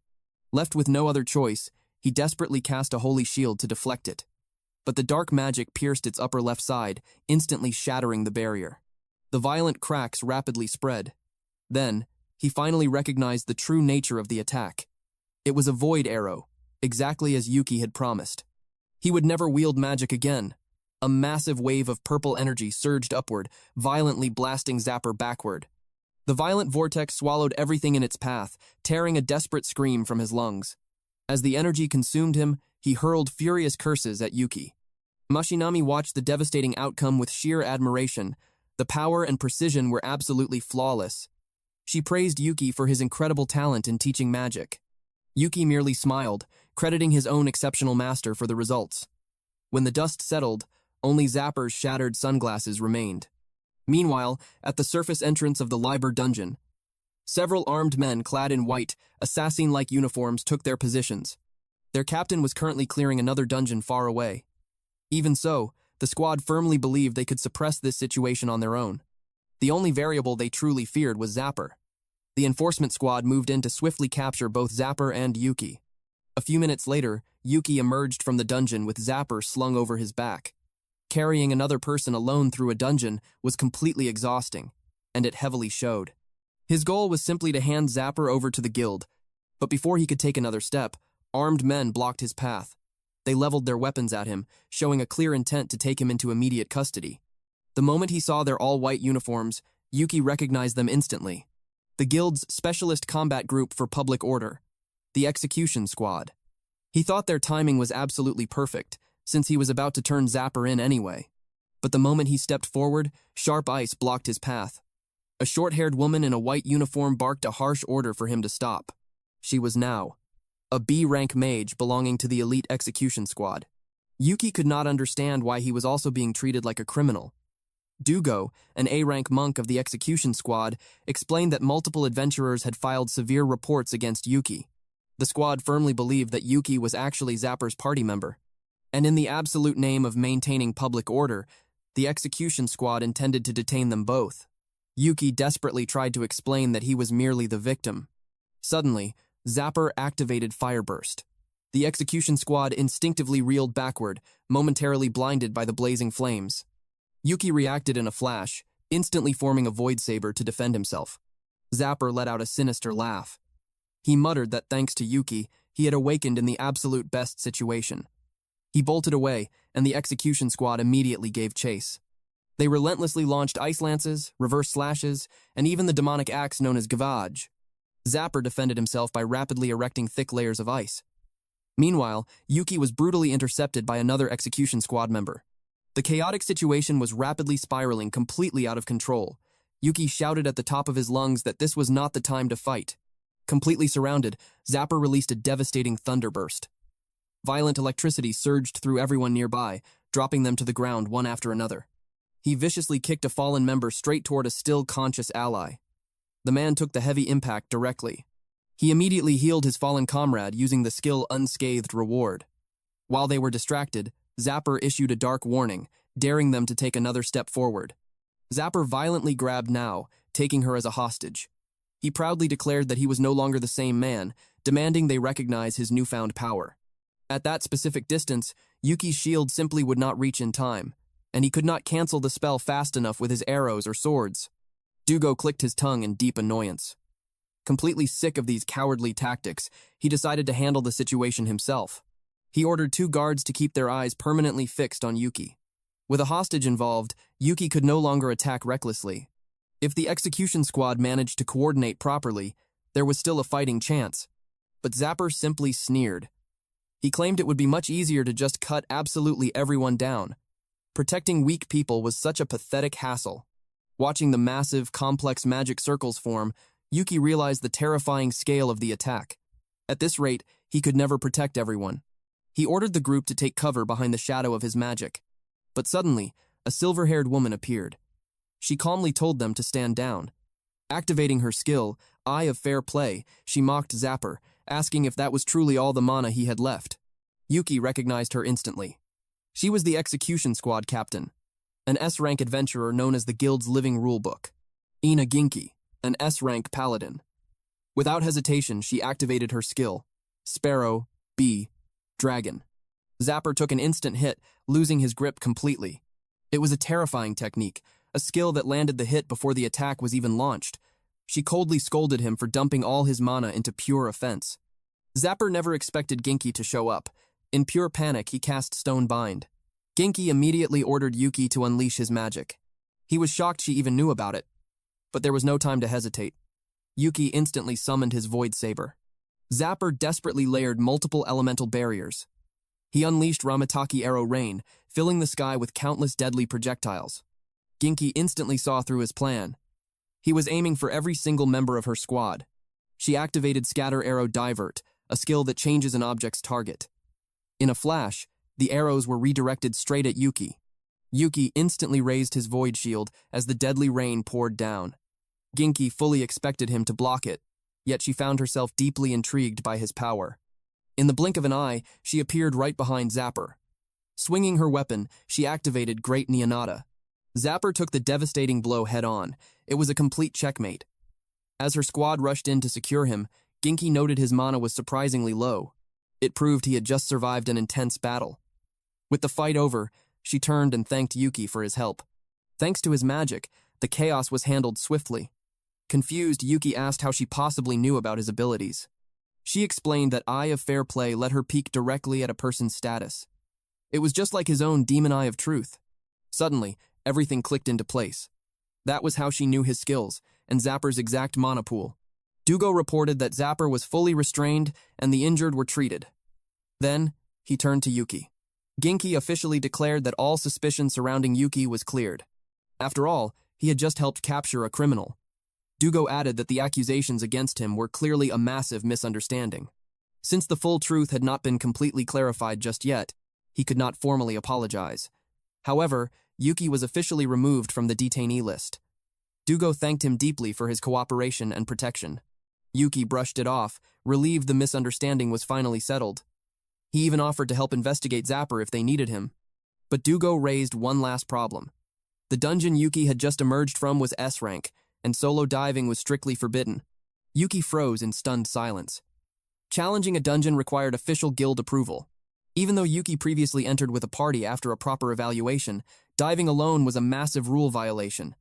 A: Left with no other choice, he desperately cast a holy shield to deflect it. But the dark magic pierced its upper left side, instantly shattering the barrier. The violent cracks rapidly spread. Then, he finally recognized the true nature of the attack. It was a void arrow, exactly as Yuki had promised. He would never wield magic again. A massive wave of purple energy surged upward, violently blasting Zapper backward. The violent vortex swallowed everything in its path, tearing a desperate scream from his lungs. As the energy consumed him, he hurled furious curses at Yuki. Mashinami watched the devastating outcome with sheer admiration, The power and precision were absolutely flawless. She praised Yuki for his incredible talent in teaching magic. Yuki merely smiled, crediting his own exceptional master for the results. When the dust settled, only Zapper's shattered sunglasses remained. Meanwhile, at the surface entrance of the Liber dungeon, several armed men clad in white, assassin-like uniforms took their positions. Their captain was currently clearing another dungeon far away. Even so, the squad firmly believed they could suppress this situation on their own. The only variable they truly feared was Zapper. The enforcement squad moved in to swiftly capture both Zapper and Yuki. A few minutes later, Yuki emerged from the dungeon with Zapper slung over his back. Carrying another person alone through a dungeon was completely exhausting, and it heavily showed. His goal was simply to hand Zapper over to the guild, but before he could take another step, armed men blocked his path. They leveled their weapons at him, showing a clear intent to take him into immediate custody. The moment he saw their all-white uniforms, Yuki recognized them instantly. The guild's specialist combat group for public order, the execution squad. He thought their timing was absolutely perfect, since he was about to turn Zapper in anyway. But the moment he stepped forward, sharp ice blocked his path. A short-haired woman in a white uniform barked a harsh order for him to stop. She was now a B-rank mage belonging to the elite execution squad. Yuki could not understand why he was also being treated like a criminal. Dugo, an A-rank monk of the execution squad, explained that multiple adventurers had filed severe reports against Yuki. The squad firmly believed that Yuki was actually Zapper's party member. And in the absolute name of maintaining public order, the execution squad intended to detain them both. Yuki desperately tried to explain that he was merely the victim. Suddenly, Zapper activated Fireburst. The execution squad instinctively reeled backward, momentarily blinded by the blazing flames. Yuki reacted in a flash, instantly forming a void saber to defend himself. Zapper let out a sinister laugh. He muttered that thanks to Yuki, he had awakened in the absolute best situation. He bolted away, and the execution squad immediately gave chase. They relentlessly launched ice lances, reverse slashes, and even the demonic axe known as gavage. Zapper defended himself by rapidly erecting thick layers of ice. Meanwhile, Yuki was brutally intercepted by another execution squad member. The chaotic situation was rapidly spiraling completely out of control. Yuki shouted at the top of his lungs that this was not the time to fight. Completely surrounded, Zapper released a devastating thunderburst. Violent electricity surged through everyone nearby, dropping them to the ground one after another. He viciously kicked a fallen member straight toward a still conscious ally. The man took the heavy impact directly. He immediately healed his fallen comrade using the skill Unscathed Reward. While they were distracted, Zapper issued a dark warning, daring them to take another step forward. Zapper violently grabbed Now, taking her as a hostage. He proudly declared that he was no longer the same man, demanding they recognize his newfound power. At that specific distance, Yuki's shield simply would not reach in time, and he could not cancel the spell fast enough with his arrows or swords. Dugo clicked his tongue in deep annoyance. Completely sick of these cowardly tactics, he decided to handle the situation himself. He ordered 2 guards to keep their eyes permanently fixed on Yuki. With a hostage involved, Yuki could no longer attack recklessly. If the execution squad managed to coordinate properly, there was still a fighting chance. But Zapper simply sneered. He claimed it would be much easier to just cut absolutely everyone down. Protecting weak people was such a pathetic hassle. Watching the massive, complex magic circles form, Yuki realized the terrifying scale of the attack. At this rate, he could never protect everyone. He ordered the group to take cover behind the shadow of his magic. But suddenly, a silver-haired woman appeared. She calmly told them to stand down. Activating her skill, Eye of Fair Play, she mocked Zapper, asking if that was truly all the mana he had left. Yuki recognized her instantly. She was the execution squad captain, an S-rank adventurer known as the guild's living rulebook. Ina Ginki, an S-rank paladin. Without hesitation, she activated her skill, Sparrow, B, Dragon. Zapper took an instant hit, losing his grip completely. It was a terrifying technique, a skill that landed the hit before the attack was even launched. She coldly scolded him for dumping all his mana into pure offense. Zapper never expected Ginki to show up. In pure panic, he cast Stone Bind. Ginki immediately ordered Yuki to unleash his magic. He was shocked she even knew about it. But there was no time to hesitate. Yuki instantly summoned his Void Saber. Zapper desperately layered multiple elemental barriers. He unleashed Ramataki Arrow Rain, filling the sky with countless deadly projectiles. Genki instantly saw through his plan. He was aiming for every single member of her squad. She activated Scatter Arrow Divert, a skill that changes an object's target. In a flash, the arrows were redirected straight at Yuki. Yuki instantly raised his void shield as the deadly rain poured down. Genki fully expected him to block it, yet she found herself deeply intrigued by his power. In the blink of an eye, she appeared right behind Zapper. Swinging her weapon, she activated Great Neonata. Zapper took the devastating blow head-on. It was a complete checkmate. As her squad rushed in to secure him, Genki noted his mana was surprisingly low. It proved he had just survived an intense battle. With the fight over, she turned and thanked Yuki for his help. Thanks to his magic, the chaos was handled swiftly. Confused, Yuki asked how she possibly knew about his abilities. She explained that Eye of Fair Play let her peek directly at a person's status. It was just like his own Demon Eye of Truth. Suddenly, everything clicked into place. That was how she knew his skills, and Zapper's exact mana pool. Dugo reported that Zapper was fully restrained and the injured were treated. Then, he turned to Yuki. Genki officially declared that all suspicion surrounding Yuki was cleared. After all, he had just helped capture a criminal. Dugo added that the accusations against him were clearly a massive misunderstanding. Since the full truth had not been completely clarified just yet, he could not formally apologize. However, Yuki was officially removed from the detainee list. Dugo thanked him deeply for his cooperation and protection. Yuki brushed it off, relieved the misunderstanding was finally settled. He even offered to help investigate Zapper if they needed him. But Dugo raised one last problem. The dungeon Yuki had just emerged from was S rank, and solo diving was strictly forbidden. Yuki froze in stunned silence. Challenging a dungeon required official guild approval. Even though Yuki previously entered with a party after a proper evaluation, diving alone was a massive rule violation.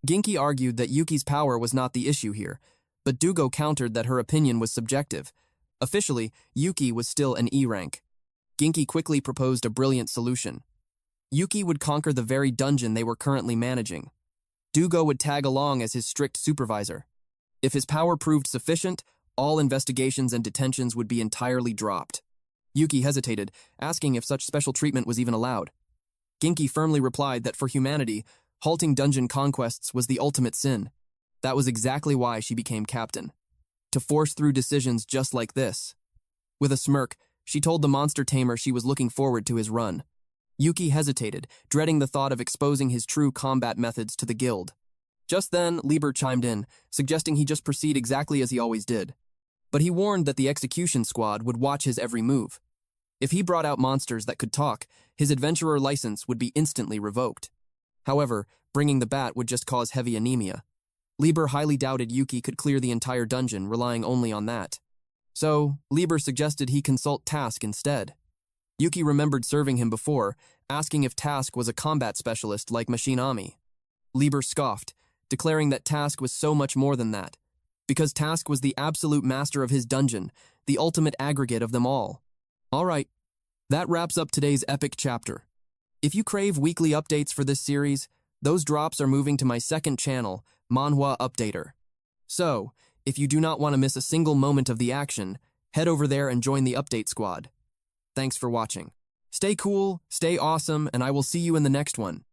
A: Genki argued that Yuki's power was not the issue here, but Dugo countered that her opinion was subjective. Officially, Yuki was still an E rank. Genki quickly proposed a brilliant solution. Yuki would conquer the very dungeon they were currently managing. Dugo would tag along as his strict supervisor. If his power proved sufficient, all investigations and detentions would be entirely dropped. Yuki hesitated, asking if such special treatment was even allowed. Genki firmly replied that for humanity, halting dungeon conquests was the ultimate sin. That was exactly why she became captain. To force through decisions just like this. With a smirk, she told the monster tamer she was looking forward to his run. Yuki hesitated, dreading the thought of exposing his true combat methods to the guild. Just then, Lieber chimed in, suggesting he just proceed exactly as he always did. But he warned that the execution squad would watch his every move. If he brought out monsters that could talk, his adventurer license would be instantly revoked. However, bringing the bat would just cause heavy anemia. Lieber highly doubted Yuki could clear the entire dungeon, relying only on that. So, Lieber suggested he consult Task instead. Yuki remembered serving him before, asking if Task was a combat specialist like Machine Ami. Lieber scoffed, declaring that Task was so much more than that, because Task was the absolute master of his dungeon, the ultimate aggregate of them all. Alright, that wraps up today's epic chapter. If you crave weekly updates for this series, those drops are moving to my second channel, Manhwa Updater. So, if you do not want to miss a single moment of the action, head over there and join the update squad. Thanks for watching. Stay cool, stay awesome, and I will see you in the next one.